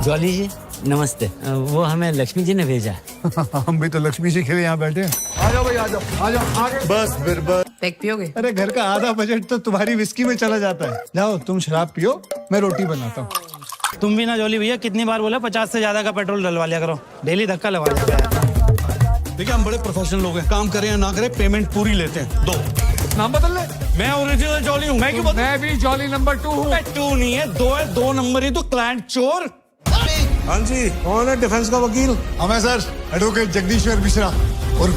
Jolly जी नमस्ते। वो हमें लक्ष्मी जी ने भेजा। हम भी तो लक्ष्मी जी के लिए यहाँ बैठे हैं। आ जाओ भाई, आ जाओ, आ जाओ आगे। बस फिर बस। पैक पियोगे? अरे घर का आधा बजट तो तुम्हारी विस्की में चला जाता है। जाओ तुम शराब पियो, मैं रोटी बनाता हूँ। तुम भी ना जॉली भैया, कितनी बार बोला 50 से ज्यादा का पेट्रोल डलवा लिया करो, डेली धक्का लगा जाता है। देखिए हम बड़े प्रोफेशनल लोग हैं, काम करें या ना करें पेमेंट पूरी लेते हैं। दो नाम बदल ले। मैं ओरिजिनल जॉली हूँ। मैं क्यों बता? मैं भी जॉली नंबर 2 हूँ। 2 नहीं है, 2 है। 2 नंबर ही तो क्लाइंट चोर। हाँ जी, कौन है डिफेंस का वकील? हमें सर एडवोकेट जगदीश्वर मिश्रा और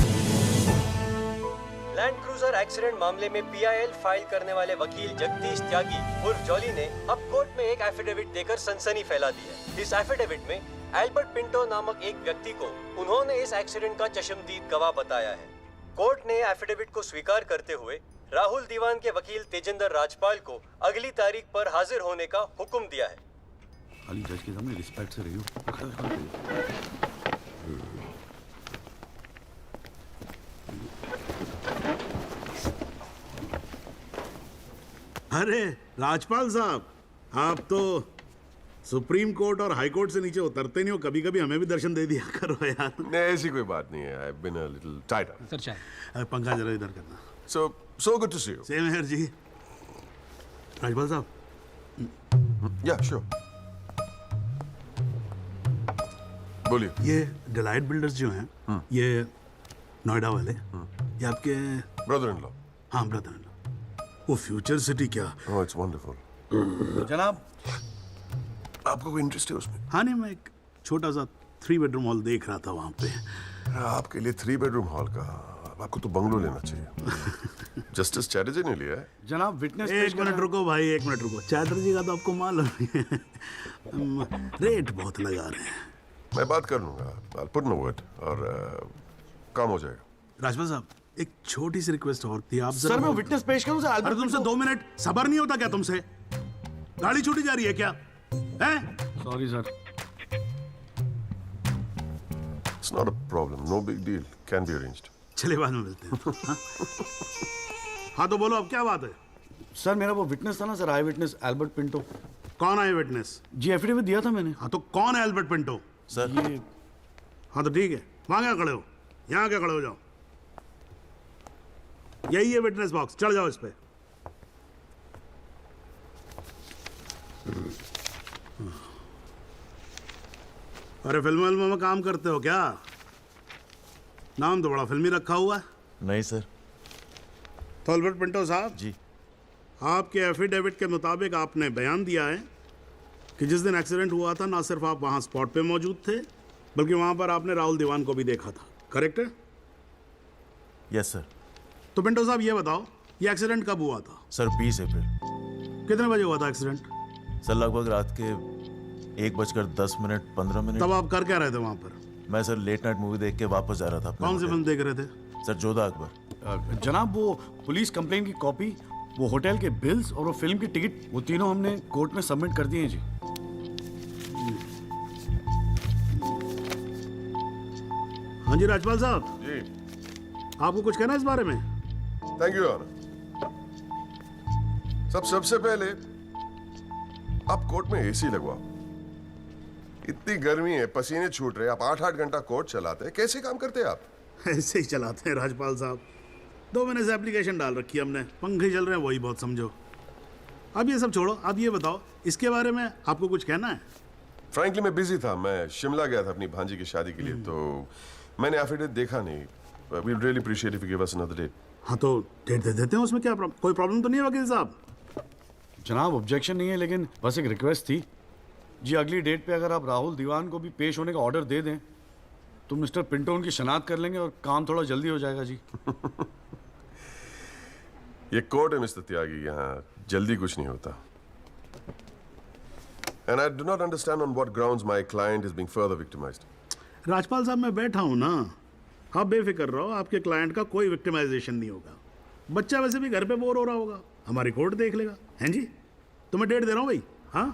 लैंड क्रूजर एक्सीडेंट मामले में पीआईएल फाइल करने वाले वकील जगदीश त्यागी उर्फ जॉली ने अब कोर्ट में एक एफिडेविट देकर सनसनी फैला दी है। इस एफिडेविट में एल्बर्ट पिंटो नामक एक व्यक्ति को उन्होंने इस एक्सीडेंट का चश्मदीद गवाह बताया है। कोर्ट ने एफिडेविट को स्वीकार करते हुए राहुल दीवान के वकील तेजेंद्र राजपाल को अगली तारीख पर हाजिर होने का हुक्म दिया है। खाली जज के सामने रिस्पेक्ट से रही हो। अरे राजपाल साहब, आप तो सुप्रीम कोर्ट और हाई कोर्ट से नीचे उतरते नहीं हो, कभी कभी हमें भी दर्शन दे दिया करो यार। नहीं, ऐसी कोई बात नहीं है। I've been a little tied up. Sir चाय। पंखा जरा इधर करना। So good to see you. Same here ji. Rajpal साहब, Yeah, sure. बोलिए। ये डिलाइट बिल्डर्स जो हैं, ये नोएडा वाले, ये आपके Brother-in-law. हाँ ब्रदर, वो फ्यूचर सिटी क्या? Oh, it's wonderful. जनाब, आपको कोई इंटरेस्ट है उसमें? हाँ नहीं, मैं एक छोटा सा 3 बेडरूम हॉल देख रहा था वहाँ पे। आपके लिए 3 बेडरूम हॉल का, आपको तो बंगलो लेना चाहिए। जस्टिस चैटर्जी ने लिया है। जनाब विटनेस। एक मिनट रुको भाई, एक मिनट रुको। चैटर्जी का तो आपको मालूम है, रेट बहुत लगा रहे हैं। मैं बात कर लूंगा। I'll put in a word और काम हो जाएगा। राजपाल साहब, एक छोटी सी रिक्वेस्ट और थी। आप सर मैं विटनेस पेश करूं सर? अरे तुमसे 2 मिनट सबर नहीं होता क्या तुमसे? गाड़ी छूटी जा रही है क्या? हैं? Sorry sir. It's not a problem. No big deal. Can be arranged. चलिए बाद में मिलते हैं। हाँ? हाँ तो बोलो, अब क्या बात है? सर मेरा वो विटनेस था ना सर, आई विटनेस एल्बर्ट पिंटो। कौन है विटनेस? जी एफिडेविट दिया था मैंने। हाँ तो कौन है एल्बर्ट पिंटो? सर ये हाँ तो ठीक है, वहां क्या खड़े हो, यहाँ क्या खड़े हो जाओ। यही है विटनेस बॉक्स, चढ़ जाओ इस पे। अरे फिल्म में काम करते हो क्या? नाम तो बड़ा फिल्मी रखा हुआ है। नहीं सर। तो एल्बर्ट पिंटो साहब जी, आपके एफिडेविट के मुताबिक आपने बयान दिया है कि जिस दिन एक्सीडेंट हुआ था ना सिर्फ आप वहां स्पॉट पे मौजूद थे, बल्कि वहां पर आपने राहुल दीवान को भी देखा था, करेक्ट है? Yes sir. तो पिंटो साहब ये बताओ, ये एक्सीडेंट कब हुआ था? सर 20 अप्रैल। कितने बजे हुआ था एक्सीडेंट? सर लगभग रात के 1:10 तब आप कर क्या रहे थे वहां पर? मैं सर लेट नाइट मूवी देख के वापस जा रहा था अपने कौन सी होटल। फिल्म देख रहे थे? सर जोधा अकबर। जनाब वो पुलिस कंप्लेंट की कॉपी, वो होटल के बिल्स और वो फिल्म की टिकट, वो तीनों हमने कोर्ट में सबमिट कर दिए हैं जी। हाँ जी राजपाल साहब, जी। आपको कुछ कहना है इस बारे में? Thank you, Your Honor. सबसे पहले आप कोर्ट में एसी लगवाओ। इतनी गर्मी है, पसीने छूट रहे, आप 8-8 घंटा कोर्ट चलाते हैं, कैसे काम करते हैं आप? ऐसे ही चलाते हैं राजपाल साहब। 2 महीने से एप्लीकेशन डाल रखी है हमने, पंखे चल रहे हैं, वही बहुत समझो। अब ये सब छोड़ो, अब ये बताओ इसके बारे में आपको कुछ कहना है? फ्रैंकली मैं बिजी था, मैं शिमला गया था अपनी भांजी की शादी के लिए, तो मैंने एफिडेविट देखा नहीं। We really appreciate if you give us another date. हाँ तो डेट दे देते हैं, उसमें क्या कोई प्रॉब्लम तो नहीं है वकील साहब? जनाब ऑब्जेक्शन नहीं है, लेकिन बस एक रिक्वेस्ट थी जी, अगली डेट पे अगर आप राहुल दीवान को भी पेश होने का ऑर्डर दे दें तो मिस्टर पिंटो उनकी शनाख्त कर लेंगे और काम थोड़ा जल्दी हो जाएगा जी। ये कोर्ट है मिस्टर त्यागी, यहाँ जल्दी कुछ नहीं होता। And I do not understand on what grounds my client is being further victimized. Rajpal साहब मैं बैठा हूँ ना, आप बेफिक्र रहो, आपके क्लाइंट का कोई विक्टिमाइजेशन नहीं होगा। बच्चा वैसे भी घर पे बोर हो रहा होगा, हमारी कोर्ट देख लेगा। हैं जी, तो मैं डेट दे रहा हूँ भाई। हाँ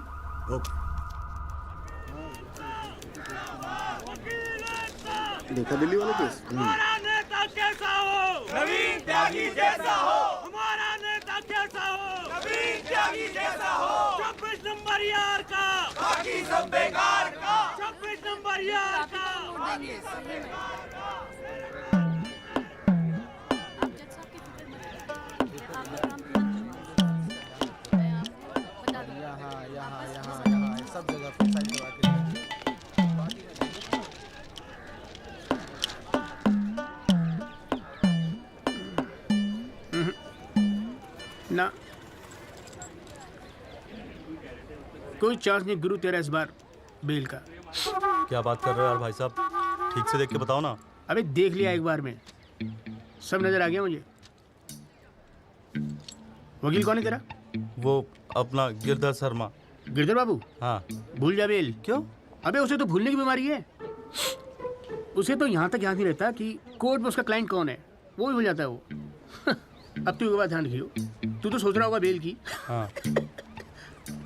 ओके। देखा दिल्ली वाला केस? हमारा नेता कैसा हो? नवीन त्यागी जैसा हो। हमारा नेता कैसा हो? नवीन त्यागी जैसा हो। 24 नंबर यार का, बाकी सब बेकार का। परिवार का ना कोई चांस नहीं गुरु तेरा इस बार बेल का। क्या बात कर रहे हो यार भाई साहब, ठीक से देख के बताओ ना। अबे देख लिया एक बार में, सब नजर आ गया मुझे। वकील कौन है तेरा? वो अपना गिरधर शर्मा। गिरधर बाबू? हाँ। भूल जा बेल। क्यों? अबे उसे तो भूलने की बीमारी है। उसे तो यहाँ तक याद नहीं रहता कि कोर्ट में उसका क्लाइंट कौन है, वो भी भूल जाता है वो। अब तू एक बात ध्यान रखियो, तू तो सोच रहा होगा बेल की। हाँ।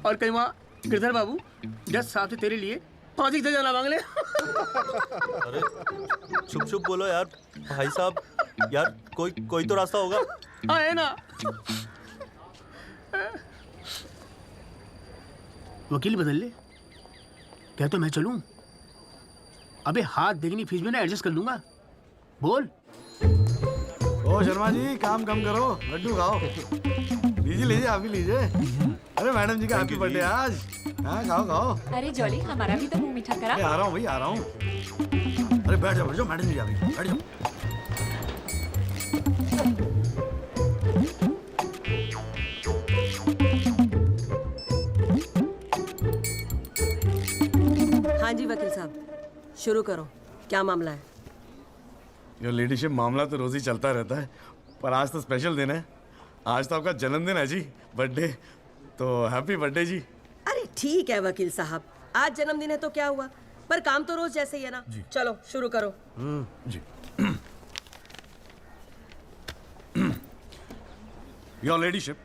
और कहीं वहाँ गिरधर बाबू जज साहब से तेरे लिए फांसी की सजा ना मांग ले। अरे चुप चुप बोलो यार भाई साहब, यार कोई तो रास्ता होगा। हाँ है ना। वकील बदल ले, क्या तो मैं चलूं? अबे हाथ देखनी फीस में ना एडजस्ट कर लूंगा। बोल। ओ शर्मा जी, काम कम करो, लड्डू खाओ। लीजिए लीजिए, आप भी लीजिए। अरे मैडम जी का हैप्पी बर्थडे आज। हाँ खाओ खाओ। अरे जॉली, हमारा भी तो मुंह मीठा करा। आ रहा हूँ भाई, आ रहा हूँ। अरे बैठ जाओ मैडम जी, आ गई, बैठ जाओ। हाँ जी वकील साहब, शुरू करो, क्या मामला है? योर लेडीशिप, मामला तो रोज ही चलता रहता है, पर आज तो स्पेशल दिन है। आज तो आपका जन्मदिन है जी, बर्थडे। तो हैप्पी बर्थडे जी। अरे ठीक है वकील साहब, आज जन्मदिन है तो क्या हुआ, पर काम तो रोज जैसे ही है ना। चलो शुरू करो। जी। योर लेडीशिप,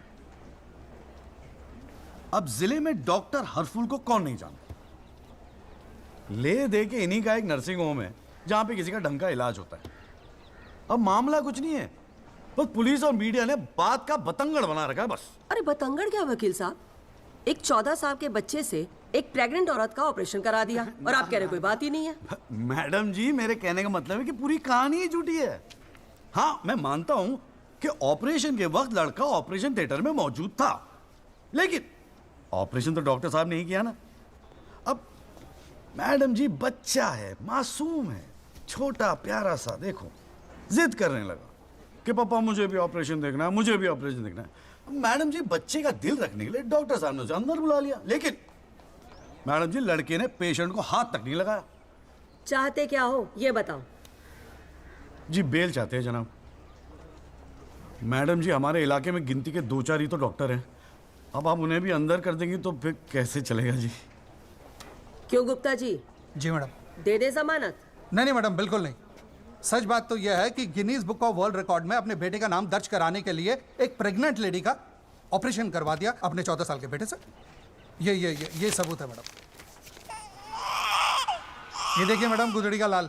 अब जिले में डॉक्टर हरफुल को कौन नहीं जानता? ले दे के इन्हीं का एक नर्सिंग होम है जहां पे किसी का ढंग का इलाज होता है। अब मामला कुछ नहीं है, बस पुलिस और मीडिया ने बात का बतंगड़ बना रखा है बस। अरे बतंगड़ क्या वकील साहब, एक 14 साल के बच्चे से एक प्रेग्नेंट औरत का ऑपरेशन करा दिया और आप कह रहे कोई बात ही नहीं है। मैडम जी, मेरे कहने का मतलब है कि पूरी कहानी ही झूठी है। हाँ, मैं मानता हूं कि ऑपरेशन के वक्त लड़का ऑपरेशन थिएटर में मौजूद था, लेकिन ऑपरेशन तो डॉक्टर साहब ने ही किया ना। अब मैडम जी, बच्चा है, मासूम है, छोटा प्यारा सा, देखो जिद करने लगा कि पापा मुझे भी ऑपरेशन देखना है, मुझे भी ऑपरेशन देखना है। मैडम जी, बच्चे का दिल रखने के लिए डॉक्टर साहब ने उसे अंदर बुला लिया, लेकिन मैडम जी, लड़के ने पेशेंट को हाथ तक नहीं लगाया। चाहते क्या हो ये बताओ? जी बेल चाहते हैं जनाब। मैडम जी, हमारे इलाके में गिनती के 2-4 ही तो डॉक्टर हैं। अब आप उन्हें भी अंदर कर देंगी तो फिर कैसे चलेगा जी? क्यों गुप्ता जी? जी मैडम। दे दे जमानत? नहीं मैडम, बिल्कुल नहीं। सच बात तो यह है कि Guinness book of world record में अपने बेटे का नाम दर्ज कराने के लिए एक प्रेग्नेंट लेडी का ऑपरेशन करवा दिया अपने 14 साल के बेटे से। ये सबूत है मैडम। ये देखिए मैडम, गुदड़ी का लाल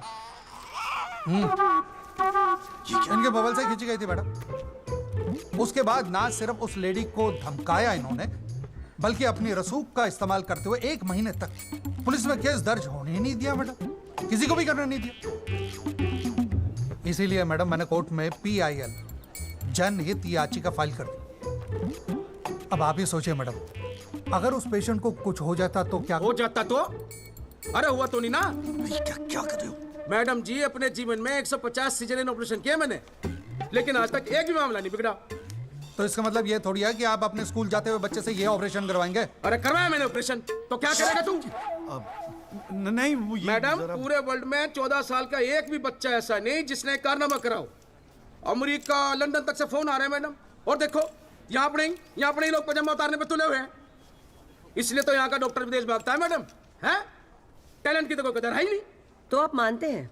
इनके बबल से खींची गई थी मैडम। उसके बाद ना सिर्फ उस लेडी को धमकाया इन्होंने, बल्कि अपनी रसूख का इस्तेमाल करते हुए 1 महीने तक पुलिस में केस दर्ज होने ही नहीं दिया मैडम, किसी को भी करने नहीं दिया। इसीलिए मैडम मैंने कोर्ट में PIL जनहित याचिका फाइल कर दी। अब आप ही सोचिए मैडम, अगर उस पेशेंट को कुछ हो जाता तो क्या हो जाता तो? अरे हुआ तो नहीं ना। क्या कर रहे हो मैडम जी, अपने जीवन में 150 सिजेरियन ऑपरेशन किए मैंने, लेकिन आज तक एक भी मामला नहीं बिगड़ा। तो इसका मतलब ये थोड़ी है कि आप अपने स्कूल जाते हुए बच्चे से ये ऑपरेशन करवाएंगे? अरे करवाया मैंने ऑपरेशन, तो क्या करेगा तू? नहीं वो मैडम, पूरे वर्ल्ड में 14 साल का एक भी बच्चा ऐसा नहीं जिसने कारनामा कराओ। अमेरिका, लंदन तक से फोन आ रहे हैं मैडम, और देखो यहाँ पर ही लोग पजामा उतारने पे तुले हुए हैं। इसलिए तो यहाँ का डॉक्टर विदेश भागता है मैडम। है टैलेंट की तो कोई कदर है ही नहीं। तो आप मानते हैं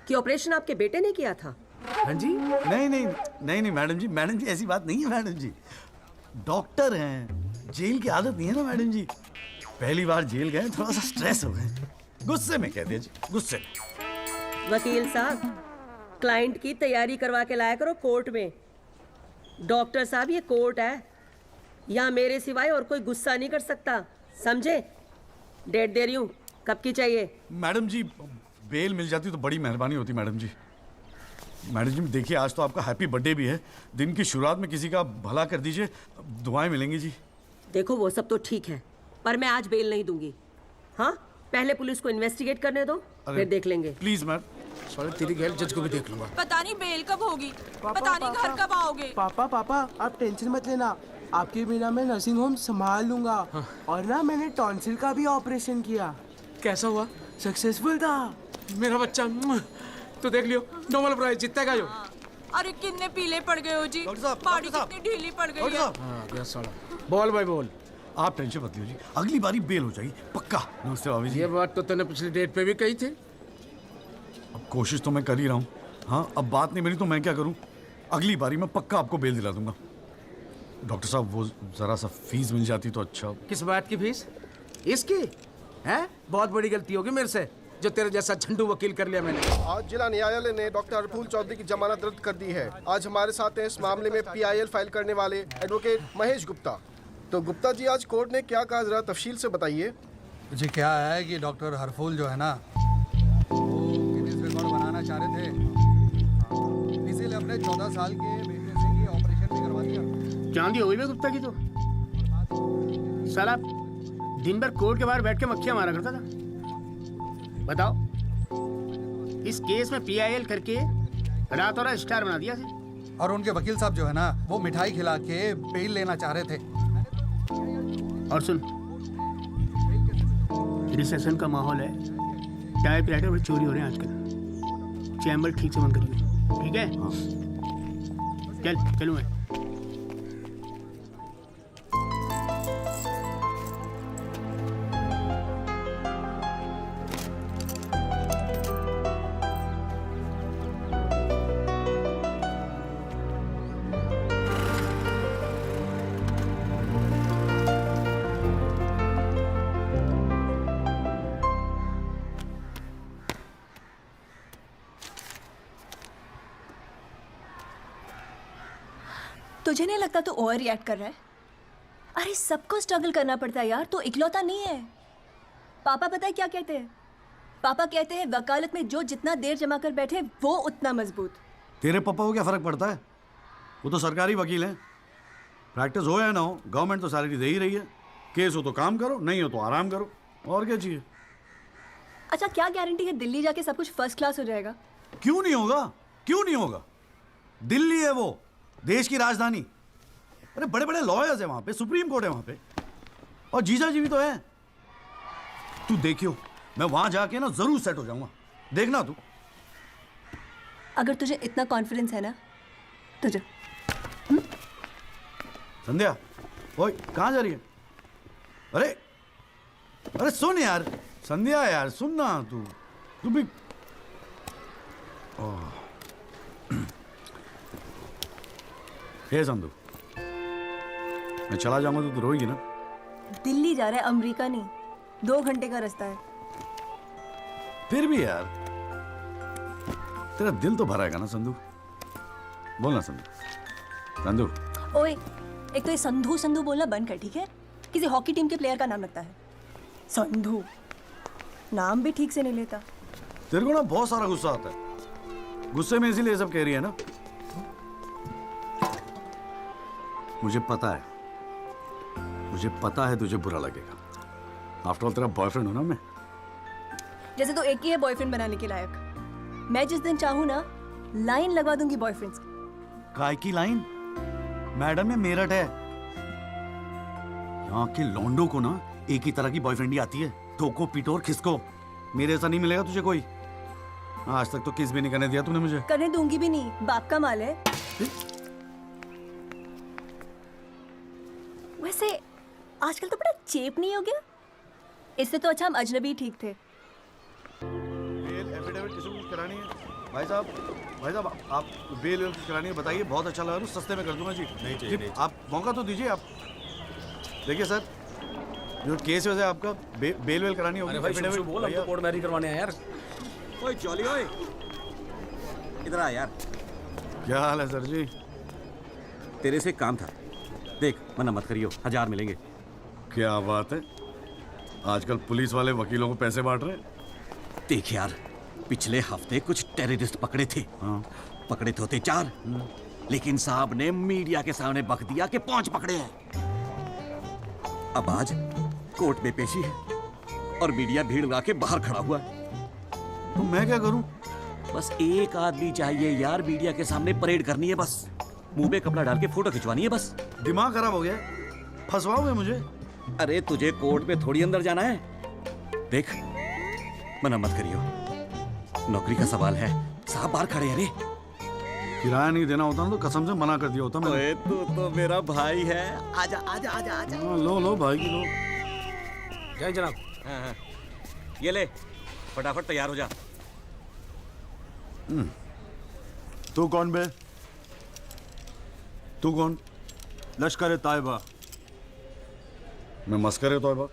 कि ऑपरेशन आपके बेटे ने किया था? हाँ जी। नहीं मैडम जी, ऐसी बात नहीं है मैडम जी। डॉक्टर हैं, जेल की आदत नहीं है ना मैडम जी। पहली बार जेल गए, थोड़ा सा स्ट्रेस हो गए, गुस्से में कह दिया जी, गुस्से में। वकील साहब, क्लाइंट की तैयारी करवा के लाया करो कोर्ट में। डॉक्टर साहब, ये कोर्ट है, यहाँ मेरे सिवाय और कोई गुस्सा नहीं कर सकता, समझे? डेट दे रही हूँ, कब की चाहिए? मैडम जी बेल मिल जाती तो बड़ी मेहरबानी होती मैडम जी। मैडम जी देखिए आज तो आपका हैप्पी बर्थडे भी है, दिन की शुरुआत में किसी का भला कर दीजिए, दुआएं मिलेंगी जी। देखो वो सब तो ठीक है, पर मैं आज बेल नहीं दूंगी। हाँ, पहले पुलिस को इन्वेस्टिगेट करने दो, फिर देख लेंगे। Please ma'am. साले तेरी गैल जज को भी देख लूंगा। पता नहीं बेल कब होगी, पता नहीं घर कब आओगे। पापा पापा आप टेंशन मत लेना, आपके बिना मैं नर्सिंग होम संभाल लूंगा। और ना मैंने टॉन्सिल का भी ऑपरेशन किया। कैसा हुआ? सक्सेसफुल था। मेरा बच्चा तो देख लियो, नोबेल प्राइज जीतेगा जो। अरे कितने पीले पड़ गए हो जी, बॉडी कितनी ढीली पड़ गई है। हाँ गया साला। बोल भाई बोल। आप टेंशन मत लीजिए, अगली बारी बेल हो जाएगी पक्का। नमस्ते भाभी जी। ये बात तो तूने पिछली डेट पे भी कही थी। अब कोशिश तो मैं कर ही रहा हूँ। हाँ अब बात नहीं मिली तो मैं क्या करूँ, अगली बारी मैं पक्का आपको बेल दिला दूंगा। डॉक्टर साहब वो जरा सा फीस मिल जाती तो अच्छा। किस बात की फीस? इसकी है? बहुत बड़ी गलती होगी मेरे से जो तेरे जैसा झंडू वकील कर लिया मैंने। आज जिला न्यायालय ने डॉक्टर हरफूल चौधरी की जमानत रद्द कर दी है। आज हमारे साथ हैं इस मामले में PIL फाइल करने वाले एडवोकेट महेश गुप्ता। तो गुप्ता जी आज कोर्ट ने क्या कहा, जरा तफसील से बताइए। जी क्या है कि डॉक्टर हरफूल जो है ना वो गिनीज रिकॉर्ड बनाना चाह रहे थे, इसीलिए अपने 14 साल के बेटे से ये ऑपरेशन भी करवा दिया। चांदी हो गई है गुप्ता की तो। साला दिन भर कोर्ट के बाहर बैठ के मक्खियां मारा करता था। बताओ, इस केस में PIL करके रातों रात स्टार बना दिया था। और उनके वकील साहब जो है ना वो मिठाई खिला के बेल लेना चाह रहे थे। और सुन, रिसेशन का माहौल है, टाइप राइटर में चोरी हो रहे हैं आजकल। चैम्बर ठीक से बंद करिए, ठीक है? चलूँ मैं। तुझे नहीं लगता तू ओवर रिएक्ट कर रहा है? अरे सबको स्ट्रगल करना पड़ता है यार, तो इकलौता नहीं है। पापा पता है क्या कहते हैं? पापा कहते हैं वकालत में जो जितना देर जमा कर बैठे वो उतना मजबूत। तेरे पापा को क्या फर्क पड़ता है, वो तो सरकारी वकील हैं। प्रैक्टिस हो या ना हो गवर्नमेंट तो सैलरी दे ही रही है। केस हो तो काम करो, नहीं हो तो आराम करो, और क्या चाहिए। अच्छा क्या गारंटी है दिल्ली जाके सब कुछ फर्स्ट क्लास हो जाएगा? क्यों नहीं होगा, क्यों नहीं होगा। दिल्ली है वो देश की राजधानी। अरे बड़े बड़े लॉयर्स है वहां पे, सुप्रीम कोर्ट है वहां पे, और जीजा जी भी तो है। तू देखियो मैं वहां जाके ना जरूर सेट हो जाऊंगा, देखना तू। अगर तुझे इतना कॉन्फिडेंस है ना तो जा। संध्या, ओए कहाँ जा रही है? अरे अरे सुन यार संध्या, यार सुन ना, तू भी। हे संधू, मैं चला जाऊंगा तो तू रोएगी ना? दिल्ली जा रहा है, अमेरिका नहीं। 2 घंटे का रास्ता है। फिर भी यार तेरा दिल तो भरा है ना संधू, बोल ना संधू। संधू ओए, एक तो ये संधू संधू बोलना बंद कर, ठीक है? किसी हॉकी टीम के प्लेयर का नाम लगता है संधू, नाम भी ठीक से नहीं लेता। तेरे को ना बहुत सारा गुस्सा आता है, गुस्से में इसीलिए सब कह रही है ना। मुझे पता है तुझे बुरा लगेगा। आफ्टर ऑल तेरा बॉयफ्रेंड हूं ना मैं। जैसे तो एक ही है बॉयफ्रेंड बनाने के लायक। मैं जिस दिन चाहूँ ना लाइन लगवा दूंगी बॉयफ्रेंड्स की। काय की लाइन? मैडम ये मेरठ है, यहाँ के लौंडों को ना एक ही तरह की बॉयफ्रेंड ही आती है, ठोको पीटो और खिसको। मेरे ऐसा नहीं मिलेगा तुझे कोई। आज तक तो किस भी नहीं करने दिया तूने मुझे। करने दूंगी भी नहीं, बाप का माल है। वैसे आजकल तो बड़ा चेप नहीं हो गया? इससे तो अच्छा हम अजनबी ठीक थे। बेल एफिडेविट किसी को करानी है? भाई साहब आप बेल करानी है बताइए, बहुत अच्छा लगा, सस्ते में कर दूंगा जी। नहीं, आप मौका तो दीजिए। आप देखिए सर, जो केस वैसे आपका बेल वेल करानी होगी। अरे भाई शुभ बोल, हम तो कोर्ट मैरिज करवाने हैं यार। ओए जॉली, ओए इधर आ यार। क्या हाल है सर जी? तेरे से काम था, देख मना मत करियो, 1000 मिलेंगे। क्या बात है, आजकल पुलिस वाले वकीलों को पैसे बांट रहे हैं। देख यार, पिछले हफ्ते कुछ टेररिस्ट पकड़े थे। पकड़े तो थे 4, लेकिन साहब ने मीडिया के सामने बक दिया कि 5 पकड़े हैं। अब आज कोर्ट में पेशी है और मीडिया भीड़ लगा के बाहर खड़ा हुआ है। तो मैं क्या करूं? बस एक आदमी चाहिए यार, मीडिया के सामने परेड करनी है बस। मुंह पे कपड़ा डाल के फोटो खिंचवानी है बस। दिमाग खराब हो गया, फंसवाओगे मुझे? अरे तुझे कोर्ट में थोड़ी अंदर जाना है। देख, मना मत करियो, नौकरी का सवाल है। साहब बाहर खड़े हैं रे। किराया नहीं देना होता ना तो कसम से मना कर दिया होता मैं। ओए तू तो मेरा भाई है। आजा आजा आजा आजा। लो भाई की लो। जय जनाब। हाँ। ये ले, फटाफट तैयार हो जा। तू कौन बे? तू कौन? लश्कर तायबा। मैं मस्कर तौबा।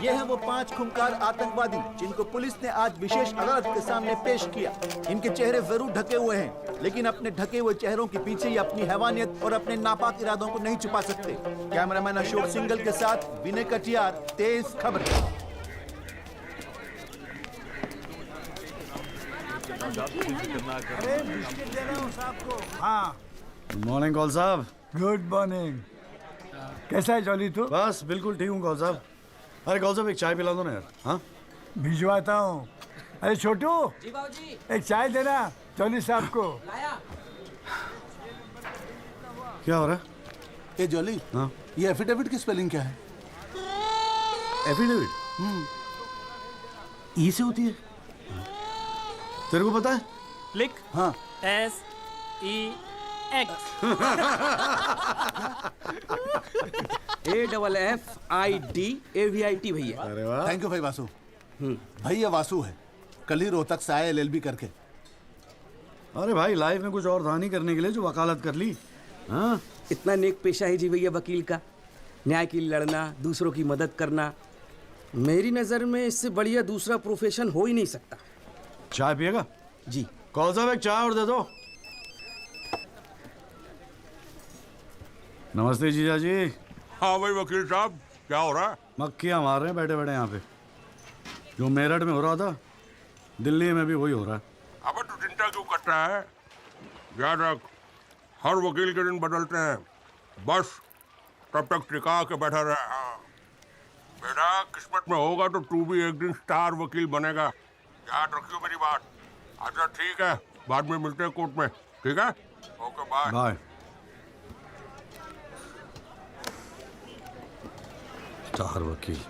ये हैं वो 5 खूंखार आतंकवादी जिनको पुलिस ने आज विशेष अदालत के सामने पेश किया। इनके चेहरे जरूर ढके हुए हैं, लेकिन अपने ढके हुए चेहरों के पीछे ये अपनी हैवानियत और अपने नापाक इरादों को नहीं छुपा सकते। कैमरामैन अशोक सिंगल के साथ विनय कटियार, तेज खबर। हाँ। गुड मॉर्निंग कौल साहब। Good morning. कैसा है जॉली तू? बस बिल्कुल ठीक हूँ कौल साहब। अरे कौल साहब एक चाय पिला दो ना यार। हाँ भिजवाता हूँ। अरे छोटू, जी बाबूजी। एक चाय देना जॉली साहब को। लाया। क्या हो रहा है? ए जॉली, हाँ ये एफिडेविट की स्पेलिंग क्या है? एफिडेविट ई से होती है। तेरे को पता है? लिख। हाँ। SEX AFFIDAVIT भैया। अरे वाह, थैंक यू भाई वासु। भाई ये वासु है, कल ही रोहतक से आया LLB करके। अरे भाई लाइफ में कुछ और था नहीं करने के लिए जो वकालत कर ली। हाँ इतना नेक पेशा है जी भैया वकील का, न्याय के लिए लड़ना, दूसरों की मदद करना। मेरी नज़र में इससे बढ़िया दूसरा प्रोफेशन हो ही नहीं सकता। चाय पिएगा? जी। कौन साहब एक चाय और दे दो। नमस्ते जीजा जी। हाँ भाई वकील साहब, क्या हो रहा है? मक्खियाँ मार रहे हैं बैठे बैठे यहाँ पे। जो मेरठ में हो रहा था दिल्ली में भी वही हो रहा है। अबे तू चिंता क्यों करता है? याद रख, हर वकील के दिन बदलते हैं, बस तब तक टिका के बैठा रहे। हाँ बेटा, किस्मत में होगा तो तू भी एक दिन स्टार वकील बनेगा। याद रखियो मेरी बात। अच्छा ठीक है, बाद में मिलते हैं कोर्ट में, ठीक है? Okay bye. बाय। स्टार वकील।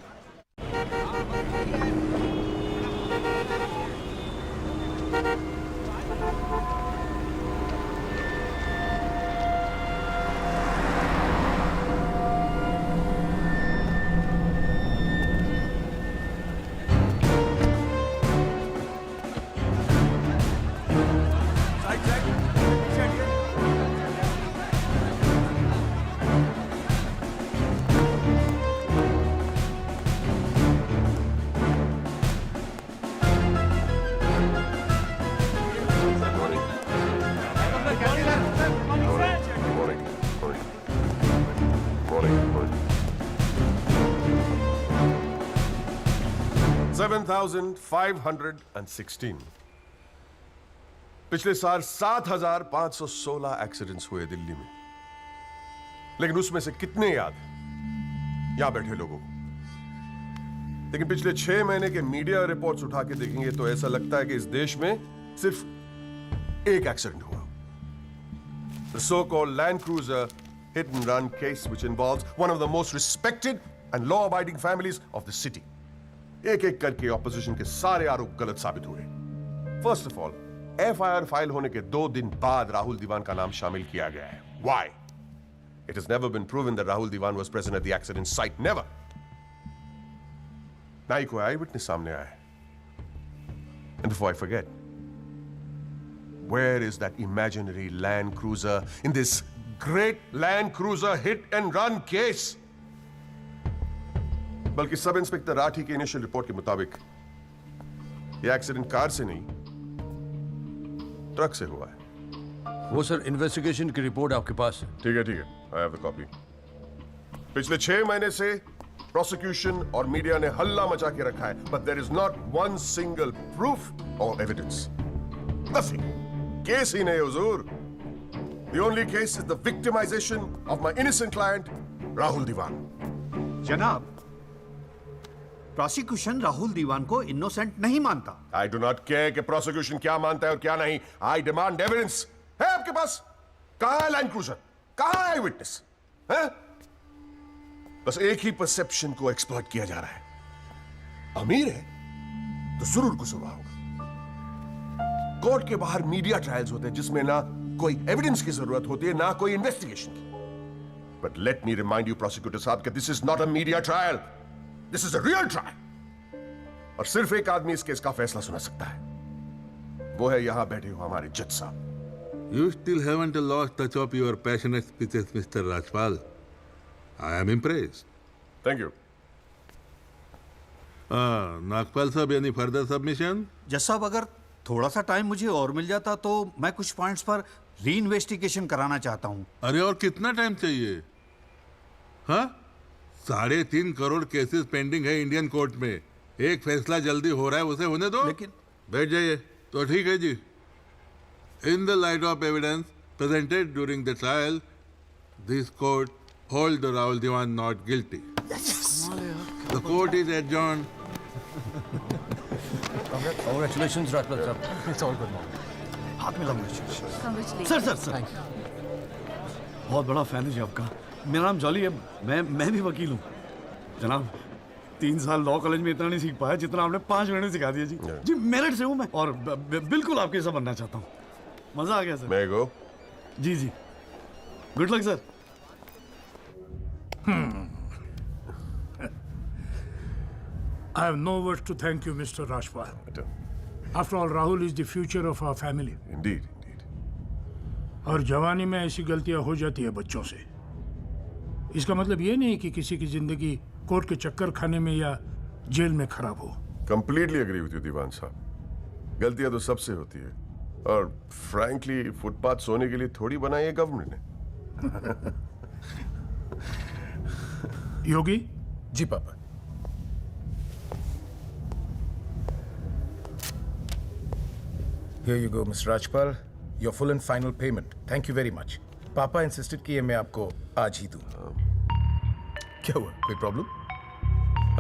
$7,516। पिछले साल 7,516 एक्सीडेंट्स हुए दिल्ली में, लेकिन उसमें से कितने याद हैं यहां बैठे लोगों को? लेकिन पिछले 6 महीने के मीडिया रिपोर्ट्स उठा के देखेंगे तो ऐसा लगता है कि इस देश में सिर्फ एक एक्सीडेंट हुआ। The so-called Land Cruiser hit and run case, which involves one of the most respected and law-abiding families of the city. एक एक करके ऑपोजिशन के सारे आरोप गलत साबित हुए। First of all, FIR file होने के 2 दिन बाद राहुल दीवान का नाम शामिल किया गया है। Why? It has never been proven that Rahul Diwan was present at the accident site. Never. ना ही कोई आई विटनेस सामने आया है। And before I forget, where is that imaginary Land Cruiser in this great Land Cruiser hit and run case? बल्कि sub inspector Rathi की initial report के मुताबिक यह एक्सीडेंट कार से नहीं, ट्रक से हुआ है। वो सर इन्वेस्टिगेशन की रिपोर्ट आपके पास है? ठीक है, आई हैव द कॉपी। पिछले 6 महीने से प्रोसिक्यूशन और मीडिया ने हल्ला मचा के रखा है, but there is not one single proof और एविडेंस। नथिंग। केस ही नहीं हुजूर। The only case is the victimization of my innocent client, Rahul Diwan. जनाब, प्रोसिक्यूशन राहुल दीवान को इनोसेंट नहीं मानता। I do not care कि प्रोसिक्यूशन क्या मानता है और क्या नहीं। I demand evidence. है आपके पास? कहाँ है लाइन क्रूजर? कहाँ है विटनेस? है? बस एक ही परसेप्शन को एक्सप्लॉइट किया जा रहा है। अमीर है तो जरूर कसूरवार होगा। कोर्ट के बाहर मीडिया ट्रायल्स होते हैं जिसमें ना कोई एविडेंस की जरूरत होती है ना कोई इन्वेस्टिगेशन की। But let me remind you prosecutor साहब कि this is not a media trial, this is a real trial. और सिर्फ एक आदमी इस केस का फैसला सुना सकता है, वो है यहां बैठे हुए हमारे जज साहब। You still haven't lost touch of your passionate speeches, Mr. Rajpal. I am impressed. Thank you. Nagpal साहब, any further submission? जज साहब, अगर थोड़ा सा टाइम मुझे और मिल जाता तो मैं कुछ पॉइंट्स पर री इन्वेस्टिगेशन कराना चाहता हूँ। अरे और कितना टाइम चाहिए? हाँ, 3.5 करोड़ केसेस पेंडिंग है इंडियन कोर्ट में। एक फैसला जल्दी हो रहा है, उसे होने दो। लेकिन बैठ जाइए। तो ठीक है जी। In the light of evidence presented during the trial, this court holds Rahul Diwan not guilty. Yes. The court is adjourned. Congratulations, Rajpal sir. It's all good now. हाथ मिला मुझे। सर। बहुत बड़ा फैन है जी आपका। मेरा नाम जॉली है, मैं भी वकील हूँ। जनाब, 3 साल लॉ कॉलेज में इतना नहीं सीख पाया जितना आपने 5 मिनट में सिखा दिया जी। जी मेरिट से हूँ मैं और बिल्कुल आपके जैसा बनना चाहता हूँ। मजा आ गया सर। मैं गो। जी। Good luck sir. I have no words to thank you, Mr. Rajpal. After all, Rahul is the future of our family. Indeed. और जवानी में ऐसी गलतियां हो जाती है बच्चों से। इसका मतलब ये नहीं कि किसी की जिंदगी कोर्ट के चक्कर खाने में या जेल में खराब हो। कंप्लीटली एग्री विद यू दीवान साहब। गलतियां तो सबसे होती है और फ्रैंकली फुटपाथ सोने के लिए थोड़ी बनाई है गवर्नमेंट ने। योगी जी पापा। Here you go, Mr. Rajpal. Your full and final payment. Thank you very much. पापा इंसिस्टेड कि मैं आपको आज ही दूं। क्या हुआ? कोई प्रॉब्लम?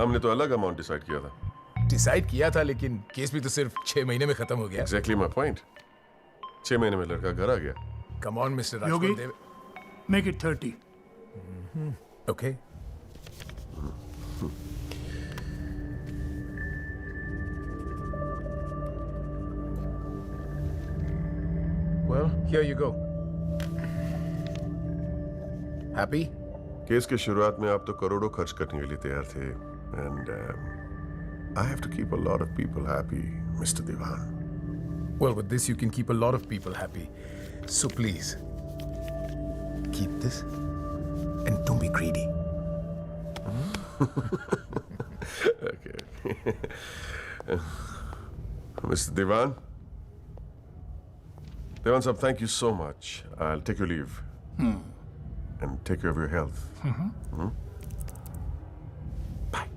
हमने तो अलग अमाउंट डिसाइड किया था। डिसाइड किया था, लेकिन केस भी तो सिर्फ 6 महीने में खत्म हो गया। Exactly my point. 6 महीने में लड़का घर आ गया। Come on, Mr. Rajpal. Yogi, make it 30. Okay. Well, here you go. Happy? Case के शुरुआत में आप तो करोड़ों खर्च करने के लिए तैयार थे and I have to keep a lot of people happy, Mr. Diwan. Well, with this you can keep a lot of people happy. So please, keep this and don't be greedy. Okay. Mr. Diwan? Diwan sahab, thank you so much. I'll take your leave. And take care of your health. Bye.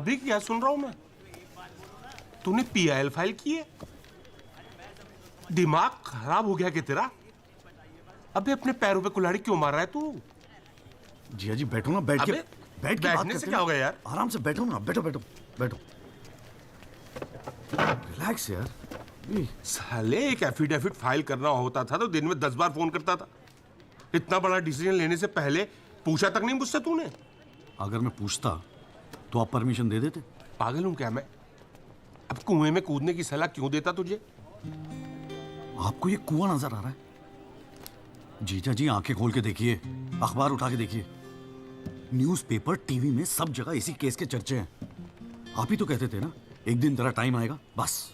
अभी क्या सुन रहा हूं मैं? तूने PIL file की है? दिमाग खराब हो गया क्या तेरा? अबे अपने पैरों पे कुल्हाड़ी क्यों मार रहा है तू? जिया जी बैठो ना, बैठ के बैठने से क्या होगा यार? आराम से बैठो ना, बैठो बैठो बैठो, रिलैक्स यार। साले एक एफिडेविट फाइल करना होता था तो दिन में 10 बार फोन करता था। इतना बड़ा डिसीजन लेने से पहले पूछा तक नहीं मुझसे तूने? अगर मैं पूछता तो आप परमिशन दे देते? पागल हूं क्या मैं? अब कुएं में कूदने की सलाह क्यों देता तुझे? आपको ये कुआं नजर आ रहा है? जीजा जी आंखें खोल के देखिए, अखबार उठा के देखिए, न्यूज़पेपर, टीवी में सब जगह इसी केस के चर्चे हैं। आप ही तो कहते थे ना एक दिन तेरा टाइम आएगा। बस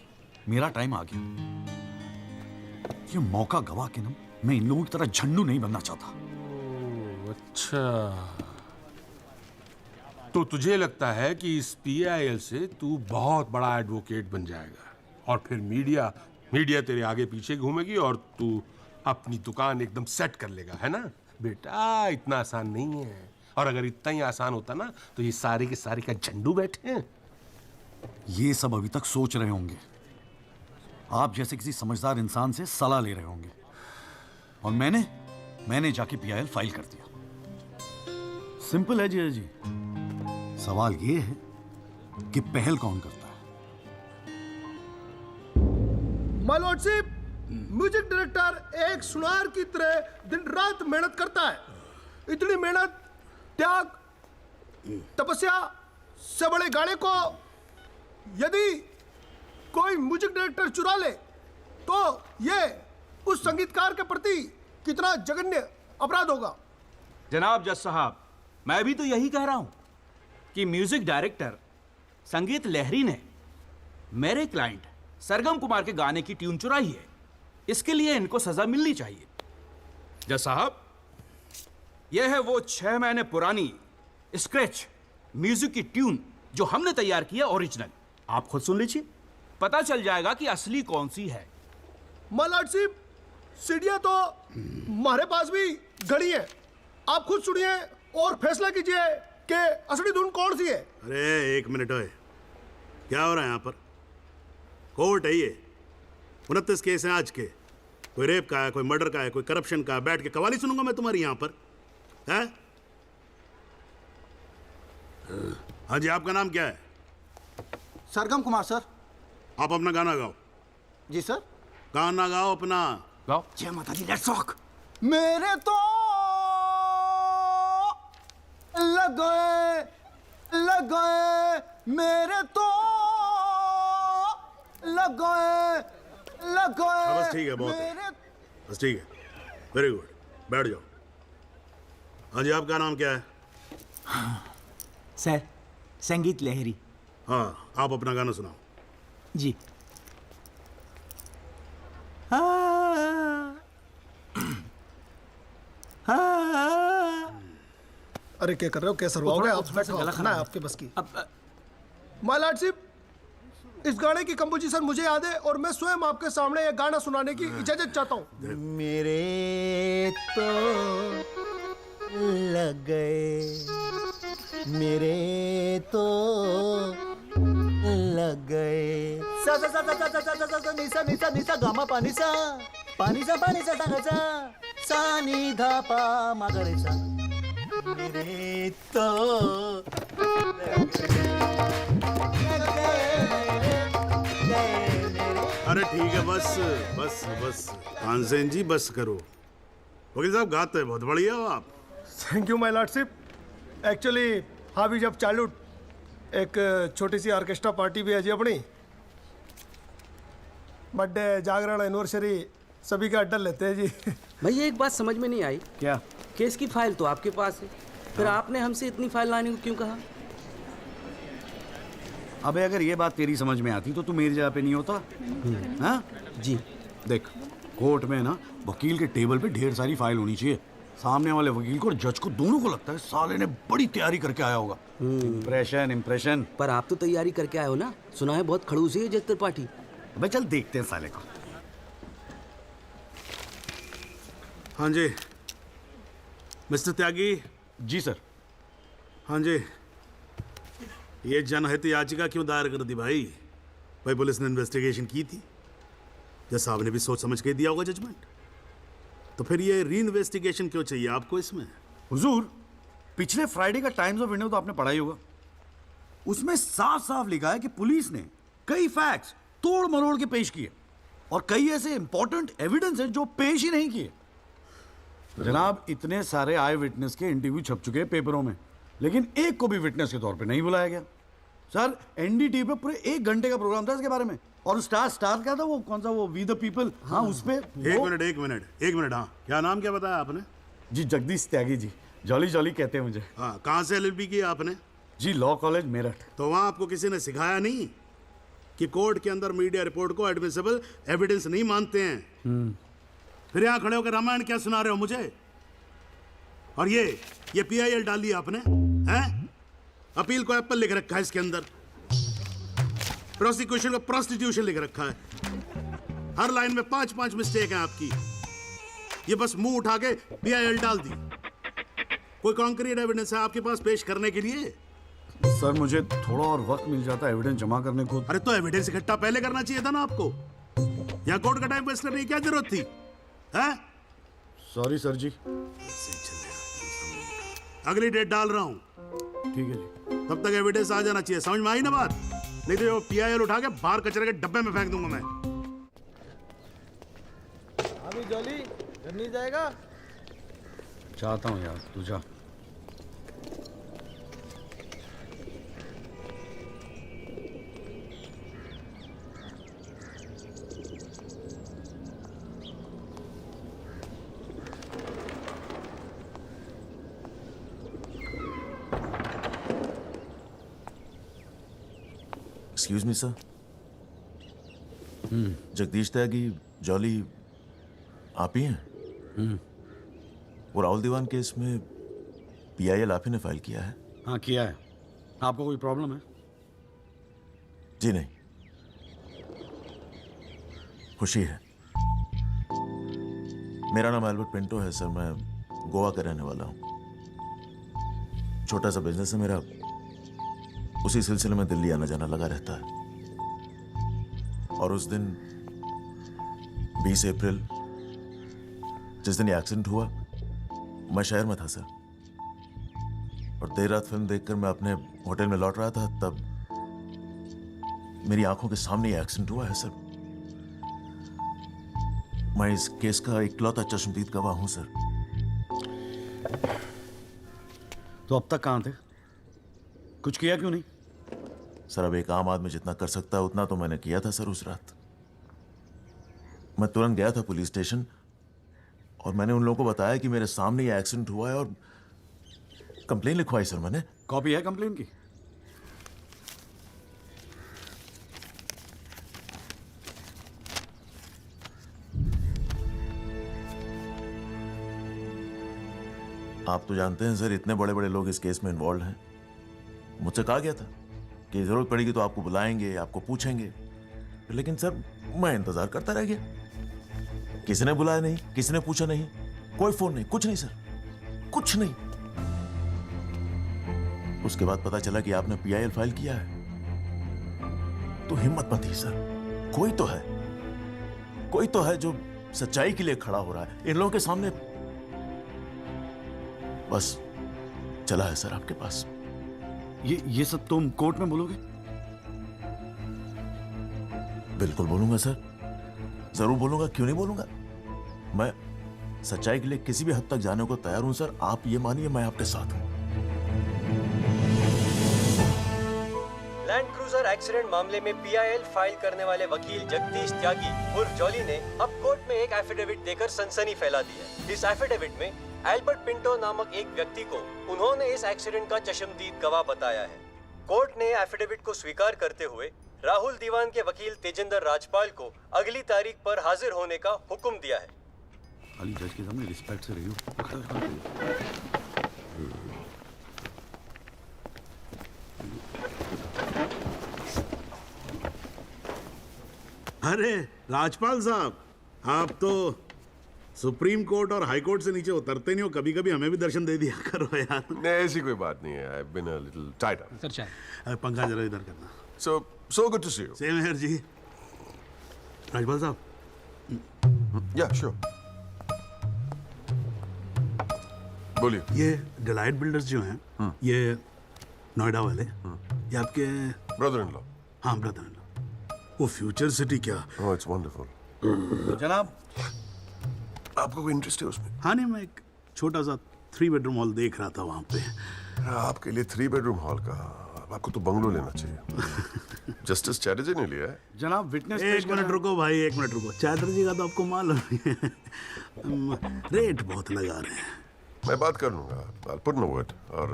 मेरा टाइम आ गया। ये मौका गवा के ना मैं इन लोगों की तरह झंडू नहीं बनना चाहता। अच्छा, तो तुझे लगता है कि इस पीआईएल से तू बहुत बड़ा एडवोकेट बन जाएगा और फिर मीडिया तेरे आगे पीछे घूमेगी और तू अपनी दुकान एकदम सेट कर लेगा, है ना? बेटा इतना आसान नहीं है, और अगर इतना ही आसान होता ना तो ये सारे के सारे का झंडू बैठे हैं। ये सब अभी तक सोच रहे होंगे, आप जैसे किसी समझदार इंसान से सलाह ले रहे होंगे, और मैंने जाके पीआईएल फाइल कर दिया। सिंपल है जिया जी, सवाल ये है कि पहल कौन करता है। माय लॉर्डशिप, म्यूजिक डायरेक्टर एक सुनार की तरह दिन रात मेहनत करता है। इतनी मेहनत, त्याग, तपस्या से बड़े गाने को यदि कोई म्यूजिक डायरेक्टर चुरा ले तो ये उस संगीतकार के प्रति कितना जघन्य अपराध होगा। जनाब जज साहब, मैं भी तो यही कह रहा हूं कि म्यूजिक डायरेक्टर संगीत लहरी ने मेरे क्लाइंट सरगम कुमार के गाने की ट्यून चुराई है। इसके लिए इनको सजा मिलनी चाहिए। जज साहब, यह है वो 6 महीने पुरानी स्क्रैच म्यूजिक की ट्यून जो हमने तैयार की है, ओरिजिनल। आप खुद सुन लीजिए, पता चल जाएगा कि असली कौन सी है। माय लॉर्डशिप, सीढ़ियां तो हमारे पास भी घड़ी है। आप खुद सुनिए और फैसला कीजिए कि असली धुन कौन सी है। अरे एक मिनट ओए, क्या हो रहा है यहाँ पर? कोर्ट है ये, 29 केस हैं आज के। कोई रेप का है, कोई मर्डर का है, कोई करप्शन का है। बैठ के कवाली सुनूंगा मैं तुम्हारी यहाँ पर, है? हाँ जी, आपका नाम क्या है? सरगम कुमार सर। आप अपना गाना गाओ। जी सर। गाना गाओ अपना। गाओ। जय माता दी, लेट्स रॉक। मेरे तो लगे मेरे तो लगे बस ठीक है, बहुत है, बस ठीक है, वेरी गुड, बैठ जाओ। हाँ जी, आपका नाम क्या है? सर, संगीत लहरी। हाँ, आप अपना गाना सुनाओ। जी। अरे क्या कर रहे हो, कैसे रुआओगे आप? ना आपके बस की। माय लॉर्डशिप, इस गाने की कंपोजिशन मुझे याद है और मैं स्वयं आपके सामने ये गाना सुनाने की इजाजत चाहता हूँ। मेरे तो लग गए, मेरे तो लग गए। सा सा सा सा सा सा सा सा सा निसा निसा निसा गामा पानी सा पानी सा सा सा नी धा पा मा गा रे सा। मेरे तो अरे ठीक है, बस बस बस तानसेन जी, बस करो। वकील साहब, गाते हैं बहुत बढ़िया हो आप। Thank you my lordship. Actually हाँ भी जब चाइल्डहुड एक छोटी सी ऑर्केस्ट्रा पार्टी भी है जी अपनी। बर्थडे, जागरण, एनिवर्सरी सभी का अड्डा लेते हैं जी। भैया एक बात समझ में नहीं आई। क्या? केस की फाइल तो आपके पास है, फिर आपने हमसे इतनी फाइल लाने को क्यों कहा? अबे अगर ये बात तेरी समझ में आती तो तू मेरी जगह पे नहीं होता। हाँ जी। देख, कोर्ट में ना वकील के टेबल पे ढेर सारी फाइल होनी चाहिए। सामने वाले वकील को और जज को दोनों को लगता है साले ने बड़ी तैयारी करके आया होगा। इम्प्रेशन। पर आप तो तैयारी करके आए हो ना, सुना है बहुत खड़ूस है जज त्रिपाठी। अबे चल देखते हैं साले को। हाँ जी मिस्टर त्यागी। जी सर। हाँ जी, ये जनहित याचिका क्यों दायर कर दी भाई? भाई पुलिस ने इन्वेस्टिगेशन की थी, जज साहब ने भी सोच समझ के दिया होगा जजमेंट, तो फिर ये री इन्वेस्टिगेशन क्यों चाहिए आपको इसमें? हुजूर, पिछले फ्राइडे का टाइम्स ऑफ इंडिया तो आपने पढ़ा ही होगा। उसमें साफ साफ लिखा है कि पुलिस ने कई फैक्ट्स तोड़ मरोड़ के पेश किए और कई ऐसे इंपॉर्टेंट एविडेंस हैं जो पेश ही नहीं किए। जनाब, इतने सारे आई विटनेस के इंटरव्यू छप चुके हैं पेपरों में, लेकिन एक को भी विटनेस के तौर पे नहीं बुलाया गया। सर, एनडीटीवी पे पूरे 1 घंटे का प्रोग्राम था इसके बारे में, और स्टार क्या था वो, कौन सा वो, वी द पीपल, हाँ उस पे एक मिनट, हाँ क्या नाम क्या बताया आपने? जी जगदीश त्यागी जी, जॉली जॉली कहते हैं मुझे। हाँ, कहाँ से LLB की आपने? जी लॉ कॉलेज मेरठ। तो वहाँ आपको किसी ने सिखाया नहीं कि कोर्ट के अंदर मीडिया रिपोर्ट को एडमिसिबल एविडेंस नहीं मानते हैं? फिर यहाँ खड़े होकर रामायण क्या सुना रहे हो मुझे? और ये PIL डाल दिया आपने, हैं? अपील को एप्पल लिख रखा है इसके अंदर, प्रोसिक्यूशन को प्रोस्टिट्यूशन लिख रखा है। हर लाइन में 5-5 मिस्टेक है आपकी। ये बस मुंह उठा के PIL डाल दी। कोई कॉन्क्रीट एविडेंस है आपके पास पेश करने के लिए? सर, मुझे थोड़ा और वक्त मिल जाता है एविडेंस जमा करने को। अरे तो एविडेंस इकट्ठा पहले करना चाहिए था ना आपको। यहाँ कोर्ट का टाइम वेस्ट करने की क्या जरूरत थी, हैं? सॉरी सर जी। अगली डेट डाल रहा हूँ, ठीक है जी। तब तक एविडेंस आ जाना चाहिए, समझ में आई ना बात? नहीं तो ये PIL उठा के बाहर कचरे के डब्बे में फेंक दूंगा मैं। अभी जॉली घर नहीं जाएगा? चाहता हूँ यार, तू जा। एक्सक्यूज मी सर, जगदीश त्यागी जॉली आप ही हैं? वो राहुल दीवान केस में PIL आप ही ने फाइल किया है? हाँ किया है। आपको कोई प्रॉब्लम है? जी नहीं, खुशी है। मेरा नाम एल्बर्ट पिंटो है सर, मैं गोवा का रहने वाला हूँ। छोटा सा बिजनेस है मेरा, उसी सिलसिले में दिल्ली आना जाना लगा रहता है। और उस दिन 20 अप्रैल जिस दिन ये एक्सीडेंट हुआ, मैं शहर में था सर, और देर रात फिल्म देखकर मैं अपने होटल में लौट रहा था, तब मेरी आंखों के सामने ये एक्सीडेंट हुआ है सर। मैं इस केस का इकलौता चश्मदीद गवाह हूं सर। तो अब तक कहां थे? कुछ किया क्यों नहीं? सर, अब एक आम आदमी जितना कर सकता है उतना तो मैंने किया था सर। उस रात मैं तुरंत गया था पुलिस स्टेशन, और मैंने उन लोगों को बताया कि मेरे सामने ये एक्सीडेंट हुआ है, और कंप्लेन लिखवाई सर मैंने। कॉपी है कंप्लेन की? आप तो जानते हैं सर, इतने बड़े बड़े लोग इस केस में इन्वॉल्व हैं। मुझसे कहा गया था कि जरूरत पड़ेगी तो आपको बुलाएंगे, आपको पूछेंगे, लेकिन सर मैं इंतजार करता रह गया। किसी ने बुलाया नहीं, किसी ने पूछा नहीं, कोई फोन नहीं, कुछ नहीं सर, कुछ नहीं। उसके बाद पता चला कि आपने PIL फाइल किया है, तो हिम्मत मत ही सर। कोई तो है जो सच्चाई के लिए खड़ा हो रहा है इन लोगों के सामने। बस चला है सर आपके पास। ये सब तुम कोर्ट में बोलोगे? बिल्कुल बोलूंगा सर, जरूर बोलूंगा, क्यों नहीं बोलूंगा। मैं सच्चाई के लिए किसी भी हद तक जाने को तैयार हूं सर। आप ये मानिए, मैं आपके साथ हूं। लैंड क्रूजर एक्सीडेंट मामले में PIL फाइल करने वाले वकील जगदीश त्यागी उर्फ जॉली ने अब कोर्ट में एक एफिडेविट देकर सनसनी फैला दी है। इस एफिडेविट में एल्बर्ट पिंटो नामक एक व्यक्ति को उन्होंने इस एक्सीडेंट का चश्मदीद गवाह बताया है। कोर्ट ने एफिडेविट को स्वीकार करते हुए राहुल दीवान के वकील तेजिंदर राजपाल को अगली तारीख पर हाजिर होने का हुक्म दिया है। खाली जज के सामने रिस्पेक्ट से रहियो। अरे राजपाल साहब, आप तो सुप्रीम कोर्ट और हाई कोर्ट से नीचे उतरते नहीं हो, कभी कभी हमें भी दर्शन दे दिया करो यार। नहीं, ऐसी कोई बात नहीं है। I've been a little tied up. Sir चाय पंखा जरा इधर करना। So good to see you. Same here ji. Rajpal साहब। Yeah, sure. बोलिए। ये डिलाइट बिल्डर्स जो हैं, ये नोएडा वाले, ये आपके ब्रदर इन लॉ। हाँ, ब्रदर इन लॉ। वो फ्यूचर सिटी क्या? Oh, it's wonderful. जनाब, आपको कोई इंटरेस्ट है उसमें? हाँ नहीं, मैं एक छोटा सा 3 बेडरूम हॉल देख रहा था वहाँ पे। आपके लिए 3 बेडरूम हॉल का, आपको तो बंगलो लेना चाहिए। जस्टिस चैटर्जी ने लिया है। जनाब विटनेस। एक मिनट रुको भाई, एक मिनट रुको। चैटर्जी का तो आपको मालूम है, रेट बहुत लगा रहे हैं। मैं बात कर लूंगा, I'll put in a word और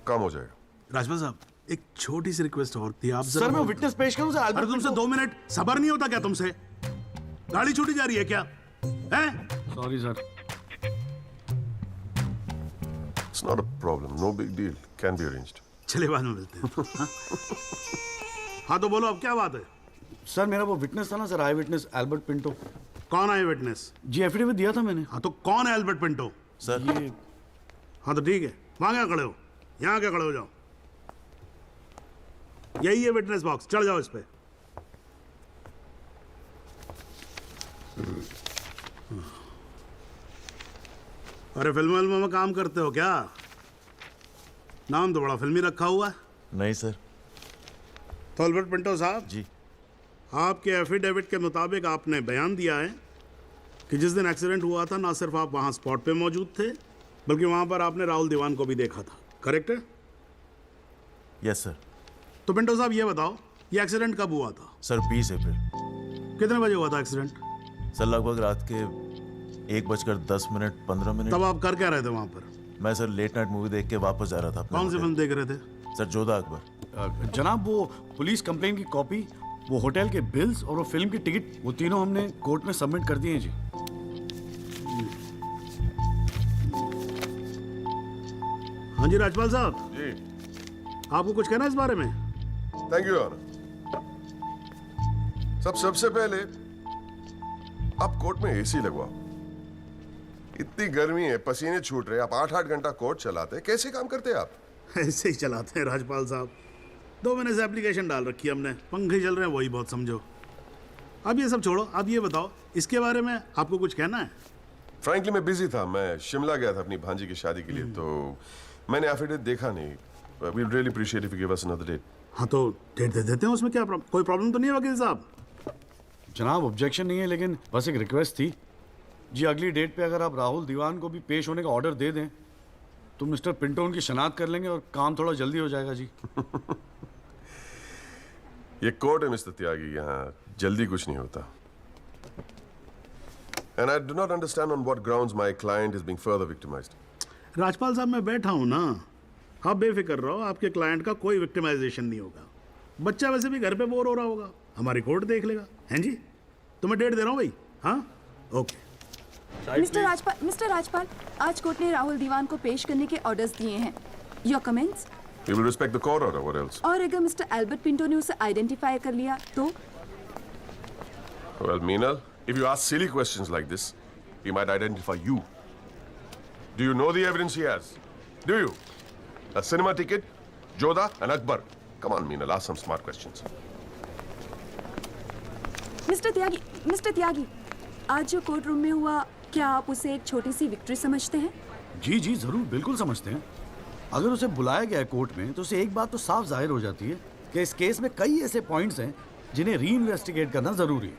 काम हो जाएगा। राजपाल साहब, एक छोटी सी रिक्वेस्ट और थी आप। सर मैं विटनेस पेश करूं सर? अरे तुमसे 2 मिनट सबर नहीं होता क्या तुमसे? गाड़ी छूटी जा रही है क्या? हैं? Sorry sir. It's not a problem, no big deal, can be arranged. चलिए बाद में मिलते हैं। हाँ तो बोलो, अब क्या बात है? सर मेरा वो विटनेस था ना सर, आई विटनेस एल्बर्ट पिंटो। कौन आई विटनेस? जी एफिडेविट दिया था मैंने। हाँ तो कौन है एल्बर्ट पिंटो? सर ये। हाँ तो ठीक है, वहां क्या खड़े हो? यहाँ क्या खड़े हो जाओ। यही है विटनेस बॉक्स, चढ़ जाओ इस पे। अरे फिल्म में काम करते हो क्या? नाम तो बड़ा फिल्मी रखा हुआ है। नहीं सर। तो एल्बर्ट पिंटो साहब जी, आपके एफिडेविट के मुताबिक आपने बयान दिया है कि जिस दिन एक्सीडेंट हुआ था ना सिर्फ आप वहां स्पॉट पे मौजूद थे, बल्कि वहां पर आपने राहुल दीवान को भी देखा था, करेक्ट है? Yes sir. तो पिंटो साहब ये बताओ, ये एक्सीडेंट कब हुआ था? सर 20 अप्रैल। कितने बजे हुआ था एक्सीडेंट? सर लगभग रात के 1:10 तब आप कर क्या रहे थे वहां पर? मैं सर लेट नाइट मूवी देख के वापस जा रहा था। कौन सी फिल्म देख रहे थे? सर जोधा अकबर। जनाब वो पुलिस कंप्लेन की कॉपी, वो होटल के बिल्स और वो फिल्म की टिकट, वो तीनों हमने कोर्ट में सबमिट कर दिए हैं जी। हाँ जी राजपाल साहब जी, आपको कुछ कहना है इस बारे में? Thank you honour. सबसे पहले आप कोर्ट में एसी लगवाओ। इतनी गर्मी है, पसीने छूट रहे, आप 8-8 घंटा कोर्ट चलाते हैं, कैसे काम करते हैं आप? ऐसे ही चलाते हैं राजपाल साहब। 2 महीने से एप्लीकेशन डाल रखी है हमने, पंखे चल रहे हैं, वही बहुत समझो। अब ये सब छोड़ो, अब ये बताओ इसके बारे में आपको कुछ कहना है? फ्रैंकली मैं बिजी था, मैं शिमला गया था अपनी भांजी की शादी के लिए, तो मैंने एफिडेविट देखा नहीं। We really appreciate if you give us another date. हाँ तो डेट दे देते हैं, उसमें क्या कोई प्रॉब्लम तो नहीं है वकील साहब? जनाब ऑब्जेक्शन नहीं है, लेकिन बस एक रिक्वेस्ट थी जी, अगली डेट पे अगर आप राहुल दीवान को भी पेश होने का ऑर्डर दे दें तो मिस्टर पिंटो उनकी शनाख्त कर लेंगे और काम थोड़ा जल्दी हो जाएगा जी। ये कोर्ट है मिस्टर त्यागी, यहाँ जल्दी कुछ नहीं होता। And I do not understand on what grounds my client is being further victimized. Rajpal साहब मैं बैठा हूँ ना, आप बेफिक्र रहो, आपके क्लाइंट का कोई विक्टिमाइजेशन नहीं होगा। बच्चा वैसे भी घर पे बोर हो रहा होगा, हमारी कोर्ट देख लेगा। हैं जी, तो मैं डेट दे रहा हूँ भाई। हाँ ओके। मिस्टर राजपाल, आज कोर्ट ने राहुल दीवान को पेश करने के ऑर्डर्स दिए हैं। Your comments? We will respect the court order. What else? और अगर मिस्टर एल्बर्ट पिंटो ने उसे आइडेंटिफाई कर लिया तो? Well, Meenal, if you ask silly questions like this, he might identify you. Do you know the evidence he has? Do you? A cinema ticket, Jodha and Akbar. Come on, Meenal, ask some smart questions. Mister Tyagi, आज जो court room में हुआ, क्या आप उसे एक छोटी सी victory समझते हैं? जी जी जरूर, बिल्कुल समझते हैं। अगर उसे बुलाया गया है कोर्ट में तो उसे एक बात तो साफ जाहिर हो जाती है कि इस केस में कई ऐसे पॉइंट्स हैं जिन्हें री इन्वेस्टिगेट करना जरूरी है।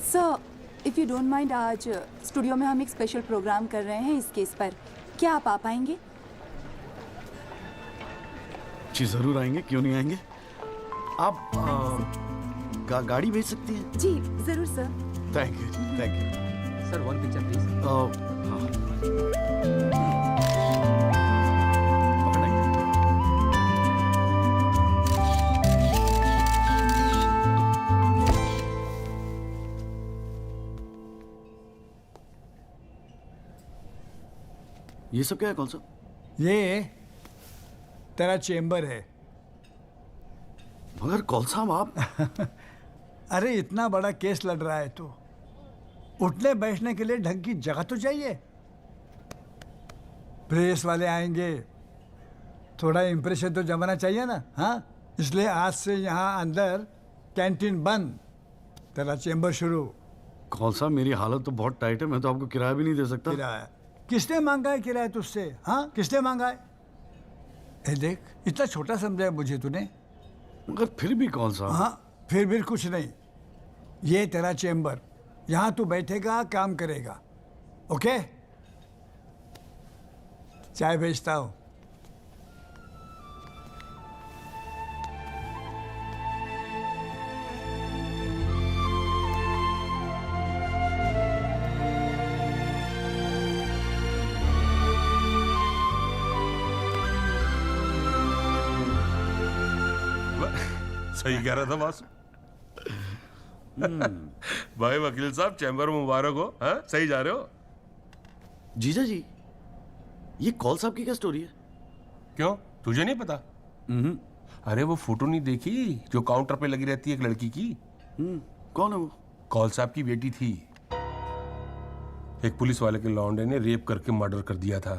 Sir, if you don't mind, आज स्टूडियो में हम एक स्पेशल प्रोग्राम कर रहे हैं इस केस पर, क्या आप आ पाएंगे? जी जरूर आएंगे, क्यों नहीं आएंगे। आप गाड़ी भेज सकती हैं? जी जरूर sir. Thank you thank you sir. 1 picture please. ये सब क्या है? कौन सा? ये तेरा चेम्बर है। मगर कौन सा आप? अरे इतना बड़ा केस लड़ रहा है तो उठने बैठने के लिए ढंग की जगह तो चाहिए। प्रेस वाले आएंगे, थोड़ा इम्प्रेशन तो जमाना चाहिए ना। हाँ, इसलिए आज से यहाँ अंदर कैंटीन बंद, तेरा चेंबर शुरू। कौन सा, मेरी हालत तो बहुत टाइट है, मैं तो आपको किराया भी नहीं दे सकता। किराया किसने मांगा है? किराया तुझसे? हाँ, किसने मांगा है? ए देख, इतना छोटा समझा मुझे तूने। मगर फिर भी कौन सा? हाँ, फिर भी कुछ नहीं। ये तेरा चेंबर, यहाँ तू बैठेगा, काम करेगा। ओके, चाय भेजता हूँ। सही कह रहा था बॉस। भाई वकील साहब, चैम्बर मुबारक हो। हाँ, सही जा रहे हो। जीजा जी, ये कॉल साहब की क्या स्टोरी है? क्यों, तुझे नहीं पता? अरे वो फोटो नहीं देखी जो काउंटर पे लगी रहती है एक लड़की की? कौन है वो? कॉल साहब की बेटी थी। एक पुलिस वाले के लौंडे ने रेप करके मर्डर कर दिया था।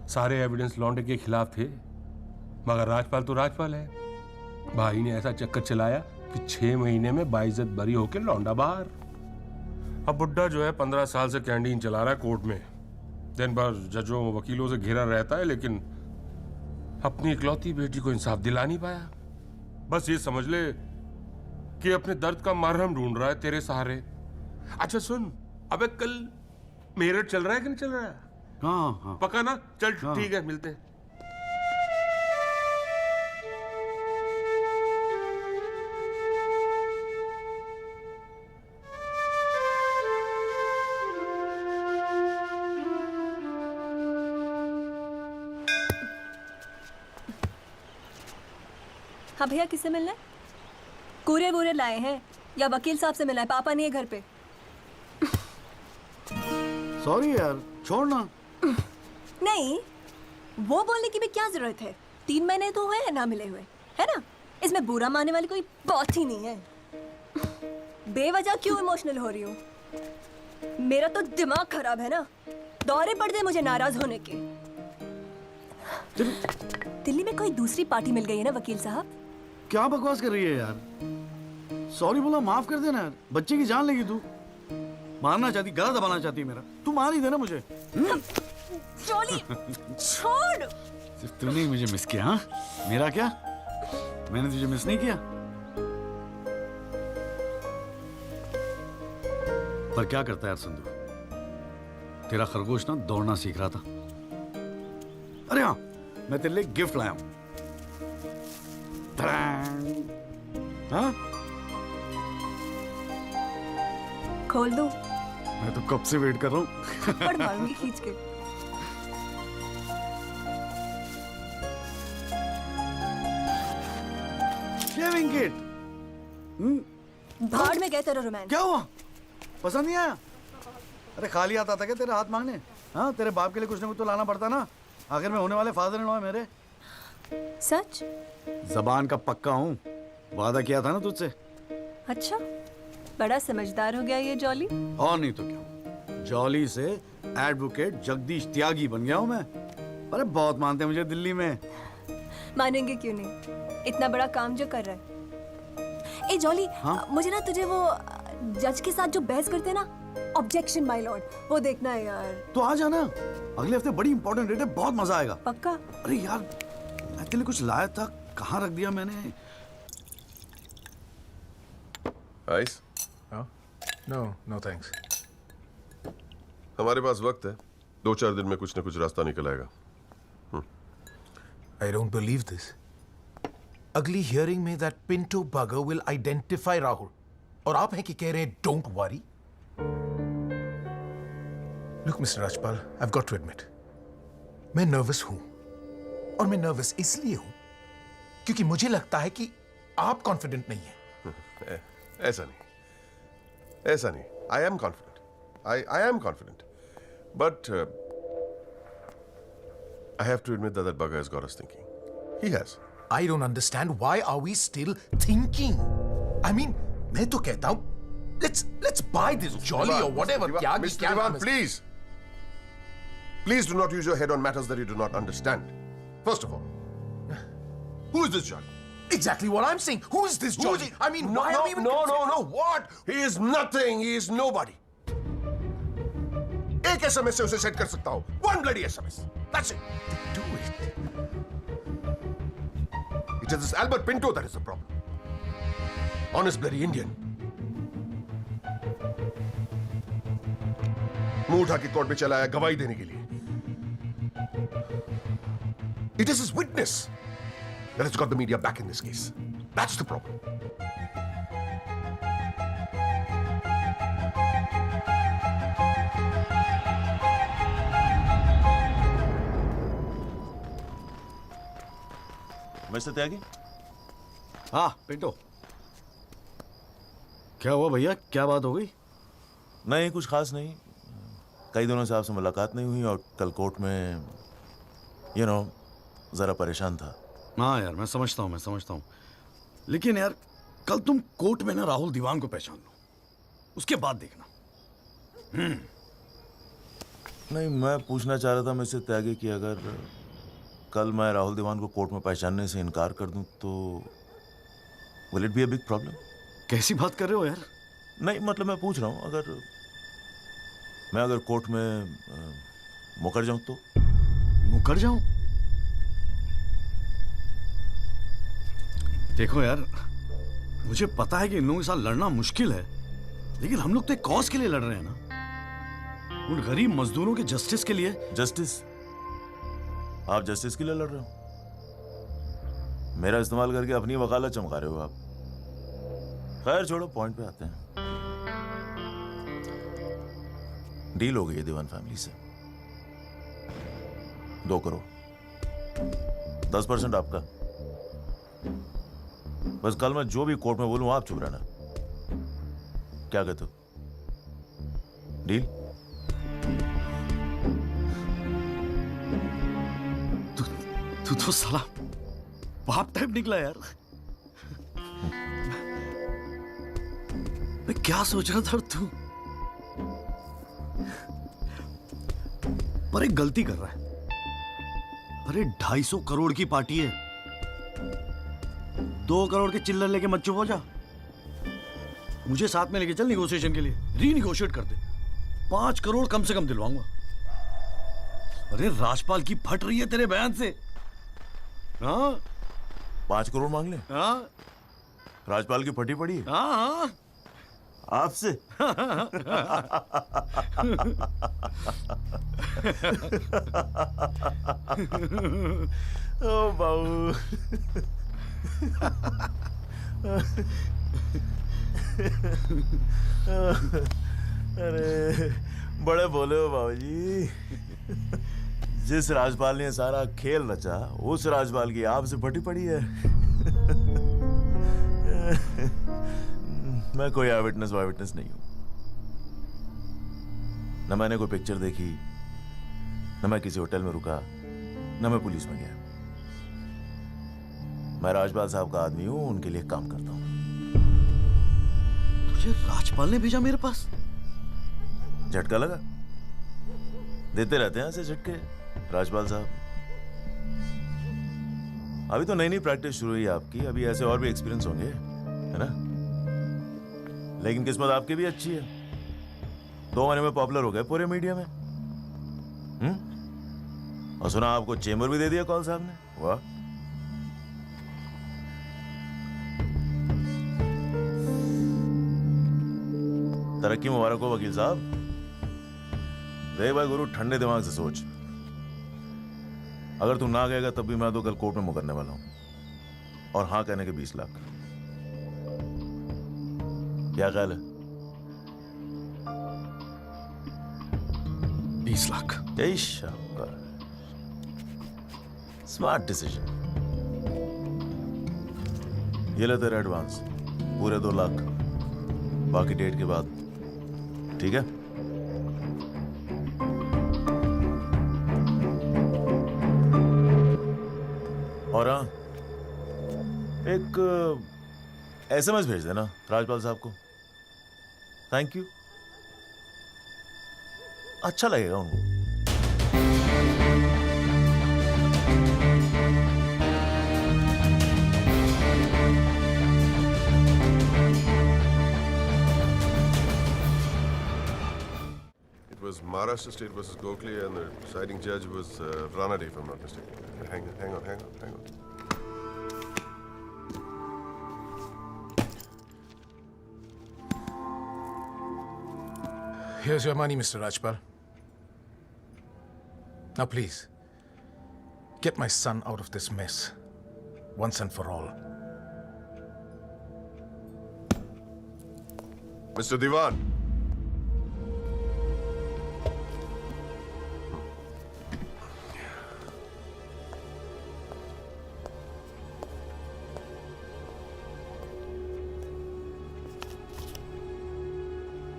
सारे एविडेंस लौंडे के खिलाफ थे, मगर राजपाल तो राजपाल है। भाई ने ऐसा चक्कर चलाया कि 6 महीने में बाइज्जत बरी होके लौंडा बाहर। अब बुड्ढा जो है 15 साल से कैंटीन चला रहा है कोर्ट में। दिन भर जजों वकीलों से घिरा रहता है, लेकिन अपनी इकलौती बेटी को इंसाफ दिला नहीं पाया। बस ये समझ ले कि अपने दर्द का मरहम ढूंढ रहा है तेरे सहारे। अच्छा सुन, अबे कल मेरठ चल रहा है कि नहीं चल रहा है? हाँ। पक्का ना? चल ठीक है, मिलते हैं। हाँ भैया, किससे मिलना है? कूरे वूरे लाए हैं या वकील साहब से मिलना है? पापा नहीं है घर पे। सॉरी यार, छोड़ना। नहीं, वो बोलने की भी क्या जरूरत है? 3 महीने तो हुए हैं ना मिले हुए, है ना? इसमें बुरा मानने वाली कोई बात ही नहीं है। बेवजह क्यों इमोशनल हो रही हूँ? मेरा तो दिमाग खराब है ना, दौरे पड़ गए मुझे नाराज होने के। दिल्ली में कोई दूसरी पार्टी मिल गई है ना वकील साहब? क्या बकवास कर रही है यार? सॉरी बोला, माफ कर देना यार। बच्चे की जान लेगी तू। मारना चाहती, गला दबाना चाहती मेरा। तू मार ही देना मुझे। जॉली, छोड़। सिर्फ तूने ही मुझे मिस किया? हाँ, मेरा क्या? मैंने तुझे मिस नहीं किया। पर क्या करता है यार संधू, तेरा खरगोश ना दौड़ना सीख रहा था। अरे हाँ, मैं तेरे लिए गिफ्ट लाया हूं। हाँ? खोल दो। मैं तो कब से वेट कर रहा हूँ। थप्पड़ मारूंगी खींच के। Shaving kit. भाड़ में गए तेरा रोमांस। क्या हुआ? पसंद नहीं आया? अरे खाली आता था क्या तेरे हाथ मांगने? हाँ, तेरे बाप के लिए कुछ ना कुछ तो लाना पड़ता ना। आखिर में होने वाले फादर इन लॉ है मेरे। सच? जबान का पक्का हूँ, वादा किया था ना तुझसे। अच्छा, बड़ा समझदार हो गया ये जॉली। और नहीं तो क्या, जॉली से एडवोकेट जगदीश त्यागी बन गया हूँ मैं। अरे बहुत मानते हैं मुझे दिल्ली में। मानेंगे क्यों नहीं, इतना बड़ा काम जो कर रहा है। ए जॉली, हाँ? मुझे ना तुझे वो जज के साथ जो बहस करते हैं ना, ऑब्जेक्शन माय लॉर्ड, वो देखना है यार। तो आ जाना, अगले हफ्ते बड़ी इंपॉर्टेंट डेट है, बहुत मजा आएगा। पक्का? अरे यार, मैं तेरे लिए कुछ लाया था, कहाँ रख दिया मैंने? आइस? No thanks. हमारे पास वक्त है, 2-4 दिन में कुछ न कुछ रास्ता निकल आएगा। I don't believe this. अगली हियरिंग में that Pinto bugger will identify Rahul. और आप हैं कि कह रहे हैं don't worry? Look, Mr. Rajpal, I've got to admit, मैं नर्वस हूं। और मैं नर्वस इसलिए हूं क्योंकि मुझे लगता है कि आप कॉन्फिडेंट नहीं हैं। ऐसा नहीं। I am confident. I am confident. But I have to admit that bugger has got us thinking. He has. I don't understand why are we still thinking? I mean, मैं तो कहता हूं let's Let's buy this jolly or whatever. Mr. Diwan, please. Please do not use your head on matters that you do not understand. First of all, who is this Jolly? Exactly what I'm saying. Who is this Jolly? I mean, why are we even... No. What? He is nothing. He is nobody. एक SMS से उसे set कर सकता हूँ. One bloody SMS. That's it. Do it. It is this Albert Pinto that is the problem. Honest bloody Indian. मुंह उठा के court में चला आया गवाही देने के लिए. It is his witness that has got the media back in this case. That's the problem. Mister Tyagi? हाँ पिंटो, क्या हुआ भैया? क्या बात हो गई? नहीं, कुछ खास नहीं. कई दिनों से आपसे मुलाकात नहीं हुई और कल कोर्ट में जरा परेशान था. हाँ यार, मैं समझता हूँ. लेकिन यार, कल तुम कोर्ट में ना राहुल दीवान को पहचान लो, उसके बाद देखना. नहीं, मैं पूछना चाह रहा था मिस्टर त्यागी कि अगर कल मैं राहुल दीवान को कोर्ट में पहचानने से इनकार कर दूं तो will it be a big problem? कैसी बात कर रहे हो यार? नहीं, मतलब मैं पूछ रहा हूं, अगर कोर्ट में मुकर जाऊं तो? मुकर जाऊं? देखो यार, मुझे पता है कि इन लोगों के साथ लड़ना मुश्किल है, लेकिन हम लोग तो एक कॉज के लिए लड़ रहे हैं ना, उन गरीब मजदूरों के जस्टिस के लिए. जस्टिस? आप जस्टिस के लिए लड़ रहे हो? मेरा इस्तेमाल करके अपनी वकालत चमका रहे हो आप. खैर छोड़ो, पॉइंट पे आते हैं. डील हो गई है दीवान फैमिली से. 2 करोड़, 10% आपका. बस कल मैं जो भी कोर्ट में बोलूं आप चुप रहना. क्या कहते हो? डील? तू तो साला बाप टाइप निकला यार. मैं क्या सोच रहा था तू? पर एक गलती कर रहा है. अरे 250 करोड़ की पार्टी है. 2 करोड़ के चिल्लर लेके मत चुप हो जा. मुझे साथ में लेके चल निगोशिएशन के लिए. रीनिगोशिएट कर दे. 5 करोड़ कम से कम दिलवाऊंगा. अरे राजपाल की फट रही है तेरे बयान से. हाँ, 5 करोड़ मांग ले? हाँ, राजपाल की फटी पड़ी है? हाँ. आपसे? ओ बाबू. अरे बड़े बोले हो बाबूजी. जिस राजपाल ने सारा खेल रचा, उस राजपाल की आपसे फटी पड़ी है. मैं कोई आई विटनेस नहीं हूं. न मैंने कोई पिक्चर देखी, न मैं किसी होटल में रुका, न मैं पुलिस में गया. मैं राजपाल साहब का आदमी हूं, उनके लिए काम करता हूं. तुझे राजपाल ने भेजा मेरे पास? झटका लगा? देते रहते हैं ऐसे झटके राजपाल साहब. अभी तो नई प्रैक्टिस शुरू हुई है आपकी. अभी ऐसे और भी एक्सपीरियंस होंगे, है ना? लेकिन किस्मत आपकी भी अच्छी है. 2 महीने में पॉपुलर हो गए पूरे मीडिया में. और सुना आपको चेंबर भी दे दिया कौल साहब ने. वाह. तरक्की मुबारक हो वकील साहब. देख भाई गुरु, ठंडे दिमाग से सोच. अगर तू ना कहेगा तब भी मैं तो कल कोर्ट में मुकरने वाला हूं. और हाँ कहने के 20 लाख. क्या ख्याल है? 20 लाख. जय शाबाश. Smart decision. ये ले तेरा एडवांस, पूरे 2 लाख. बाकी डेट के बाद. ठीक है? और हाँ, एक SMS भेज देना राजपाल साहब को. Thank you. अच्छा लगेगा उनको। It was Maharashtra State versus Gokhale, and the deciding judge was Ranade, if I'm not mistaken. Hang on. Here's your money, Mr. Rajpal. Now, please, get my son out of this mess, once and for all. Mr. Diwan.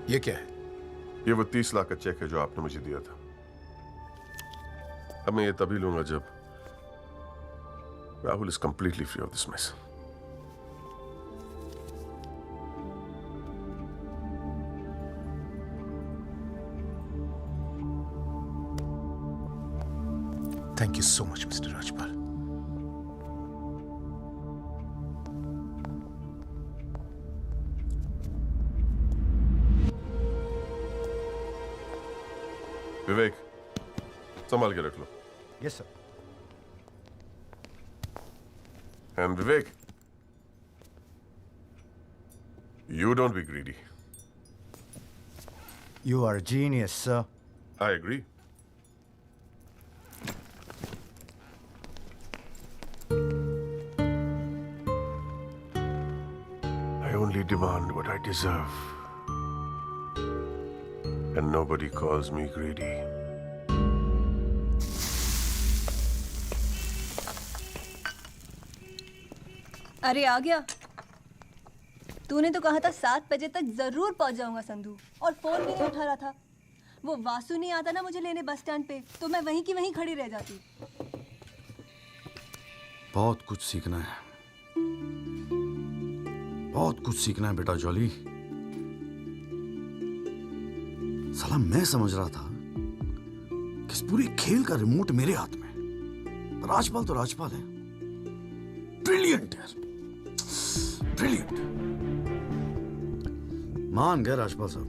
ये क्या है? ये वो 30 लाख का check है जो आपने मुझे दिया था। अब मैं ये तभी लूंगा जब Rahul is completely free of this mess. Thank you so much, Mr. Rajpal. Vivek, संभाल के रख लो। Yes sir. And Vivek, you don't be greedy. You are a genius, sir. I agree. I only demand what I deserve. And nobody calls me greedy. अरे आ गया। तूने तो कहा था 7 बजे तक जरूर पहुंच जाऊंगा संधू, और फोन भी नहीं उठा रहा था। वो वासु नहीं आता ना मुझे लेने बस स्टैंड पे, तो मैं वहीं की वहीं खड़ी रह जाती। बहुत कुछ सीखना है, बहुत कुछ सीखना है बेटा जॉली। साला मैं समझ रहा था कि इस पूरे खेल का रिमोट मेरे हाथ में। राजपाल तो राजपाल है, ब्रिलियंट यार, ब्रिलियंट। मान गए राजपाल साहब,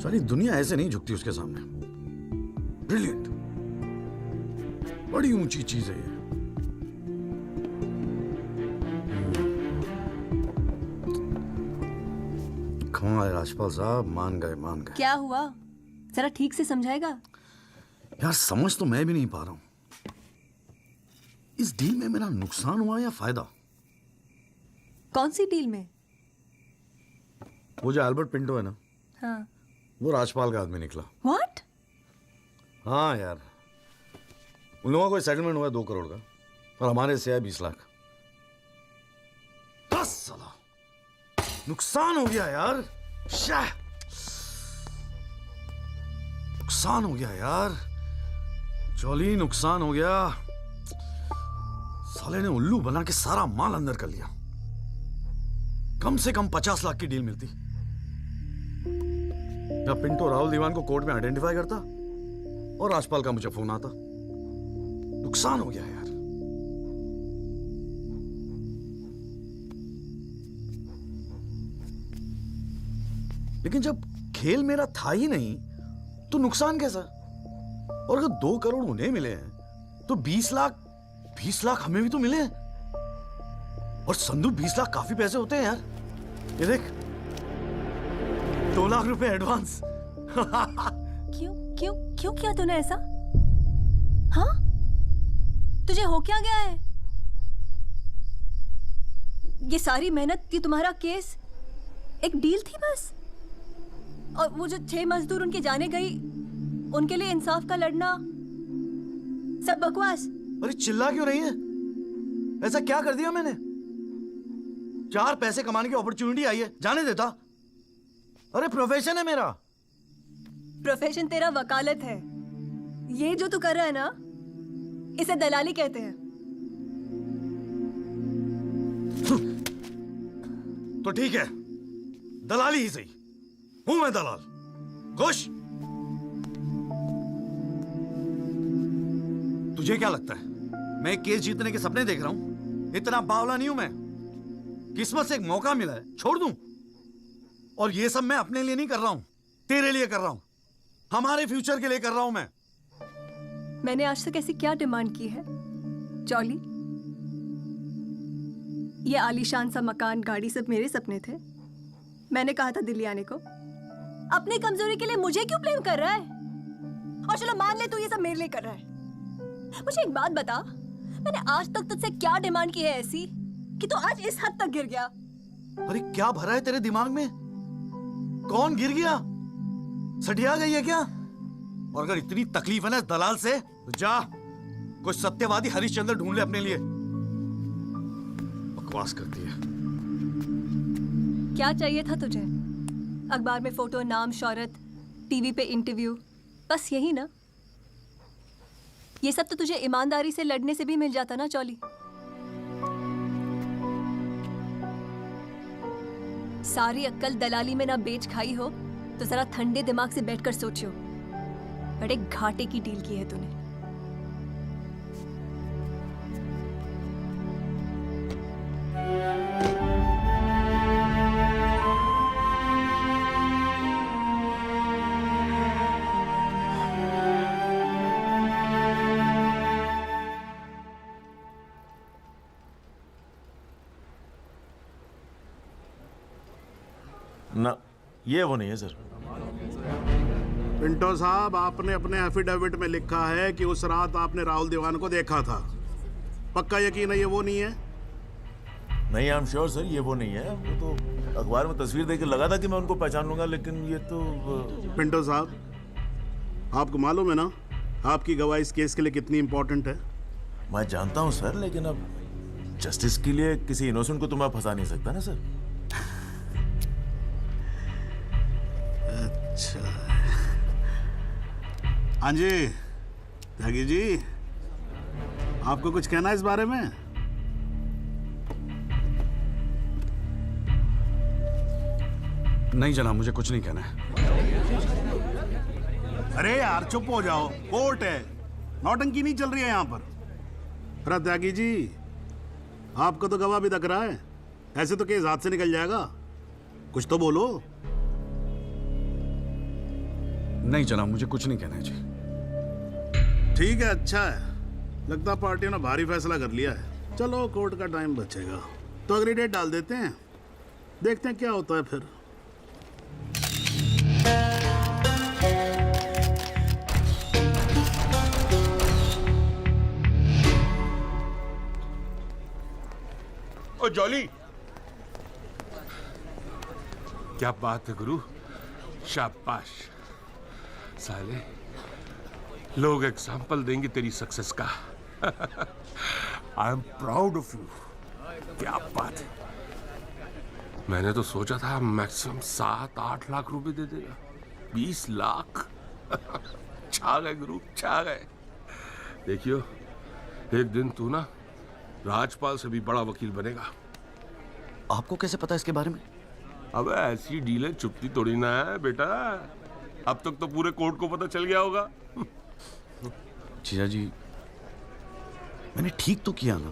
सारी दुनिया ऐसे नहीं झुकती उसके सामने। ब्रिलियंट, बड़ी ऊंची चीज है ये। कमाल है राजपाल साहब, मान गए मान गए। क्या हुआ, जरा ठीक से समझाएगा? यार समझ तो मैं भी नहीं पा रहा हूं, इस डील में मेरा नुकसान हुआ या फायदा? कौन सी डील में? वो जो एल्बर्ट पिंटो है ना, हाँ। वो राजपाल का आदमी निकला। What? हाँ यार, उन लोगों को सेटलमेंट हुआ 2 करोड़ का, और हमारे से है 20 लाख। बस साला नुकसान हो गया यार, नुकसान हो गया यार, जॉली नुकसान हो गया। साले ने उल्लू बना के सारा माल अंदर कर लिया। कम से कम 50 लाख की डील मिलती। या पिंटो राहुल दीवान को कोर्ट में आइडेंटिफाई करता और राजपाल का मुझे फोन आता। नुकसान हो गया यार। लेकिन जब खेल मेरा था ही नहीं तो नुकसान कैसा? और अगर 2 करोड़ उन्हें मिले हैं तो 20 लाख हमें भी तो मिले हैं। और संधू 20 लाख काफी पैसे होते हैं यार। ये देख, 2 लाख रुपए एडवांस। क्यों किया तूने ऐसा? हाँ, तुझे हो क्या गया है? ये सारी मेहनत की, तुम्हारा केस एक डील थी बस। और वो जो 6 मजदूर उनके जाने गई, उनके लिए इंसाफ का लड़ना सब बकवास। अरे चिल्ला क्यों रही है? ऐसा क्या कर दिया मैंने? 4 पैसे कमाने की अपॉर्चुनिटी आई है, जाने देता? अरे प्रोफेशन है मेरा। प्रोफेशन तेरा वकालत है। ये जो तू कर रहा है ना, इसे दलाली कहते हैं। तो ठीक है, दलाली ही सही। हूं मैं दलाल? खुश? तुझे क्या लगता है मैं केस जीतने के सपने देख रहा हूं? इतना बावला नहीं हूं मैं। किस्मत से एक मौका मिला है, छोड़ दूं? और ये सब मैं अपने लिए नहीं कर रहा हूं, तेरे लिए कर रहा हूं, हमारे फ्यूचर के लिए कर रहा हूं मैं। मैंने आज तक ऐसी क्या डिमांड की है जॉली? ये आलीशान सा मकान, गाड़ी सब मेरे सपने थे। मैंने कहा था दिल्ली आने को। अपनी कमजोरी के लिए मुझे क्यों ब्लेम कर रहा है? और चलो मान ले तू ये सब मेरे लिए कर रहा है। मुझे एक बात बता, मैंने आज तक तुझसे क्या डिमांड की है ऐसी कि तू आज इस हद तक गिर गया? अरे क्या भरा है तेरे दिमाग में? कौन गिर गया? सटिया गई है क्या? और अगर इतनी तकलीफ है ना इस दलाल से, तो जा कोई सत्यवादी हरिश्चंद्र ढूंढ ले अपने लिए। बकवास करती है। क्या चाहिए था तुझे? अखबार में फोटो, नाम, शोहरत, टीवी पे इंटरव्यू, बस यही ना? ये सब तो तुझे ईमानदारी से लड़ने से भी मिल जाता ना चौली। सारी अक्कल दलाली में ना बेच खाई हो तो जरा ठंडे दिमाग से बैठकर सोचो। बड़े घाटे की डील की है तूने। ना, ये वो नहीं है सर। पिंटो साहब, आपने अपने एफिडेविट में लिखा है कि उस रात आपने राहुल दीवान को देखा था। पक्का यकीन है ये वो नहीं है? नहीं, आई एम श्योर सर, ये वो नहीं है। वो तो अखबार में तस्वीर देख के लगा था कि मैं उनको पहचान लूंगा, लेकिन ये तो पिंटो साहब, आपको मालूम है ना आपकी गवाही इस केस के लिए कितनी इंपॉर्टेंट है? मैं जानता हूँ सर, लेकिन अब जस्टिस के लिए किसी इनोसेंट को तो मैं फंसा नहीं सकता ना सर। अच्छा, हाँ जी त्यागी जी, आपको कुछ कहना है इस बारे में? नहीं जनाब, मुझे कुछ नहीं कहना है। अरे यार चुप हो जाओ, कोर्ट है, नौटंकी नहीं चल रही है यहाँ पर। अरे त्यागी जी, आपको तो गवाह भी दिख रहा है, ऐसे तो केस हाथ से निकल जाएगा, कुछ तो बोलो। नहीं जनाब, मुझे कुछ नहीं कहना है जी। ठीक है, अच्छा है, लगता पार्टी ने भारी फैसला कर लिया है। चलो कोर्ट का टाइम बचेगा तो अगली डेट डाल देते हैं, देखते हैं क्या होता है फिर। ओ जॉली, क्या बात है गुरु, शाबाश। साले लोग एग्जाम्पल देंगे तेरी सक्सेस का। I am proud of you. क्या बात है। मैंने तो सोचा था मैक्सिमम 7-8 लाख रुपए दे देगा। 20 लाख। छा गए गुरु, छा गए। देखियो, एक दिन तू ना राजपाल से भी बड़ा वकील बनेगा। आपको कैसे पता इसके बारे में? अब ऐसी डीलें चुपती थोड़ी ना है बेटा। अब तक तो पूरे कोर्ट को पता चल गया होगा। जीजा जी, मैंने ठीक तो किया ना?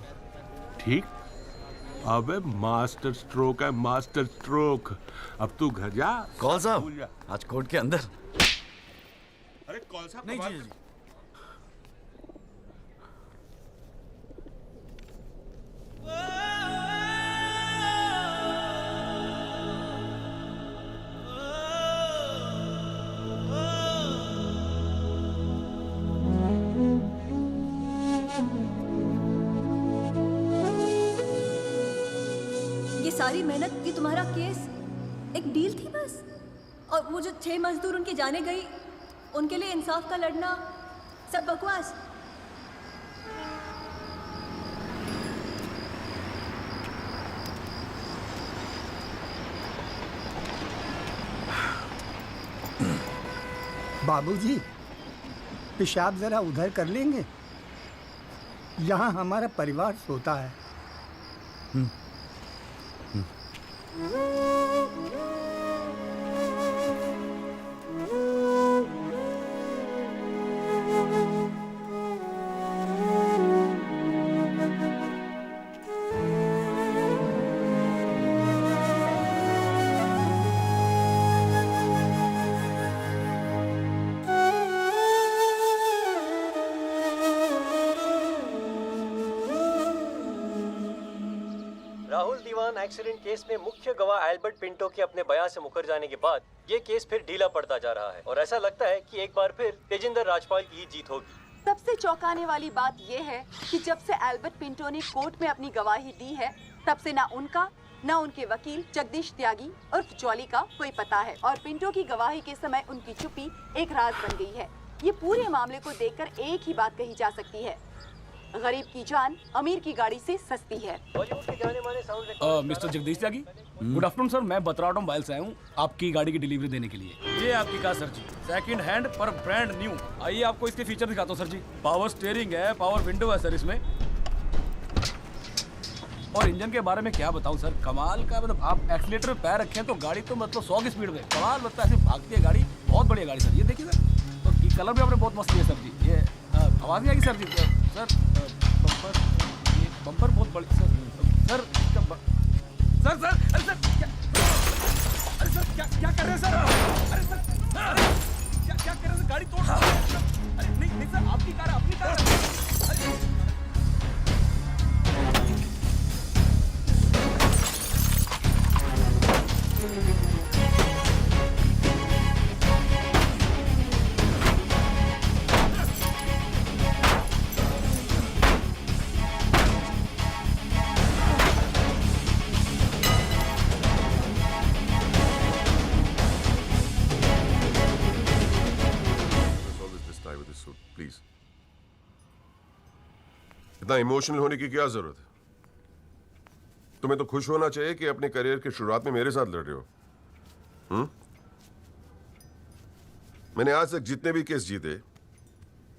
ठीक? अबे मास्टर स्ट्रोक है, मास्टर स्ट्रोक। अब तू घर जा। कौल साहब, आज कोर्ट के अंदर। अरे कौल साहब नहीं जीजा जी। सारी मेहनत, ये तुम्हारा केस एक डील थी बस? और वो जो 6 मजदूर उनके जाने गई, उनके लिए इंसाफ का लड़ना सब बकवास? बाबूजी, पेशाब जरा उधर कर लेंगे? यहाँ हमारा परिवार सोता है। एक्सीडेंट केस में मुख्य गवाह एल्बर्ट पिंटो के अपने बयान से मुकर जाने के बाद ये केस फिर ढीला पड़ता जा रहा है और ऐसा लगता है कि एक बार फिर तेजिंदर राजपाल की ही जीत होगी। सबसे चौंकाने वाली बात यह है कि जब से एल्बर्ट पिंटो ने कोर्ट में अपनी गवाही दी है, तब से ना उनका न उनके वकील जगदीश त्यागी उर्फ जॉली का कोई पता है और पिंटो की गवाही के समय उनकी चुप्पी एक राज बन गई है। ये पूरे मामले को देखकर एक ही बात कही जा सकती है, गरीब की जान अमीर की गाड़ी से सस्ती है। बॉलीवुड के जाने माने साउंड मिस्टर जगदीश त्यागी, गुड आफ्टरनून सर। मैं बत्रा ऑटोमोबाइल से आया हूँ आपकी गाड़ी की डिलीवरी देने के लिए। ये आपकी कार सर जी, सेकंड हैंड पर ब्रांड न्यू। आइए आपको इसके फीचर दिखाता हूँ सर जी। पावर स्टीयरिंग है, पावर विंडो है सर इसमें, और इंजन के बारे में क्या बताऊं सर, कमाल का। मतलब आप एक्सीलेटर पे पैर रखें तो गाड़ी तो मतलब 100 की स्पीड में कमाल लगता है, ऐसे भागती है गाड़ी। बहुत बढ़िया गाड़ी सर, ये देखिए सर। तो ये कलर भी आपने बहुत मस्त किया सर जी। ये आवाज़ नहीं आएगी सर जी। सर बम्पर, ये बम्पर बहुत बड़ी सर। सर सर सर अरे सर क्या, अरे सर क्या कर रहे हैं सर? अरे सर क्या कर रहे हैं सर? गाड़ी तोड़ रहा है। अरे नहीं सर, आपकी कार है, अपनी कार है। प्लीज, इतना इमोशनल होने की क्या जरूरत है? तुम्हें तो खुश होना चाहिए कि अपने करियर की शुरुआत में मेरे साथ लड़ रहे हो। मैंने आज तक जितने भी केस जीते,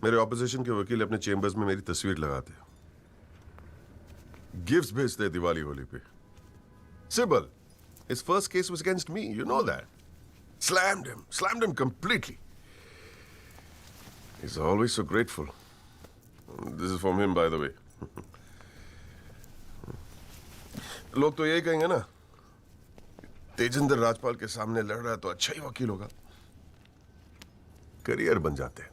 मेरे ऑपोजिशन के वकील अपने चेंबर्स में मेरी तस्वीर लगाते, गिफ्ट्स भेजते दिवाली होली पे। Sibal, his first case was against me, you know that. Slammed him completely. He's always so grateful. This is from him, by the way. लोग तो यही कहेंगे ना, तेजिंदर राजपाल के सामने लड़ रहा है तो अच्छा ही वकील होगा, करियर बन जाते हैं।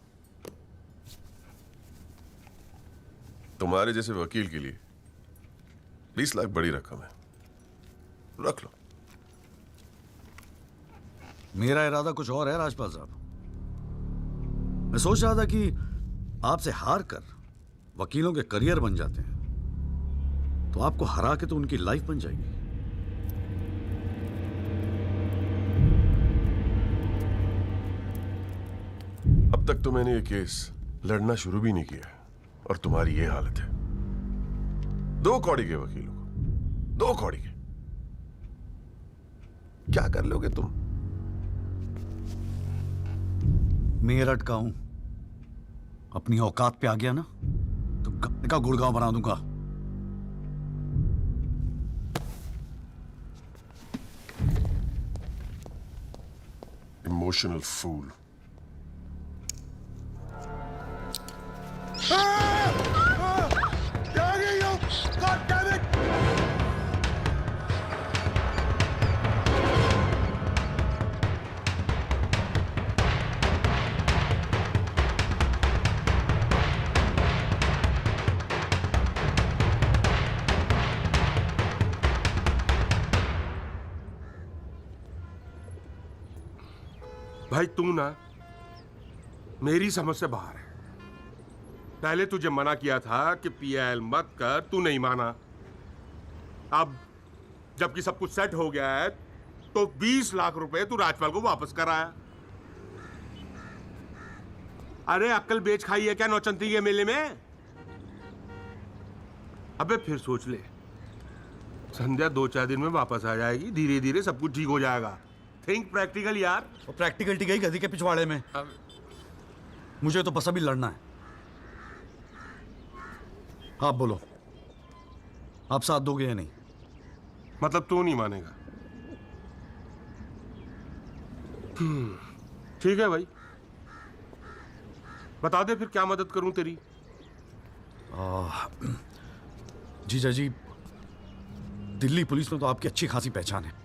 तुम्हारे जैसे वकील के लिए 20 लाख बड़ी रकम है, रख लो। मेरा इरादा कुछ और है राजपाल साहब। मैं सोच रहा था कि आपसे हार कर वकीलों के करियर बन जाते हैं तो आपको हरा के तो उनकी लाइफ बन जाएगी। अब तक तो मैंने ये केस लड़ना शुरू भी नहीं किया और तुम्हारी ये हालत है। 2 कौड़ी के वकीलों को, 2 कौड़ी के, क्या कर लोगे तुम? मेरठ का हूं, अपनी औकात पे आ गया ना तो गप्पे का गुड़गांव बना दूंगा। Emotional fool. भाई तू ना मेरी समझ से बाहर है। पहले तुझे मना किया था कि पीएल मत कर, तू नहीं माना। अब जबकि सब कुछ सेट हो गया है तो 20 लाख रुपए तू राजपाल को वापस कराया। अरे अक्ल बेच खाई है क्या नौचंती के मेले में? अबे फिर सोच ले, संध्या 2-4 दिन में वापस आ जाएगी, धीरे धीरे सब कुछ ठीक हो जाएगा। थिंक प्रैक्टिकल यार। और प्रैक्टिकलिटी गई गधी के पिछवाड़े में। मुझे तो बस अभी लड़ना है। आप बोलो, आप साथ दोगे या नहीं? मतलब तू नहीं मानेगा? ठीक है भाई, बता दे फिर क्या मदद करूं तेरी। जीजा जी, दिल्ली पुलिस में तो आपकी अच्छी खासी पहचान है।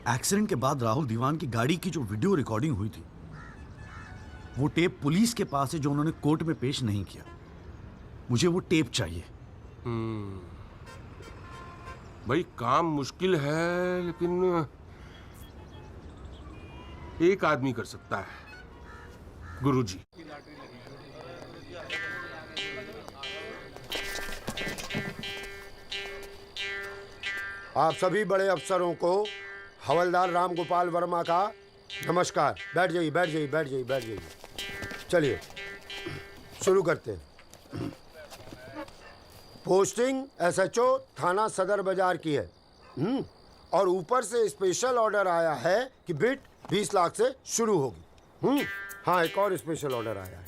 एक्सीडेंट के बाद राहुल दीवान की गाड़ी की जो वीडियो रिकॉर्डिंग हुई थी, वो टेप पुलिस के पास है जो उन्होंने कोर्ट में पेश नहीं किया। मुझे वो टेप चाहिए। भाई काम मुश्किल है, लेकिन एक आदमी कर सकता है, गुरुजी। आप सभी बड़े अफसरों को हवलदार राम गोपाल वर्मा का नमस्कार। बैठ जाइए, बैठ जाइए, बैठ जाइए, बैठ जाइए। चलिए शुरू करते हैं। पोस्टिंग एसएचओ थाना सदर बाजार की है। और ऊपर से स्पेशल ऑर्डर आया है कि बिट 20 लाख से शुरू होगी। हाँ, एक और स्पेशल ऑर्डर आया है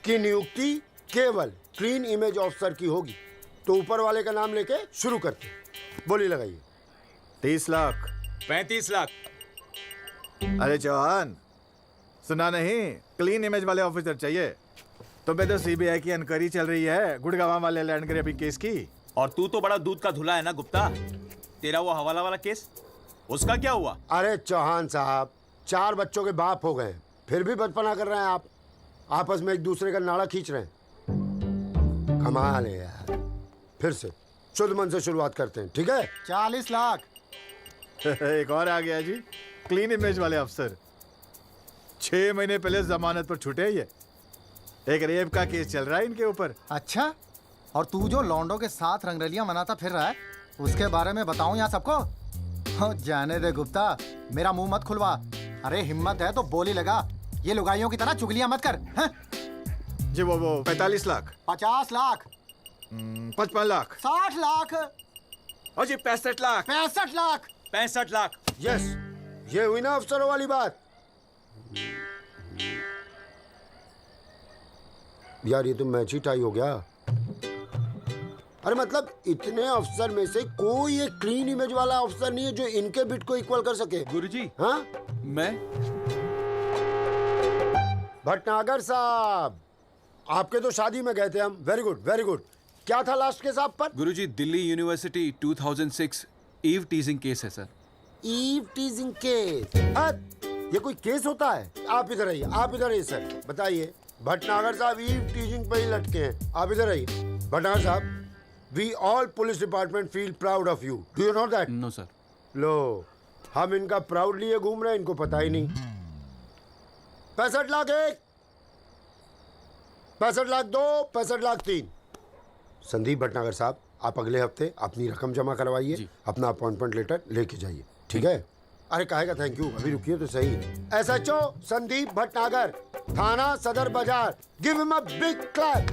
कि नियुक्ति केवल क्लीन इमेज ऑफिसर की होगी। तो ऊपर वाले का नाम लेके शुरू करते हैं। बोली लगाइए। 30 लाख 35 लाख। अरे चौहान, सुना नहीं? क्लीन इमेज वाले ऑफिसर चाहिए। तो बे तो सीबीआई की इंक्वायरी चल रही है गुड़गांव वाले लैंड ग्रैबिंग केस की। और तू तो बड़ा दूध का धुला है ना गुप्ता। तेरा वो हवाला वाला केस, उसका क्या हुआ? अरे चौहान साहब, 4 बच्चों के बाप हो गए, फिर भी बचपना कर रहे हैं आप। आपस में एक दूसरे का नाड़ा खींच रहे हैं। कमाल है यार। फिर से शुद्ध मन से शुरुआत करते हैं, ठीक है? 40 लाख। एक और आ गया जी, क्लीन इमेज वाले अफसर। 6 महीने पहले जमानत पर छूटे ये। एक रेप का केस चल रहा है इनके ऊपर। अच्छा, और तू जो लौंडों के साथ रंगरलियां मनाता फिर रहा है, उसके बारे में बताऊं यहाँ सबको? हो जाने दे गुप्ता, मेरा मुंह मत खुलवा। अरे हिम्मत है तो बोली लगा, ये लुगाइयों की तरह चुगलियां मत कर। हैं? जी वो 45 लाख 50 लाख 55 लाख 60 लाख और जी 65 लाख 65 लाख 65 लाख। यस, ये हुई ना अफसरों वाली बात। यार ये तो मैच ही टाई हो गया। अरे मतलब इतने अफसर में से कोई एक क्लीन इमेज वाला अफसर नहीं है जो इनके बिट को इक्वल कर सके। गुरुजी, हाँ? मैं भटनागर साहब, आपके तो शादी में गए थे हम। Very good, very good. क्या था लास्ट केस आप पर? Guruji, Delhi university 2006 eve teasing case है सर। Eve teasing case? ये कोई केस होता है? आप इधर आइए, आप इधर आइए सर, बताइए। भटनागर साहब ईव टीजिंग पे ही लटके हैं। आप इधर आइए। भटनागर साहब, we all police department feel proud of you. Do you know that? No sir. लो, हम इनका प्राउड लिए घूम रहे हैं, इनको पता ही नहीं। 65 लाख 1, 65 लाख 2, 65 लाख 3। संदीप भटनागर साहब, आप अगले हफ्ते अपनी रकम जमा करवाइए, अपना अपॉइंटमेंट लेटर लेके जाइए, ठीक है? अरे काहेगा थैंक यू, अभी रुकिए तो सही। एसएचओ संदीप भटनागर, थाना सदर बाजार, give him a big clap.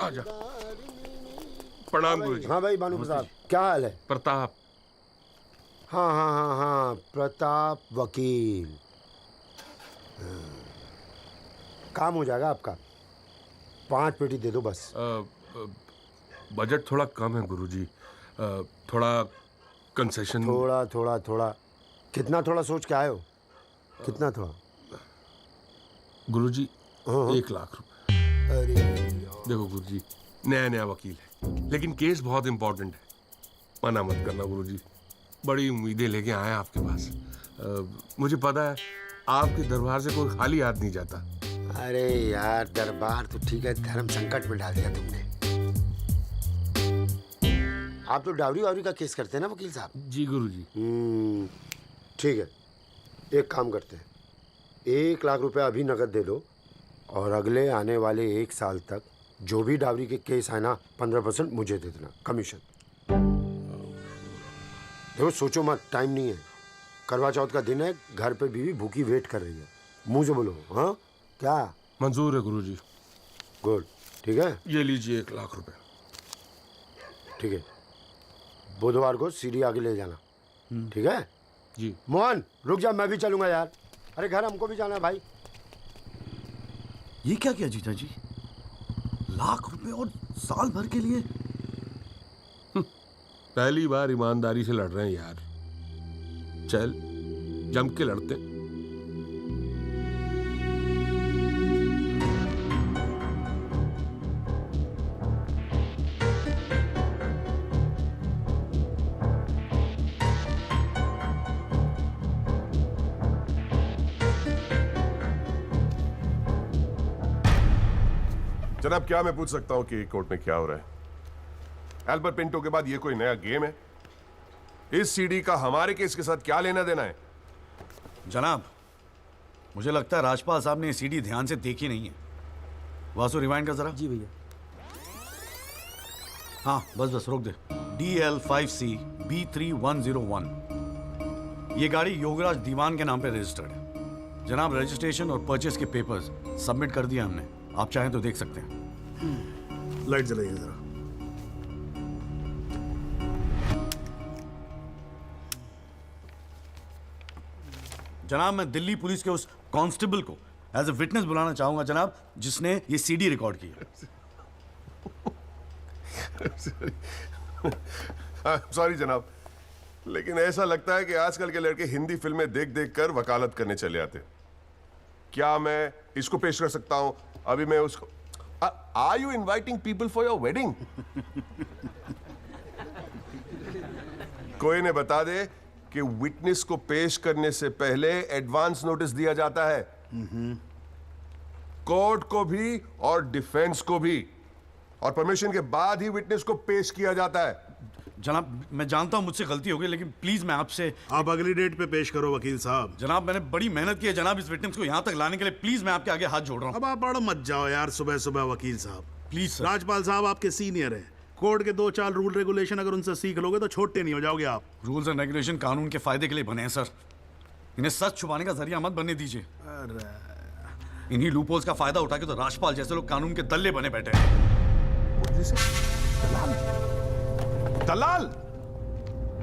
आजा। प्रणाम गुरुजी। हाँ भाई भानु प्रताप, क्या हाल है? प्रताप। हाँ हाँ हाँ हाँ, प्रताप वकील। काम हो जाएगा आपका। 5 पेटी दे दो बस। बजट थोड़ा कम है गुरुजी, थोड़ा कंसेशन। थोड़ा थोड़ा थोड़ा कितना थोड़ा सोच के आए हो? कितना थोड़ा? गुरुजी 1 लाख रुपए। अरे देखो गुरुजी, नया नया वकील है, लेकिन केस बहुत इंपॉर्टेंट है। मना मत करना गुरुजी, बड़ी उम्मीदें लेके आए आपके पास। मुझे पता है आपके दरबार से कोई खाली हाथ नहीं जाता। अरे यार, दरबार तो ठीक है, धर्म संकट में डाल दिया तुमने। आप तो डावरी वावरी का केस करते हैं ना वकील साहब? जी गुरुजी। ठीक है, एक काम करते हैं, 1 लाख रुपए अभी नकद दे दो, और अगले आने वाले 1 साल तक जो भी डावरी के केस है ना, 15% मुझे दे देना कमीशन। देखो सोचो मत, टाइम नहीं है। करवा चौथ का दिन है, घर पे बीवी भूखी वेट कर रही है। मुंह से बोलो। हाँ क्या? मंजूर है गुरुजी। गुड, ठीक है। ये लीजिए 1 लाख रुपए। ठीक है, बुधवार को सीढ़ी आगे ले जाना, ठीक है? जी। मोहन रुक जा, मैं भी चलूंगा यार। अरे घर हमको भी जाना है भाई। ये क्या किया जीजा जी? लाख रुपए और साल भर के लिए? पहली बार ईमानदारी से लड़ रहे हैं यार। चल जम के लड़ते। जनाब, क्या मैं पूछ सकता हूं कि कोर्ट में क्या हो रहा है? एल्बर्ट पिंटो के बाद ये कोई नया गेम है? इस सीडी का हमारे केस के साथ क्या लेना देना है? जनाब, मुझे लगता है राजपाल साहब ने ये सीडी ध्यान से देखी नहीं है। वासु रिवाइंड कर जरा। जी भैया। हाँ बस रोक दे। DL5C B3101, ये गाड़ी योगराज दीवान के नाम पे रजिस्टर्ड है। जनाब, रजिस्ट्रेशन और परचेस के पेपर्स सबमिट कर दिए हमने, आप चाहें तो देख सकते हैं। लाइट जलाइए जरा। जनाब, मैं दिल्ली पुलिस के उस कांस्टेबल को एज ए विटनेस बुलाना चाहूंगा जनाब, जिसने ये सीडी रिकॉर्ड की है। सॉरी जनाब, लेकिन ऐसा लगता है कि आजकल के लड़के हिंदी फिल्में देख देख कर वकालत करने चले आते। क्या मैं इसको पेश कर सकता हूं? अभी मैं उसको are you inviting people for your wedding? कोई ने बता दे कि विटनेस को पेश करने से पहले एडवांस नोटिस दिया जाता है, कोर्ट को भी और डिफेंस को भी, और परमिशन के बाद ही विटनेस को पेश किया जाता है। जनाब, मैं जानता हूं मुझसे गलती हो गई, लेकिन प्लीज मैं आपसे। आप अगली डेट पे पेश करो वकील साहब। जनाब, मैंने बड़ी मेहनत की है जनाब इस विटनेस को यहां तक लाने के लिए, प्लीज मैं आपके आगे हाथ जोड़ रहा हूं। अब आप बड़ा मत जाओ यार सुबह सुबह वकील साहब। Please sir. राजपाल साहब आपके सीनियर हैं, कोर्ट के 2-4 रूल रेगुलेशन अगर उनसे सीख लोगे तो छोटे नहीं हो जाओगे आप। रूल्स एंड रेगुलेशन कानून के फायदे के लिए बने हैं सर, इन्हें सच छुपाने का जरिया मत बनने दीजिए। इन्हीं लूपहोल्स का फायदा उठा के तो राजपाल जैसे लोग कानून के दल्ले बने बैठे हैं। दलाल?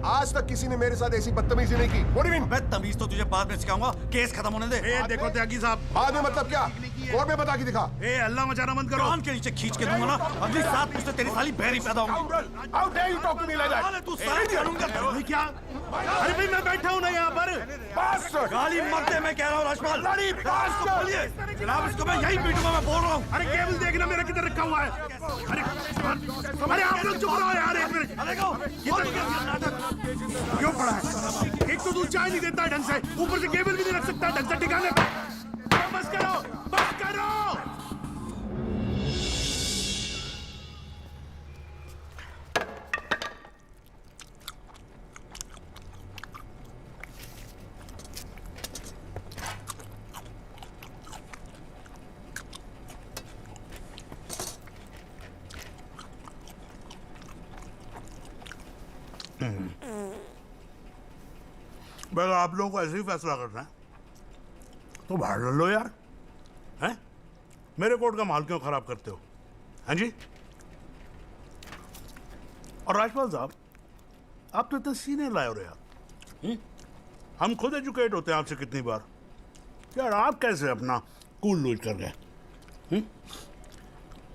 आज तक किसी ने मेरे साथ ऐसी बदतमीजी नहीं की। What do you mean? मैं तमीज तो तुझे बाद में सिखाऊंगा, केस खत्म होने दे। देखो त्यागी साहब, बाद में मतलब क्या? कोर्ट में बता के दिखा। अल्लाह मचाना मत करो। कान के नीचे खींच के दूंगा ना, अगली 7 पुश्तें तेरी साली बहरी पैदा होंगी। How dare you talk to me like that? तू सारा कानून का भाई क्या? अरे भाई मैं बैठा हूँ ना यहाँ पर। गाली मत दे, मैं कह रहा हूँ राजपाल। जनाब, इसको मैं यही पीटूंगा, मैं बोल रहा हूँ। अरे केबल देखना मेरा किधर रखा हुआ है। अरे आप लोग चुप रहो यार एक मिनट। क्यों पड़ा है? एक तो तू चाय नहीं देता ढंग से, ऊपर से केबल भी नहीं रख सकता ढंग से ठिकाने पे। बस करो, बस करो। अगर आप लोगों को ऐसे ही फैसला करना है तो बाहर लड़ लो यार, हैं? मेरे कोर्ट का माहौल क्यों खराब करते हो? हाँ जी। और राजपाल साहब, आप तो इतने सीनियर लाए हो रहे यार। हम खुद एजुकेट होते हैं आपसे कितनी बार यार, आप कैसे अपना कूल लूज कर गए?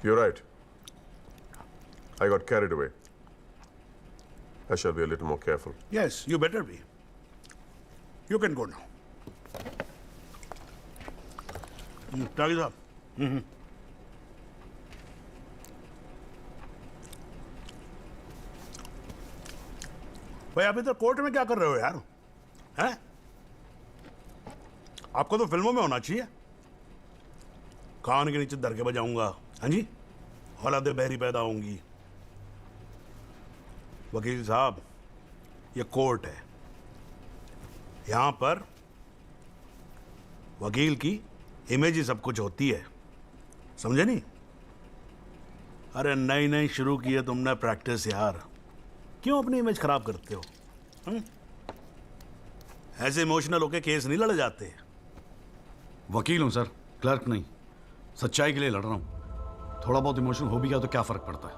You're right. I got carried away. I shall be a little more careful. Yes, you better be. You can go now. त्यागी साहब। भाई आप इधर कोर्ट में क्या कर रहे हो यार? हैं? आपको तो फिल्मों में होना चाहिए। कान के नीचे दर के बजाऊंगा, हाँ जी, औलादे बहरी पैदा होंगी। वकील साहब, ये कोर्ट है, यहां पर वकील की इमेज ही सब कुछ होती है, समझे नहीं? अरे नई नई शुरू की है तुमने प्रैक्टिस यार, क्यों अपनी इमेज खराब करते हो? ऐसे इमोशनल होके केस नहीं लड़े जाते। वकील हूं सर, क्लर्क नहीं। सच्चाई के लिए लड़ रहा हूं, थोड़ा बहुत इमोशनल हो भी गया तो क्या फर्क पड़ता है?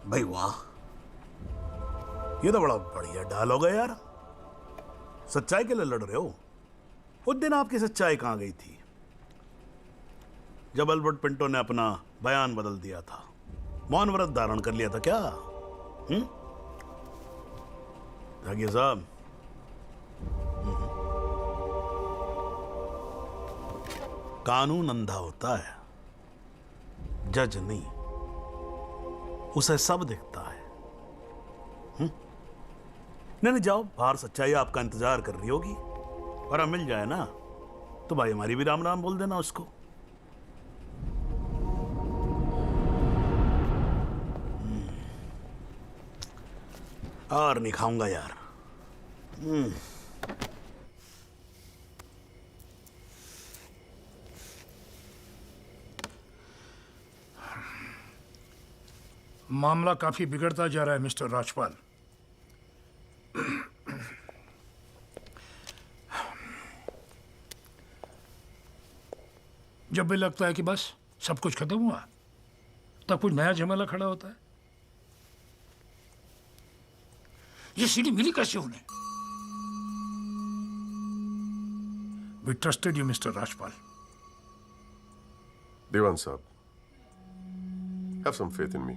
भाई वाह, ये तो बड़ा बढ़िया डायलॉग है यार। सच्चाई के लिए लड़ रहे हो? उस दिन आपकी सच्चाई कहां गई थी जब एल्बर्ट पिंटो ने अपना बयान बदल दिया था, मौन व्रत धारण कर लिया था क्या? त्यागी साहब, कानून अंधा होता है, जज नहीं, उसे सब दिखता है। नहीं जाओ बाहर, सच्चाई आपका इंतजार कर रही होगी, और अब मिल जाए ना तो भाई हमारी भी राम राम बोल देना उसको। और नहीं खाऊंगा यार। मामला काफी बिगड़ता जा रहा है मिस्टर राजपाल। जब भी लगता है कि बस सब कुछ खत्म हुआ, तब कुछ नया झमेला खड़ा होता है। ये सीढ़ी मिली कैसे उन्हें? We trusted you, Mr. Rajpal. देवान साहब, have some faith in me।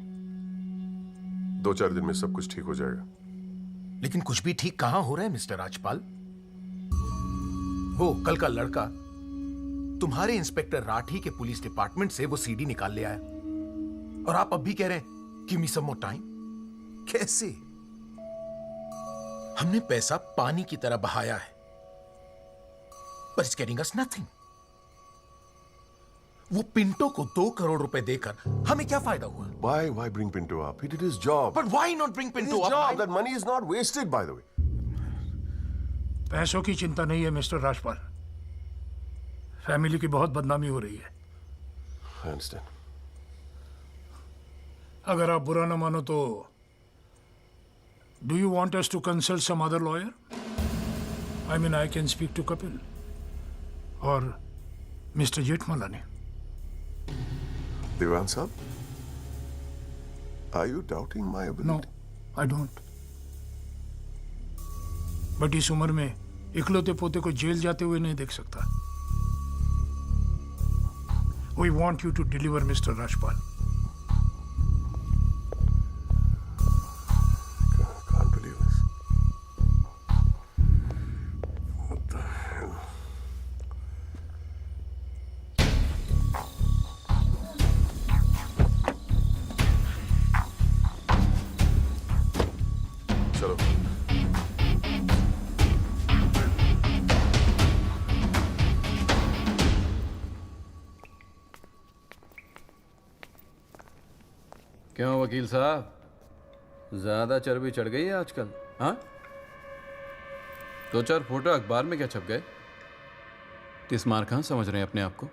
2-4 दिन में सब कुछ ठीक हो जाएगा। लेकिन कुछ भी ठीक कहां हो रहा है मिस्टर राजपाल? वो कल का लड़का तुम्हारे इंस्पेक्टर राठी के पुलिस डिपार्टमेंट से वो सीडी निकाल ले आया, और आप अब भी कह रहे हैं गिव मी सम मोर टाइम। कैसे? हमने पैसा पानी की तरह बहाया है, but it's getting us nothing। वो पिंटो को 2 करोड़ रुपए देकर हमें क्या फायदा हुआ? Why bring Pinto up? He did his job। But why not bring Pinto up? His job, that money is not wasted, by the way। पैसों की चिंता नहीं है मिस्टर राजपाल, फैमिली की बहुत बदनामी हो रही है। I understand। अगर आप बुरा न मानो तो do you want us to consult some other lawyer? I mean, I can speak to Kapil और मिस्टर जेठमलानी। देवान साहब, are you doubting my ability? No, I don't। But इस उम्र में इकलौते पोते को जेल जाते हुए नहीं देख सकता। We want you to deliver, Mr. Rajpal. Can't believe this। What the hell? चलो। क्यों वकील साहब, ज्यादा चर्बी चढ़ गई है आजकल? हाँ, 2-4 फोटो अखबार में क्या छप गए? किस मार कहाँ समझ रहे हैं अपने आप को?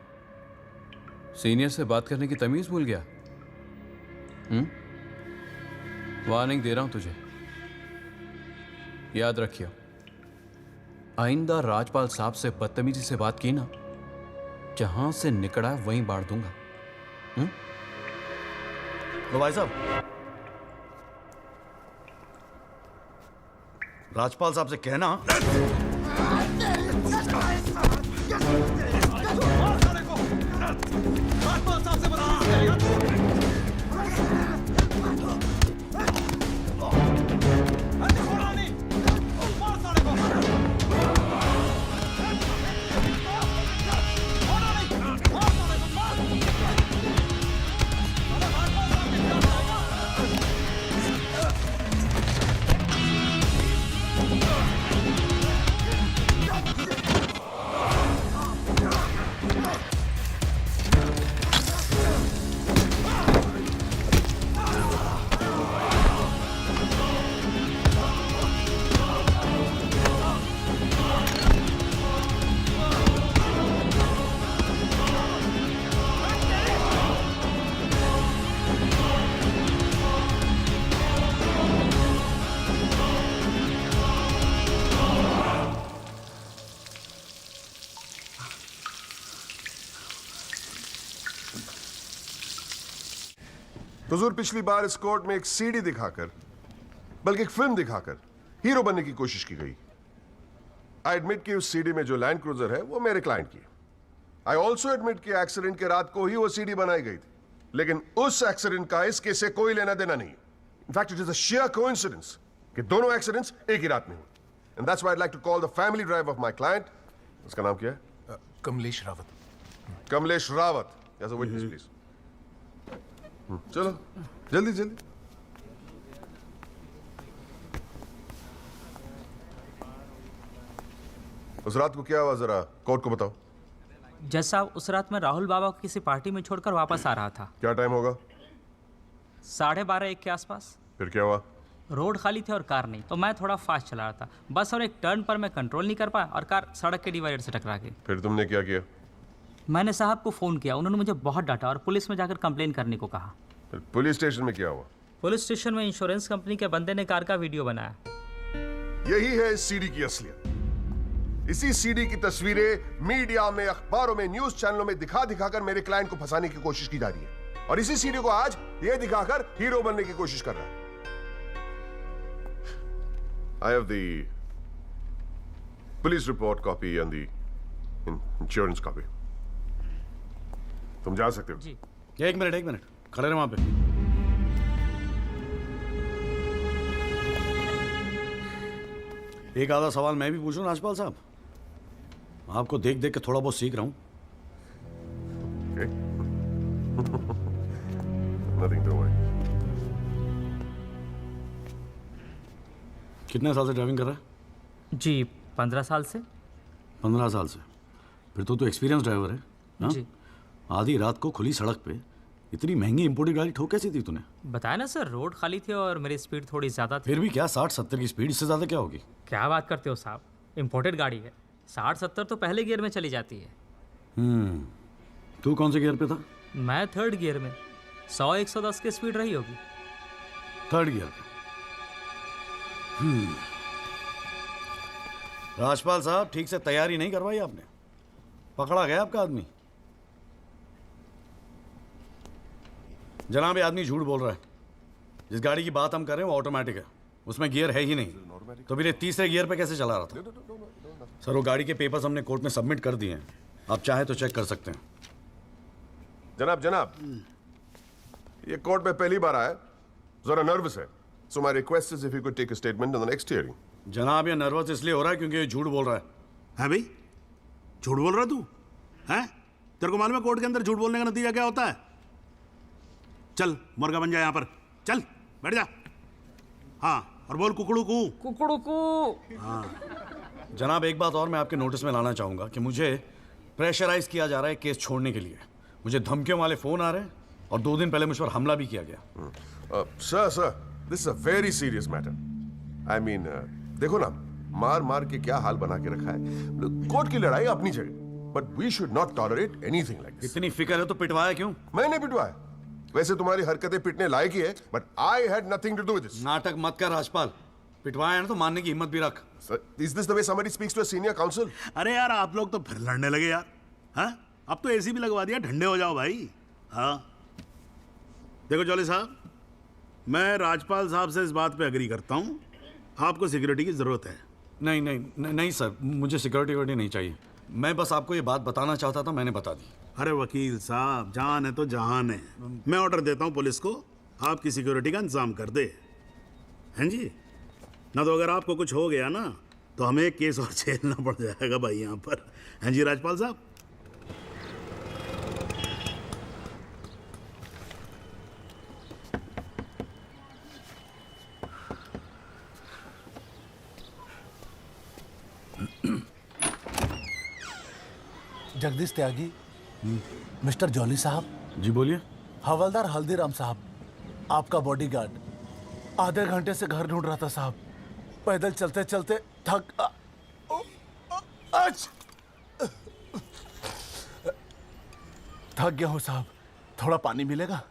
सीनियर से बात करने की तमीज भूल गया? वार्निंग दे रहा हूं तुझे, याद रखियो, आइंदा राजपाल साहब से बदतमीजी से बात की ना, जहां से निकला वहीं बांट दूंगा। तो भाई साहब, राजपाल साहब से कहना राजपाल साहब से हुजूर, पिछली बार इस कोर्ट में एक सीडी दिखाकर, बल्कि एक फिल्म दिखाकर हीरो बनने की कोशिश की गई। आई एडमिट कि उस सीडी में जो लैंड क्रूजर है वो मेरे क्लाइंट की। आई ऑल्सो एडमिट कि एक्सीडेंट के रात को ही वो सीडी बनाई गई थी, लेकिन उस एक्सीडेंट का इस केस से कोई लेना देना नहीं। In fact it is a sheer coincidence कि दोनों एक्सीडेंट्स एक ही रात में हुए। And that's why I like to call the family driver of my client. उसका नाम क्या है? Kamlesh Rawat. Kamlesh Rawat, as a witness please. चलो जल्दी जल्दी। उस रात को क्या हुआ, जरा कोर्ट को बताओ। जज साहब, उस रात मैं राहुल बाबा को किसी पार्टी में छोड़कर वापस आ रहा था। क्या टाइम होगा? 12:30-1 के आसपास। फिर क्या हुआ? रोड खाली थे और कार नहीं, तो मैं थोड़ा फास्ट चला रहा था बस, और एक टर्न पर मैं कंट्रोल नहीं कर पाया और कार सड़क के डिवाइडर से टकरा गई। फिर तुमने क्या किया? मैंने साहब को फ़ोन किया, उन्होंने मुझे बहुत डांटा और पुलिस में जाकर कंप्लेन करने को कहा। फिर पुलिस स्टेशन में क्या हुआ? पुलिस स्टेशन में इंश्योरेंस कंपनी के बंदे ने कार का वीडियो बनाया। यही है इस सीडी की असलियत। इसी सीडी की तस्वीरें मीडिया में, अखबारों में, न्यूज चैनलों में दिखा दिखाकर मेरे क्लाइंट को फंसाने की कोशिश की जा रही है, और इसी सीडी को आज ये दिखाकर हीरो बनने की कोशिश कर रहा है। I have the police report copy and the insurance copy. तुम जा सकते हो। जी। एक मिनट खड़े रहे वहां पे। एक आधा सवाल मैं भी पूछूं राजपाल साहब? आपको देख देख के थोड़ा बहुत सीख रहा हूं। Nothing to worry. कितने साल से ड्राइविंग कर रहा है? जी 15 साल से। 15 साल से? फिर तो तू एक्सपीरियंस ड्राइवर है हा? जी। आधी रात को खुली सड़क पे इतनी महंगी इंपोर्टेड गाड़ी ठोक कैसी थी तूने? बताया ना सर, रोड खाली थी और मेरी स्पीड थोड़ी ज़्यादा थी। फिर भी क्या 60-70 की स्पीड, इससे ज़्यादा क्या होगी? क्या बात करते हो साहब, इंपोर्टेड गाड़ी है, 60-70 तो पहले गियर में चली जाती है। तू कौन से गियर पे था? मैं थर्ड गियर में, 100-110 की स्पीड रही होगी। थर्ड गियर पे। राजपाल साहब, ठीक से तैयारी नहीं करवाई आपने, पकड़ा गया आपका आदमी। जनाब, ये आदमी झूठ बोल रहा है। जिस गाड़ी की बात हम कर रहे हैं वो ऑटोमेटिक है, उसमें गियर है ही नहीं, तो फिर ये तीसरे गियर पे कैसे चला रहा था? सर, वो गाड़ी के पेपर्स हमने कोर्ट में सबमिट कर दिए हैं, आप चाहे तो चेक कर सकते हैं। जनाब, ये कोर्ट में पहली बार आया, जरा नर्वस है, so my request is if you could take a statement in the next hearing. जनाब, ये नर्वस इसलिए हो रहा है क्योंकि ये झूठ बोल रहा है। है भाई, झूठ बोल रहा तू? हैं? तेरे को मालूम है कोर्ट के अंदर झूठ बोलने का नतीजा क्या होता है? चल मुर्गा बन जा यहाँ पर, चल बैठ जा। हाँ, और बोल कुकड़ू कू। कुकड़ू कू। हाँ। जनाब, एक बात और मैं आपके नोटिस में लाना चाहूँगा कि मुझे प्रेशराइज किया जा रहा है केस छोड़ने के लिए। मुझे धमकियों वाले फ़ोन आ रहे हैं और 2 दिन पहले मुझ पर हमला भी किया गया। Sir, this is a very serious matter. I mean, देखो ना, मार मार के क्या हाल बना के रखा है। कोर्ट की लड़ाई अपनी जगह, but we should not tolerate anything like this. इतनी फिक्र है तो पिटवाया क्यों? मैंने पिटवाया? वैसे तुम्हारी हरकतें पिटने लायक ही है, but I had nothing to do with this. नाटक मत कर राजपाल, पिटवाया ना तो मानने की हिम्मत भी रख। Is this the way somebody speaks to a senior counsel? अरे यार, आप लोग तो फिर लड़ने लगे यार। हाँ, अब तो एसी भी लगवा दिया, ठंडे हो जाओ भाई। हाँ, देखो जॉली साहब, मैं राजपाल साहब से इस बात पे एग्री करता हूँ, आपको सिक्योरिटी की जरूरत है। नहीं सर, मुझे सिक्योरिटी नहीं चाहिए। मैं बस आपको ये बात बताना चाहता था, मैंने बता दी। अरे वकील साहब, जान है तो जहान है। मैं ऑर्डर देता हूँ पुलिस को, आपकी सिक्योरिटी का इंतजाम कर दे। हैं जी? ना तो अगर आपको कुछ हो गया ना तो हमें एक केस और झेलना पड़ जाएगा भाई यहाँ पर। हैं जी राजपाल साहब? जगदीश त्यागी, मिस्टर जॉली साहब। जी बोलिए। हवलदार हल्दीराम साहब, आपका बॉडीगार्ड। आधे घंटे से घर ढूंढ रहा था साहब, पैदल चलते चलते थक गया हूँ साहब, थोड़ा पानी मिलेगा?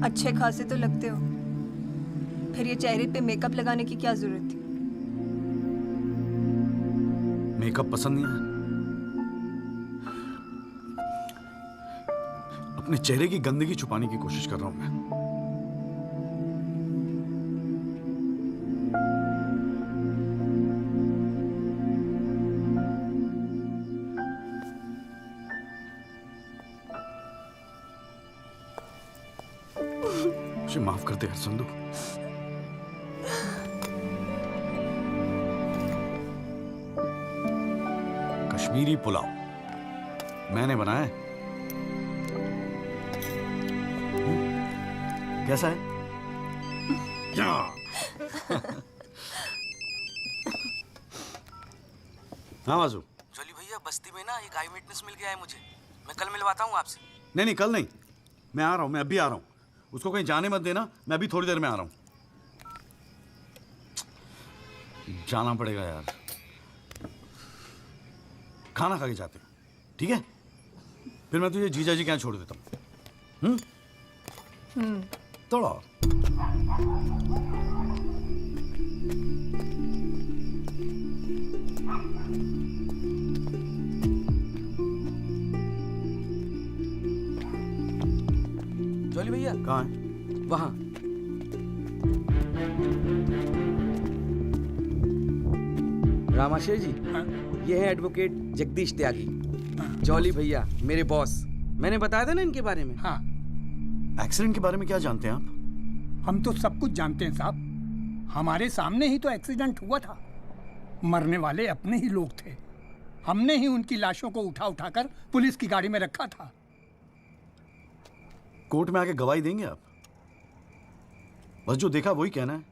अच्छे खासे तो लगते हो, फिर ये चेहरे पे मेकअप लगाने की क्या जरूरत थी? मेकअप पसंद नहीं है? अपने चेहरे की गंदगी छुपाने की कोशिश कर रहा हूं मैं। मुझे माफ कर दे हरसंदू। कश्मीरी पुलाव मैंने बनाया है। कैसा है? हाँ बाजू। जॉली भैया बस्ती में ना एक आई विटनेस मिल गया है मुझे, मैं कल मिलवाता हूँ आपसे। नहीं नहीं, कल नहीं, मैं आ रहा हूँ, मैं अभी आ रहा हूँ। उसको कहीं जाने मत देना, मैं अभी थोड़ी देर में आ रहा हूँ। जाना पड़ेगा यार, खाना खा के जाते हैं, ठीक है? फिर मैं तुझे जीजा जी के यहाँ छोड़ देता हूँ। थोड़ा और। जॉली भैया कहाँ है? वहाँ। रामाशय जी, ये है एडवोकेट जगदीश त्यागी। जॉली भैया मेरे बॉस, मैंने बताया था ना इनके बारे में। हाँ। एक्सीडेंट के बारे में क्या जानते हैं आप? हम तो सब कुछ जानते हैं साहब, हमारे सामने ही तो एक्सीडेंट हुआ था। मरने वाले अपने ही लोग थे, हमने ही उनकी लाशों को उठा उठाकर पुलिस की गाड़ी में रखा था। कोर्ट में आके गवाही देंगे आप? बस जो देखा वही कहना है।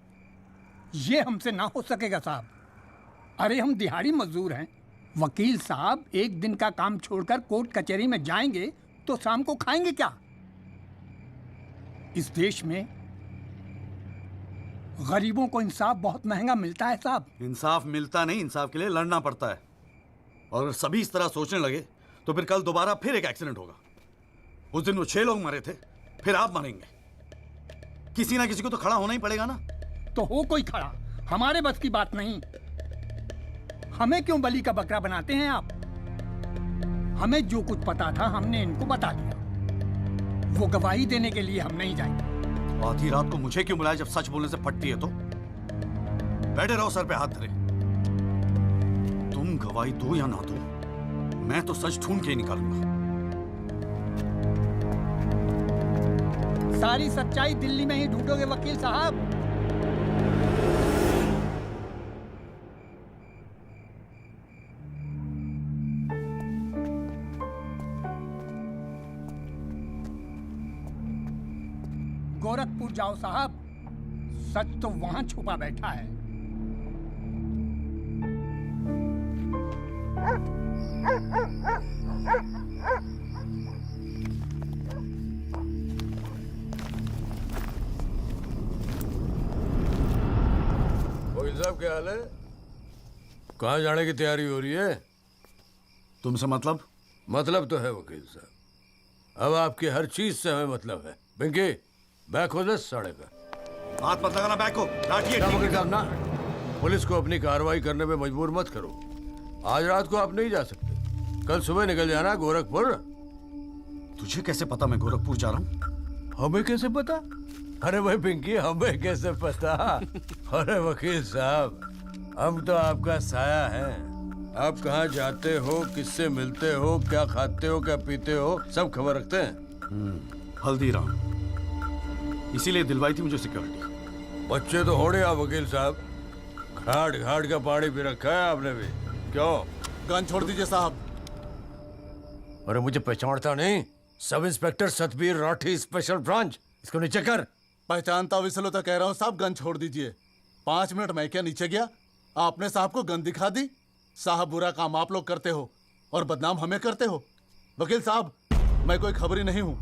ये हमसे ना हो सकेगा साहब। अरे हम दिहाड़ी मजदूर हैं, वकील साहब एक दिन का काम छोड़कर कोर्ट कचहरी में जाएंगे तो शाम को खाएंगे क्या? इस देश में गरीबों को इंसाफ बहुत महंगा मिलता है साहब। इंसाफ मिलता नहीं, इंसाफ के लिए लड़ना पड़ता है। और अगर सभी इस तरह सोचने लगे तो फिर कल दोबारा फिर एक एक्सीडेंट होगा। उस दिन वो 6 लोग मरे थे, फिर आप मरेंगे। किसी ना किसी को तो खड़ा होना ही पड़ेगा ना। तो हो कोई खड़ा, हमारे बस की बात नहीं। हमें क्यों बलि का बकरा बनाते हैं आप? हमें जो कुछ पता था हमने इनको बता दिया। वो गवाही देने के लिए हम नहीं जाएंगे। आधी रात को मुझे क्यों बुलाया जब सच बोलने से फटती है तो? बैठे रहो सर पे हाथ धरे। तुम गवाही दो या ना दो, मैं तो सच ढूंढ के ही निकालूंगा। सारी सच्चाई दिल्ली में ही ढूंढोगे वकील साहब। गोरखपुर जाओ साहब, सच तो वहां छुपा बैठा है। वकील साहब क्या हाल है? कहाँ जाने की तैयारी हो रही है? तुमसे मतलब? मतलब तो है वकील साहब, अब आपकी हर चीज से हमें मतलब है। पिंकी बैग हो दे साढ़े का। हाथ मत लगाना बैग को, लाठी है। वकील साहब ना, पुलिस को अपनी कार्रवाई करने में मजबूर मत करो। आज रात को आप नहीं जा सकते, कल सुबह निकल जाना गोरखपुर। तुझे कैसे पता मैं गोरखपुर जा रहा हूँ? हमें कैसे पता? अरे भाई पिंकी, हमें कैसे पता? अरे वकील साहब, हम तो आपका साया हैं। आप कहाँ जाते हो, किससे मिलते हो, क्या खाते हो, क्या पीते हो, सब खबर रखते हैं। हल्दीराम, इसीलिए दिलवाई थी मुझे सिक्योरिटी। बच्चे तो होड़े आप वकील साहब, घाट घाट का पानी भी रखा है आपने भी। क्यों? गन छोड़ दीजिए साहब। अरे मुझे पहचानता नहीं? Sub inspector Satbir Rathi, special branch. इसको नीचे कर। पहचानता हूँ इसलिए तो कह रहा हूँ साहब, गन छोड़ दीजिए। 5 मिनट मैं क्या नीचे गया, आपने साहब को गन दिखा दी। साहब बुरा काम आप लोग करते हो और बदनाम हमें करते हो। वकील साहब, मैं कोई खबरी नहीं हूँ,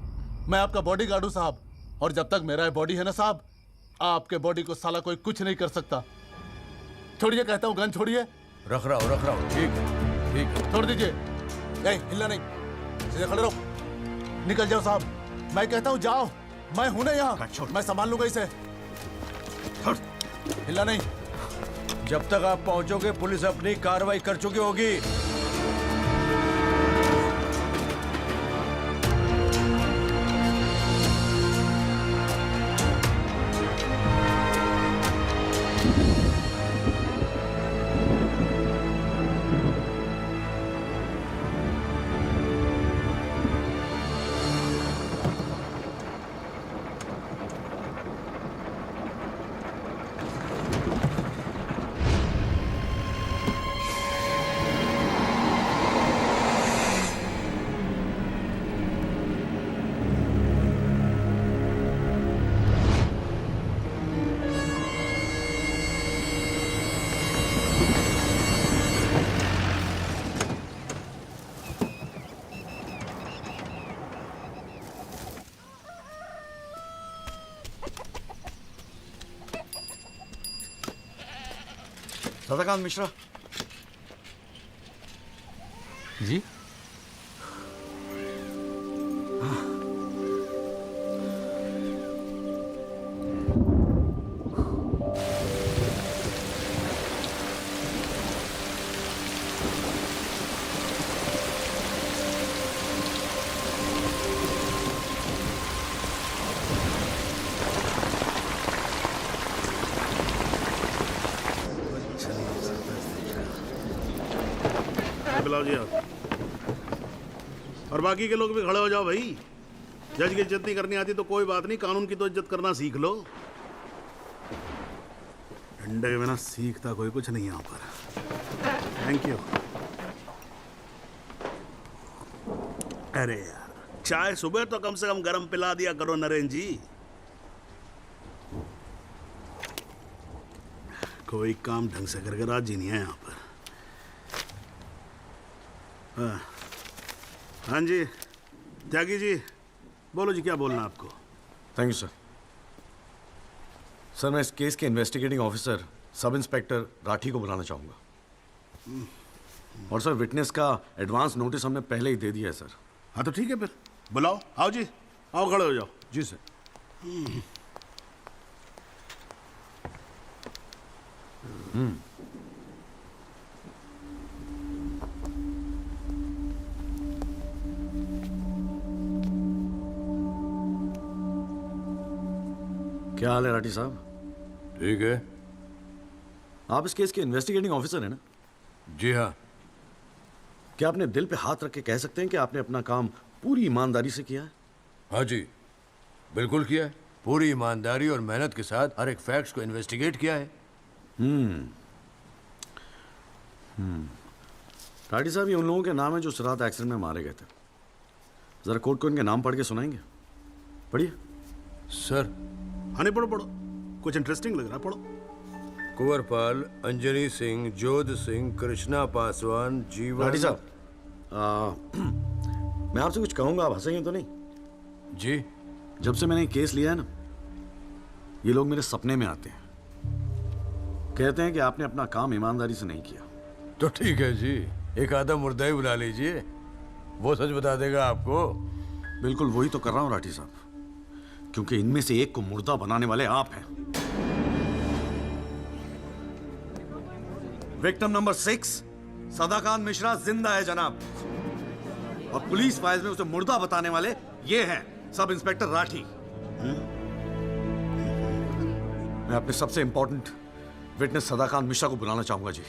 मैं आपका बॉडीगार्ड हूँ साहब। और जब तक मेरा बॉडी है ना साहब, आपके बॉडी को साला कोई कुछ नहीं कर सकता। छोड़िए कहता हूँ, गन छोड़िए। रख रहा हूँ। ठीक है, ठीक है। छोड़ दीजिए। हिलना नहीं, सीधे खड़े रहो। निकल जाओ साहब, मैं कहता हूँ जाओ। मैं हूं ना यहाँ, मैं संभाल लूंगा इसे। हिलना नहीं। जब तक आप पहुंचोगे पुलिस अपनी कार्रवाई कर चुकी होगी। सदाकांत मिश्रा जी। बुलाओ जी आप, और बाकी के लोग भी खड़े हो जाओ भाई। जज की इज्जत नहीं करनी आती तो कोई बात नहीं, कानून की तो इज्जत करना सीख लो। डंडे के बिना सीखता कोई कुछ नहीं यहाँ पर। Thank you. अरे यार, चाय सुबह तो कम से कम गर्म पिला दिया करो नरेन जी। कोई काम ढंग से करके राजी नहीं है यहाँ पर। हाँ जी त्यागी जी, बोलो जी, क्या बोलना है आपको? Thank you sir. सर मैं इस केस के investigating officer sub inspector Rathi को बुलाना चाहूँगा। और सर विटनेस का एडवांस नोटिस हमने पहले ही दे दिया है सर। हाँ तो ठीक है, फिर बुलाओ। आओ जी, आओ खड़े हो जाओ। जी सर। क्या हाल है राठी साहब? ठीक है। आप इस केस के इन्वेस्टिगेटिंग ऑफिसर हैं ना? जी हाँ। क्या आपने दिल पे हाथ रख के कह सकते हैं कि आपने अपना काम पूरी ईमानदारी से किया है? हाँ जी, बिल्कुल किया है। पूरी ईमानदारी और मेहनत के साथ हर एक फैक्ट्स को इन्वेस्टिगेट किया है। राठी साहब, ये उन लोगों के नाम है जो उस रात एक्सीडेंट में मारे गए थे। जरा कोर्ट को इनके नाम पढ़ के सुनाएंगे? पढ़िए सर। हाँ नहीं, पढ़ो पढ़ो, कुछ इंटरेस्टिंग लग रहा है, पढ़ो। कुंवरपाल, अंजनी सिंह, जोध सिंह, कृष्णा पासवान, जीवन। राठी साहब, मैं आपसे कुछ कहूंगा, आप हंसेंगे तो नहीं? जी। जब से मैंने ये केस लिया है ना, ये लोग मेरे सपने में आते हैं, कहते हैं कि आपने अपना काम ईमानदारी से नहीं किया। तो ठीक है जी, एक आधा मुर्दा ही बुला लीजिए, वो सच बता देगा आपको। बिल्कुल वही तो कर रहा हूं राठी साहब, क्योंकि इनमें से एक को मुर्दा बनाने वाले आप हैं। विक्टिम नंबर 6 सदाकांत मिश्रा जिंदा है जनाब, और पुलिस फाइल्स में उसे मुर्दा बताने वाले ये हैं सब इंस्पेक्टर राठी। मैं अपने सबसे इंपॉर्टेंट विटनेस सदाकांत मिश्रा को बुलाना चाहूंगा जी।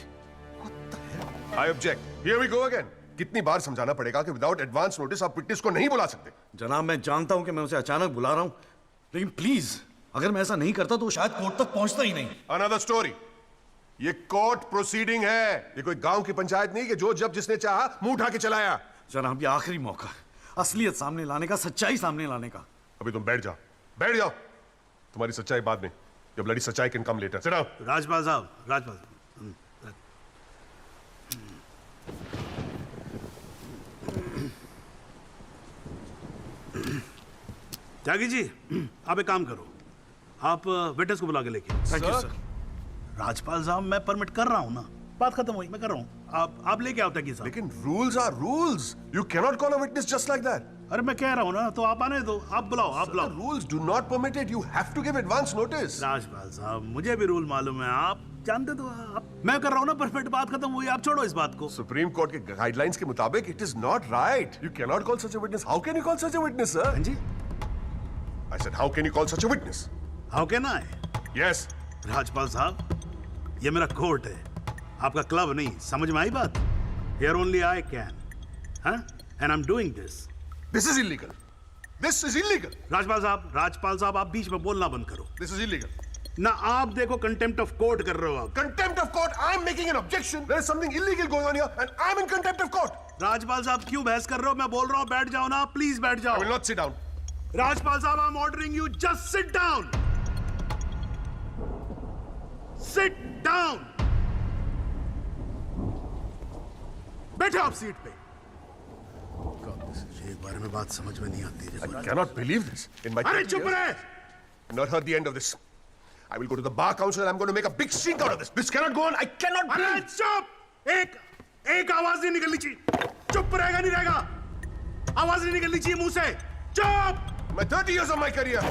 I object. Here we go again. कितनी बार समझाना पड़ेगा कि विदाउट एडवांस नोटिस आप विटनेस को नहीं बुला सकते? जनाब मैं जानता हूं कि मैं उसे अचानक बुला रहा हूं, लेकिन प्लीज अगर मैं ऐसा नहीं करता तो शायद कोर्ट तक पहुंचता ही नहीं। Another story. ये कोर्ट प्रोसीडिंग है, ये कोई गांव की पंचायत नहीं कि जो जब जिसने चाहा मुंह उठा के चलाया। जनाब ये आखिरी मौका है असलियत सामने लाने का, सच्चाई सामने लाने का। अभी तुम बैठ जाओ, बैठ जाओ। तुम्हारी सच्चाई बाद में, जब लड़ी सच्चाई can come later. Sit down. Rajpal साहब, राजपाल साहब। त्यागी जी, आप एक काम करो, आप विटनेस को बुला के लेके। Thank you sir. राजपाल साहब मैं परमिट कर रहा हूं ना, बात खत्म हुई, मैं कर रहा हूं। आप लेके आओ त्यागी साहब। लेकिन rules are rules, you cannot call a witness just like that. अरे मैं कह रहा हूं ना, तो आप आने दो, आप बुलाओ, आप बुलाओ। Rules do not permit it, you have to give advance notice. Rajpal साहब मुझे भी रूल मालूम है, आप जानते तो आप। मैं कर रहा हूं ना परफेक्ट, बात खत्म हुई, आप छोड़ो इस बात को। सुप्रीम कोर्ट के गाइडलाइंस के मुताबिक it is not right, you cannot call such a witness. How can you call such a witness sir? हां जी, I said, how can you call such a witness? How can I? Yes. Rajpal साहब, ये मेरा court है, आपका club नहीं, समझ में आई बात? Here only I can, huh? And I'm doing this. This is illegal. This is illegal. Rajpal साहब, आप बीच में बोलना बंद करो। This is illegal. ना आप देखो कंटेम्प्ट ऑफ कोर्ट कर रहे हो आप। Contempt of court. I'm making an objection. There is something illegal going on here, and I'm in contempt of court. Rajpal साहब क्यों बहस कर रहे हो? मैं बोल रहा हूँ, बैठ जाओ ना, प्लीज बैठ जाओ। I will not sit down. Rajpal साहब, I'm ordering you, just sit down. Sit down. बैठो आप सीट पे। एक बार में बात समझ में नहीं आती है। I cannot believe this. In my अरे चुप रहे। not heard the end of this. I will go to the bar council and I'm going to make a big stink out of this. This cannot go on. I cannot breathe. चुप! एक आवाज नहीं निकलनी चाहिए। चुप रहेगा नहीं रहेगा? आवाज नहीं निकलनी चाहिए मुंह से। चुप! My 30 years of my career,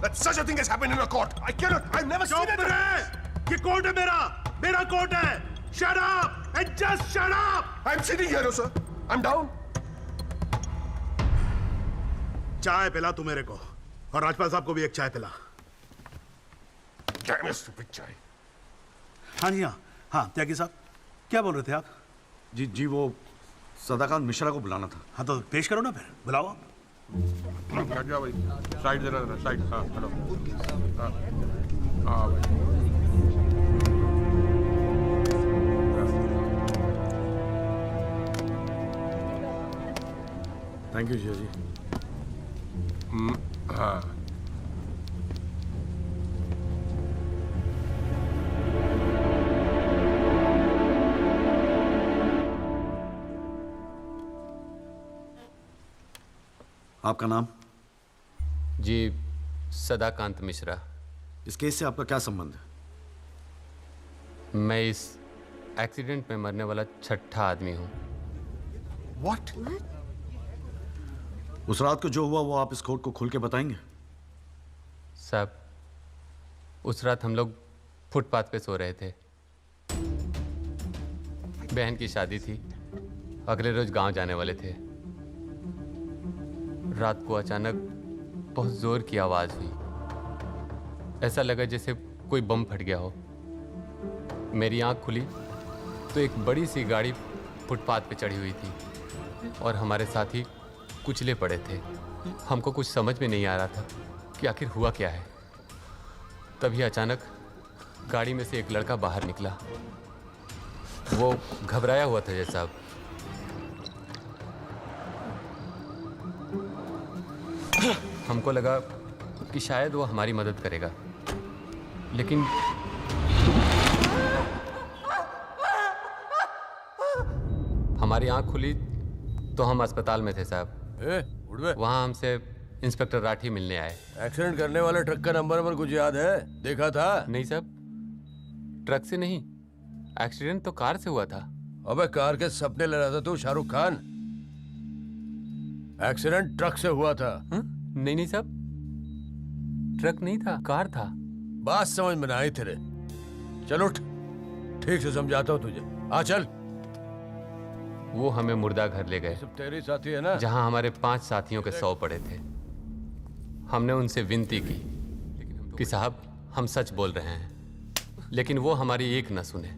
that such a thing has happened in a court. I cannot. I've never seen it. चुप रहे! ये कोर्ट है मेरा कोर्ट है। Shut up and just shut up. I'm sitting here, sir. I'm down. चाय पिला तू मेरे को और राजपाल साहब को भी एक चाय पिला। Damn you, stupid चाय। हाँ जी हाँ त्यागी साहब क्या बोल रहे थे आप? जी वो सदाकांत मिश्रा को बुलाना था। हाँ तो पेश करो ना फिर बुलाओ। हट जाओ भाई, साइड जरा साइड। हाँ हेलो। हाँ भाई। थैंक यू जी। हाँ आपका नाम? जी सदाकांत मिश्रा। इस केस से आपका क्या संबंध है? मैं इस एक्सीडेंट में मरने वाला छठा आदमी हूँ। What? उस रात को जो हुआ वो आप इस कोर्ट को खुल के बताएंगे? साहब उस रात हम लोग फुटपाथ पे सो रहे थे। बहन की शादी थी, अगले रोज गांव जाने वाले थे। रात को अचानक बहुत जोर की आवाज हुई। ऐसा लगा जैसे कोई बम फट गया हो। मेरी आंख खुली तो एक बड़ी सी गाड़ी फुटपाथ पे चढ़ी हुई थी और हमारे साथी कुचले पड़े थे। हमको कुछ समझ में नहीं आ रहा था कि आखिर हुआ क्या है। तभी अचानक गाड़ी में से एक लड़का बाहर निकला। वो घबराया हुआ था जैसा। हमको लगा कि शायद वो हमारी मदद करेगा, लेकिन हमारी आंख खुली तो हम अस्पताल में थे साहब। वहाँ हमसे इंस्पेक्टर राठी मिलने आए। एक्सीडेंट करने वाले ट्रक का नंबर कुछ याद है? देखा था? नहीं साहब, ट्रक से नहीं, एक्सीडेंट तो कार से हुआ था। अबे कार के सपने ले रहा था तू शाहरुख खान। एक्सीडेंट ट्रक से हुआ था। नहीं नहीं साहब, ट्रक नहीं था, कार था। बात समझ में आई तेरे। चल उठ, ठीक से समझाता हूँ तुझे। आ चल। वो हमें मुर्दा घर ले गए। सब तेरे साथी है ना? जहाँ हमारे 5 साथियों के 100 पड़े थे। हमने उनसे विनती की कि साहब हम सच बोल रहे हैं, लेकिन वो हमारी एक न सुने।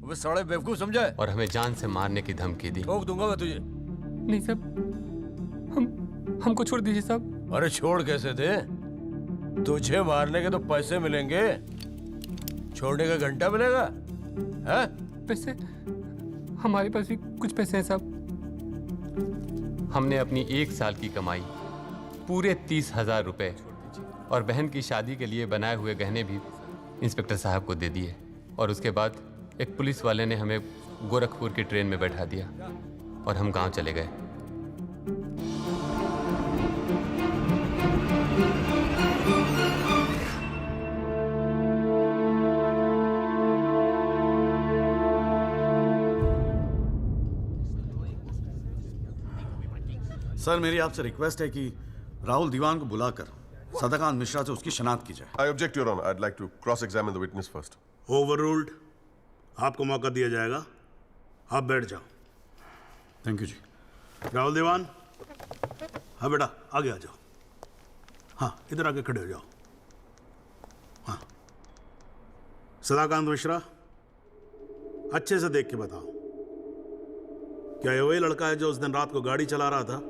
वो साले बेवकूफ समझा है और हमें जान से मारने की धमकी दी। ठोक दूंगा मैं तुझे। नहीं साहब, हमको छोड़ दीजिए साहब। अरे छोड़ कैसे दे? तुझे मारने के तो पैसे मिलेंगे, छोड़ने का घंटा मिलेगा? हैं? पैसे? हमारे पास भी कुछ पैसे हैं साहब। हमने अपनी 1 साल की कमाई पूरे 30,000 रुपए और बहन की शादी के लिए बनाए हुए गहने भी इंस्पेक्टर साहब को दे दिए। और उसके बाद एक पुलिस वाले ने हमें गोरखपुर की ट्रेन में बैठा दिया और हम गांव चले गए। सर मेरी आपसे रिक्वेस्ट है कि राहुल दीवान को बुलाकर सदाकांत मिश्रा से उसकी शनाख्त की जाए। I object, Your Honor. I'd like to cross-examine the witness first. Overruled. आपको मौका दिया जाएगा, आप बैठ जाओ। थैंक यू जी। राहुल दीवान, हाँ बेटा आगे आ जाओ। हाँ इधर आके खड़े हो जाओ। हाँ सदाकांत मिश्रा, अच्छे से देख के बताओ, क्या ये वही लड़का है जो उस दिन रात को गाड़ी चला रहा था?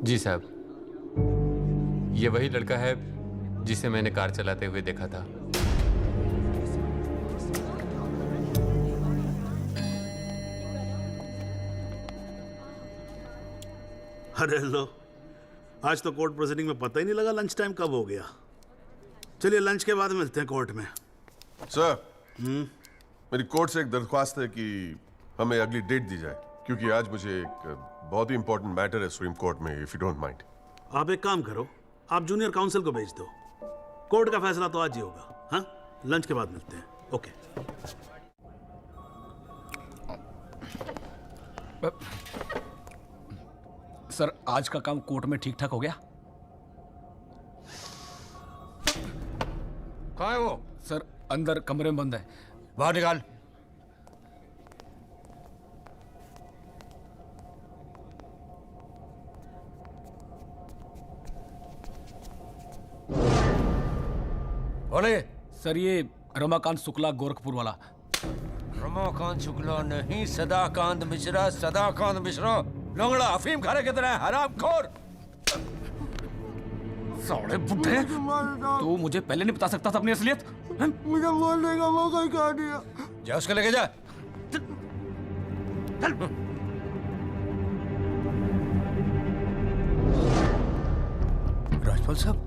जी साहब, ये वही लड़का है जिसे मैंने कार चलाते हुए देखा था। अरे लो, आज तो कोर्ट प्रोसीडिंग में पता ही नहीं लगा लंच टाइम कब हो गया। चलिए लंच के बाद मिलते हैं कोर्ट में। सर, मेरी कोर्ट से एक दरख्वास्त है कि हमें अगली डेट दी जाए। क्योंकि आज मुझे एक बहुत ही इंपॉर्टेंट मैटर है सुप्रीम कोर्ट में, इफ यू डोंट माइंड। आप एक काम करो, आप जूनियर काउंसिल को भेज दो। कोर्ट का फैसला तो आज ही होगा। हाँ, लंच के बाद मिलते हैं। ओके। सर, आज का काम कोर्ट में ठीक ठाक हो गया? कहाँ है वो? सर, अंदर कमरे में बंद है। बाहर निकाल। बोले। सर, ये रमाकांत शुक्ला, गोरखपुर वाला। रमाकांत शुक्ला नहीं, सदाकांत मिश्रा। सदाकांत मिश्रा लंगड़ा अफीम खाने की तरह हरामखोर। साले बुड्ढे, तू मुझे पहले नहीं बता सकता था अपनी असलियत? मुझे बोलने का मौका ही कहा दिया। जा उसको लेके जा। राजपाल साहब,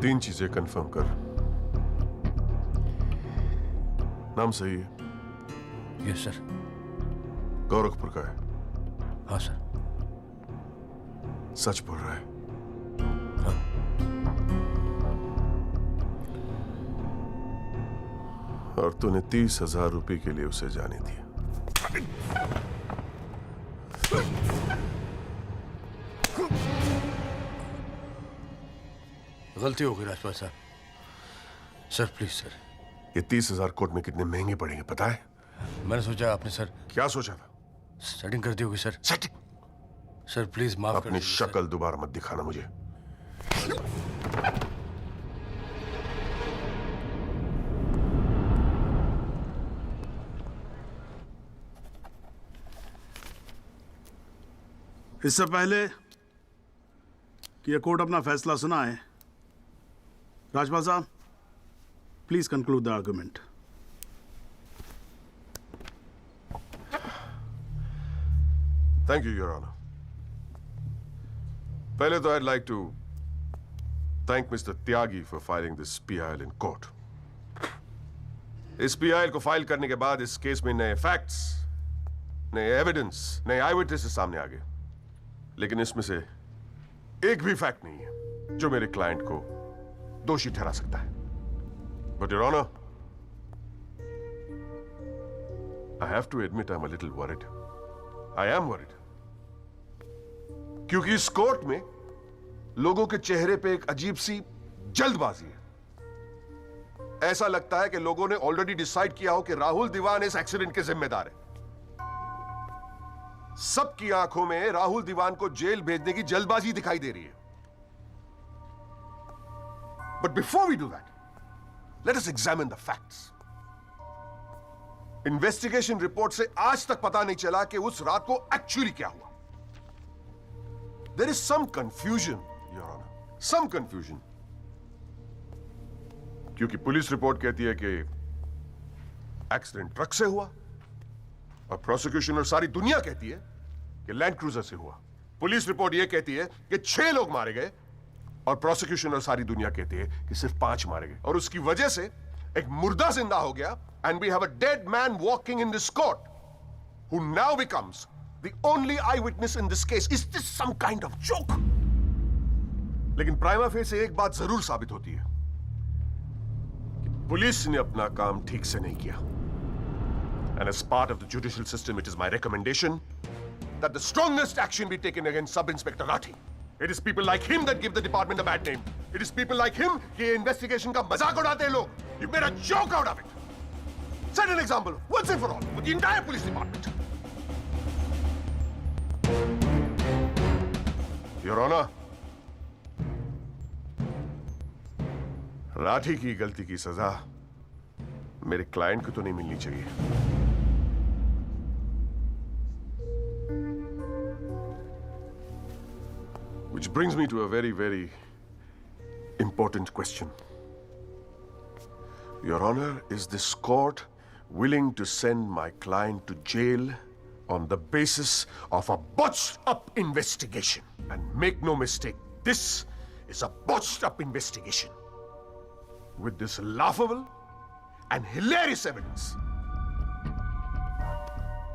तीन चीजें कंफर्म कर। नाम सही है? Yes sir. गोरखपुर का है? हाँ सर। सच बोल रहा है? हाँ। और तूने 30,000 रुपए के लिए उसे जाने दिया। गलती हो गई राजपाल साहब। Sir please sir. ये 30,000 कोर्ट में कितने महंगे पड़ेंगे पता है? मैंने सोचा आपने सर। क्या सोचा था? सेटिंग कर दी होगी सर। सेटिंग? सर प्लीज माफ कर अपनी शक्ल दोबारा मत दिखाना मुझे। इससे पहले कि यह कोर्ट अपना फैसला सुनाए, राजपाल साहब please conclude the argument. Thank you your honour. पहले तो I'd like to thank Mr. Tyagi for filing this PIL in court. इस PIL को फाइल करने के बाद इस केस में नए फैक्ट्स, नए एविडेंस, नए आई विटनेसेस सामने आ गए। लेकिन इसमें से एक भी फैक्ट नहीं है जो मेरे क्लाइंट को दोषी ठहरा सकता है। But Your Honor, I have to admit I'm a little worried. I am worried. क्योंकि इस कोर्ट में लोगों के चेहरे पे एक अजीब सी जल्दबाजी है। ऐसा लगता है कि लोगों ने ऑलरेडी डिसाइड किया हो कि राहुल दीवान इस एक्सीडेंट के जिम्मेदार है। सबकी आंखों में राहुल दीवान को जेल भेजने की जल्दबाजी दिखाई दे रही है। But before we do that, let us examine the facts. Investigation report से आज तक पता नहीं चला कि उस रात को एक्चुअली क्या हुआ। There is some confusion, Your Honor. Some confusion. क्योंकि पुलिस रिपोर्ट कहती है कि एक्सीडेंट ट्रक से हुआ और प्रोसिक्यूशन और सारी दुनिया कहती है कि लैंड क्रूजर से हुआ। पुलिस रिपोर्ट यह कहती है कि 6 लोग मारे गए और प्रोसिक्यूशन और सारी दुनिया कहती है कि सिर्फ 5 मारे गए। और उसकी वजह से एक मुर्दा जिंदा हो गया and we have a dead man walking in this court who now becomes the only eyewitness in this case. Is this some kind of joke? लेकिन प्राइमा फेस से एक बात जरूर साबित होती है कि पुलिस ने अपना काम ठीक से नहीं किया। And as part of the judicial system, it is my recommendation that the strongest action be taken against Sub-Inspector Rathi. It is people like him that give the department a bad name. It is people like him कि investigation का मजाक उड़ाते हैं लोग. You made a joke out of it. Set an example once and for all with the entire police department. Your Honor, Rathi की गलती की सजा मेरे क्लाइंट को तो नहीं मिलनी चाहिए। Which brings me to a very, very important question. Your Honor, is this court willing to send my client to jail on the basis of a botched-up investigation? And make no mistake, this is a botched-up investigation. with this laughable and hilarious evidence.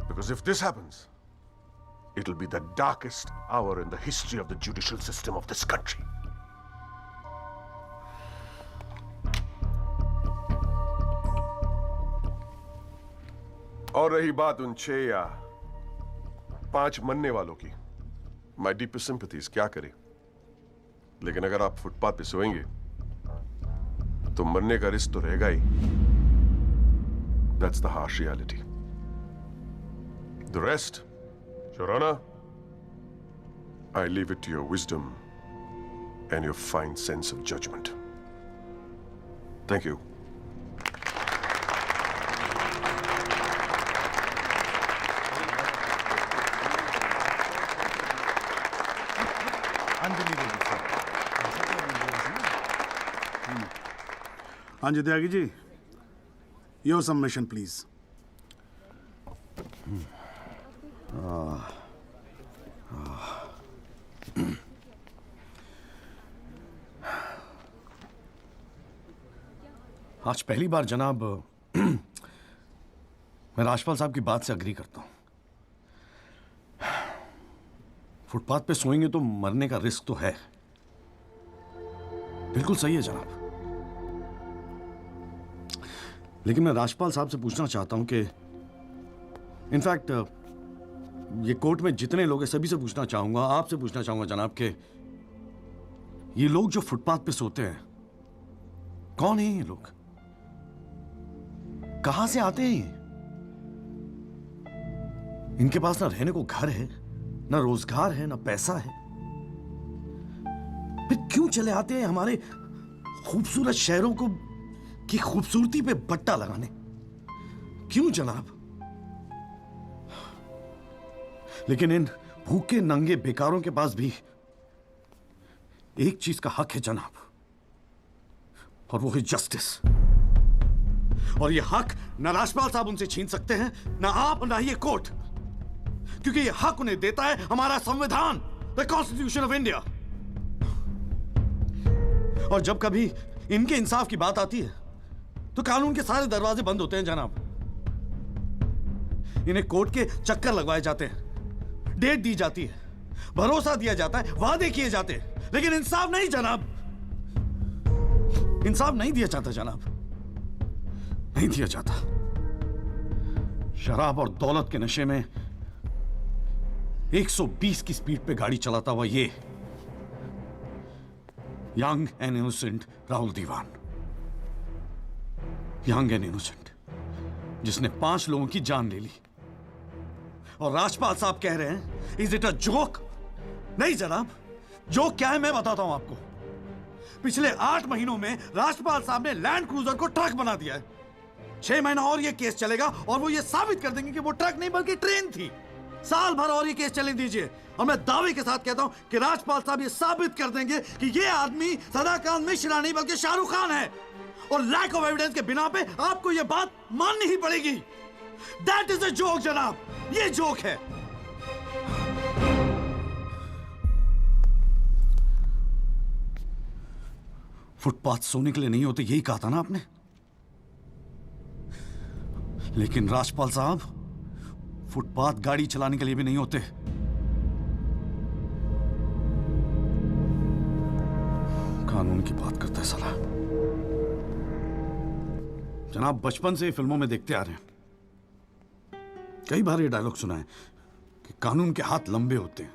Because if this happens, it'll be the darkest hour in the history of the judicial system of this country. और रही बात उन 6 या 5 मरने वालों की, माई deepest sympathies, क्या करें, लेकिन अगर आप फुटपाथ पे सोएंगे तो मरने का रिस्क तो रहेगा ही. That's the harsh reality. The rest, Your Honor, I leave it to your wisdom and your fine sense of judgment. Thank you. हाँ जी Tyagi ji, your submission please. आज पहली बार जनाब मैं राजपाल साहब की बात से अग्री करता हूं. फुटपाथ पे सोएंगे तो मरने का रिस्क तो है, बिल्कुल सही है जनाब. लेकिन मैं राजपाल साहब से पूछना चाहता हूं कि इनफैक्ट ये कोर्ट में जितने लोग हैं सभी से पूछना चाहूंगा, आपसे पूछना चाहूंगा जनाब कि ये लोग जो फुटपाथ पे सोते हैं कौन है ये लोग, कहां से आते हैं ये? इनके पास ना रहने को घर है, ना रोजगार है, ना पैसा है, फिर क्यों चले आते हैं हमारे खूबसूरत शहरों को की खूबसूरती पे बट्टा लगाने? क्यों जनाब? लेकिन इन भूखे नंगे बेकारों के पास भी एक चीज का हक है जनाब, और वो है जस्टिस. और ये हक ना राजपाल साहब उनसे छीन सकते हैं, ना आप, ना ये कोर्ट, क्योंकि ये हक उन्हें देता है हमारा संविधान, द कॉन्स्टिट्यूशन ऑफ इंडिया. और जब कभी इनके इंसाफ की बात आती है तो कानून के सारे दरवाजे बंद होते हैं जनाब. इन्हें कोर्ट के चक्कर लगवाए जाते हैं, डेट दी जाती है, भरोसा दिया जाता है, वादे किए जाते हैं, लेकिन इंसाफ नहीं जनाब. इंसाफ नहीं दिया जाता जनाब, नहीं दिया जाता. शराब और दौलत के नशे में 120 की स्पीड पे गाड़ी चलाता हुआ ये young and innocent Rahul Diwan, young and innocent, जिसने 5 लोगों की जान ले ली. और राजपाल साहब कह रहे हैं इज इट अ जोक? नहीं जनाब, जोक क्या है मैं बताता हूं आपको. पिछले 8 महीनों में राजपाल साहब ने लैंड क्रूजर को ट्रक बना दिया है. 6 महीना और ये केस चलेगा और वो ये साबित कर देंगे कि वो ट्रक नहीं बल्कि ट्रेन थी. साल भर और ये केस चलने दीजिए और मैं दावे के साथ कहता हूं कि राजपाल साहब ये साबित कर देंगे कि ये आदमी सदाकांत मिश्रा नहीं बल्कि शाहरुख खान है. और लैक ऑफ एविडेंस के बिना पे आपको ये बात माननी ही पड़ेगी. दैट इज अ जोक जनाब, ये जोक है. फुटपाथ सोने के लिए नहीं होते, यही कहा था ना आपने. लेकिन राजपाल साहब फुटपाथ गाड़ी चलाने के लिए भी नहीं होते. कानून की बात करता है साला. जनाब बचपन से फिल्मों में देखते आ रहे हैं, कई बार ये डायलॉग सुना है कि कानून के हाथ लंबे होते हैं.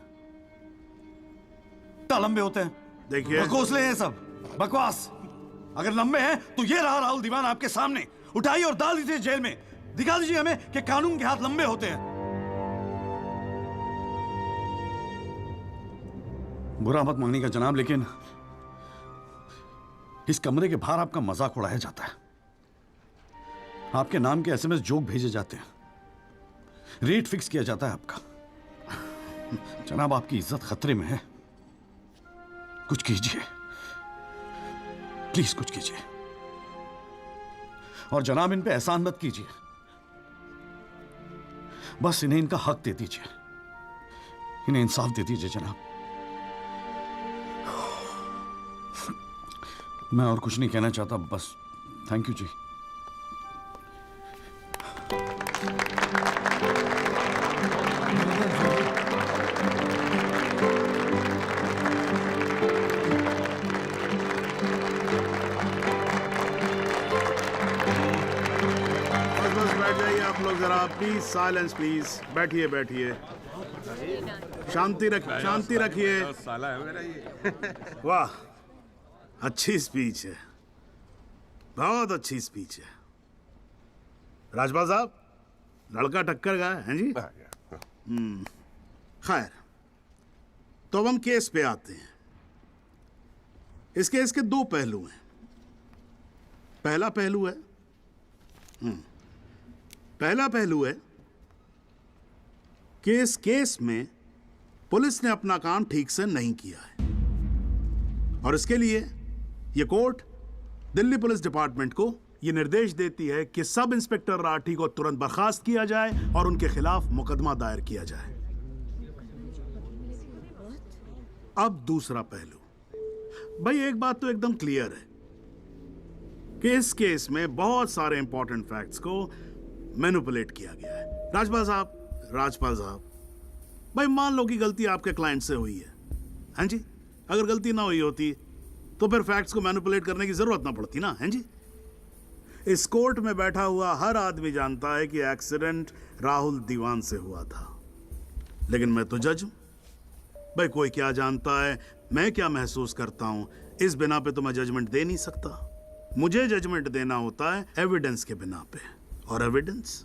क्या लंबे होते हैं? देखिए बकवासले हैं सब, बकवास. अगर लंबे हैं तो ये रहा राहुल दीवान आपके सामने. उठाइए और डाल दीजिए जेल में. दिखा दीजिए हमें कि कानून के हाथ लंबे होते हैं. बुरा मत मानिएगा जनाब, लेकिन इस कमरे के बाहर आपका मजाक उड़ाया जाता है. आपके नाम के एसएमएस जोक भेजे जाते हैं, रेट फिक्स किया जाता है आपका. जनाब आपकी इज्जत खतरे में है. कुछ कीजिए प्लीज, कुछ कीजिए. और जनाब इन पे एहसान मत कीजिए, बस इन्हें इनका हक दे दीजिए, इन्हें इंसाफ दे दीजिए जनाब. मैं और कुछ नहीं कहना चाहता, बस थैंक यू जी। बस बैठ जाइए आप लोग जरा, प्लीज साइलेंस प्लीज। बैठिए बैठिए, शांति रखिए, शांति रखिए। साला है मेरा ये। वाह, अच्छी स्पीच है, बहुत अच्छी स्पीच है। राजपाल साहब, लड़का टक्कर गया है जी। खैर, तो अब हम केस पे आते हैं। इस केस के दो पहलू हैं। पहला पहलू है कि इस केस में पुलिस ने अपना काम ठीक से नहीं किया है, और इसके लिए ये कोर्ट दिल्ली पुलिस डिपार्टमेंट को ये निर्देश देती है कि सब इंस्पेक्टर राठी को तुरंत बर्खास्त किया जाए और उनके खिलाफ मुकदमा दायर किया जाए। अब दूसरा पहलू। भाई, एक बात तो एकदम क्लियर है कि इस केस में बहुत सारे इंपॉर्टेंट फैक्ट्स को मैनिपुलेट किया गया है। राजपाल साहब, भाई मान लो कि गलती आपके क्लाइंट से हुई है, हैं जी? अगर गलती ना हुई होती तो फिर फैक्ट्स को मैनिपुलेट करने की जरूरत ना पड़ती ना, हैं जी? इस कोर्ट में बैठा हुआ हर आदमी जानता है कि एक्सीडेंट राहुल दीवान से हुआ था, लेकिन मैं तो जज हूं। भाई, कोई क्या जानता है, मैं क्या महसूस करता हूं, इस बिना पे तो मैं जजमेंट दे नहीं सकता। मुझे जजमेंट देना होता है एविडेंस के बिना पे, और एविडेंस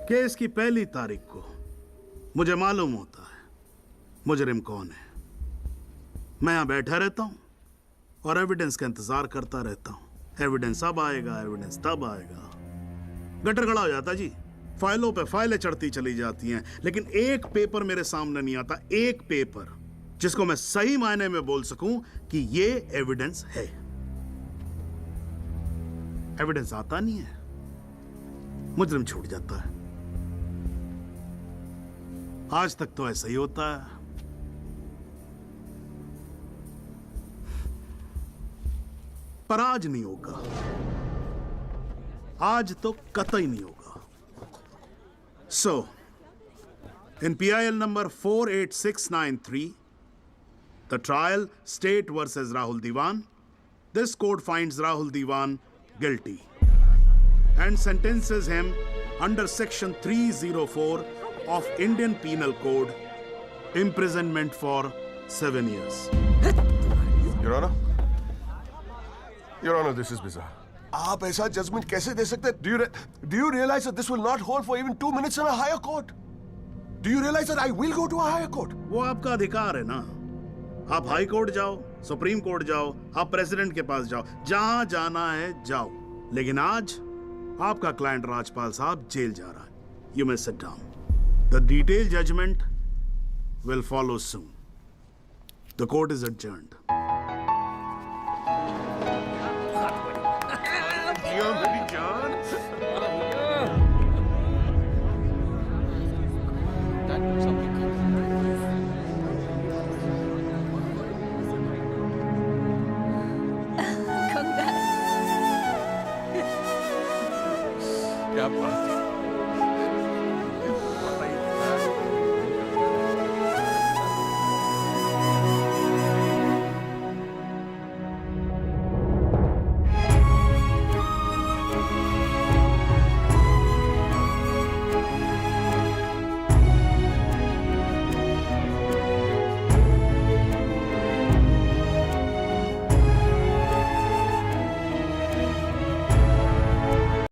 केस की पहली तारीख को मुझे मालूम होता है मुजरिम कौन है। मैं यहां बैठा रहता हूं और एविडेंस का इंतजार करता रहता हूं। एविडेंस अब आएगा, एविडेंस तब आएगा। गटर खड़ा हो जाता जी, फाइलों पे फाइलें चढ़ती चली जाती हैं, लेकिन एक पेपर मेरे सामने नहीं आता, एक पेपर जिसको मैं सही मायने में बोल सकूं कि ये एविडेंस है। एविडेंस आता नहीं है, मुजरिम छूट जाता है। आज तक तो ऐसा ही होता है। पर आज नहीं होगा, आज तो कतई नहीं होगा। So, in PIL number 48693, the trial State versus Rahul Diwan, this court finds Rahul Diwan guilty and sentences him under section 304 of Indian Penal Code, imprisonment for 7 years. Your Honor, this is bizarre. आप ऐसा judgement कैसे दे सकते हैं? Do you realize that this will not hold for even 2 minutes in a higher court? Do you realize that I will go to a higher court? वो आपका अधिकार है ना। आप हाई कोर्ट जाओ, सुप्रीम कोर्ट जाओ, आप प्रेसिडेंट के पास जाओ, जहां जाना है जाओ। लेकिन आज आपका क्लाइंट राजपाल साहब जेल जा रहा है। You may sit down. The detailed judgment will follow soon. The court is adjourned. मेरी जान। क्या बात है।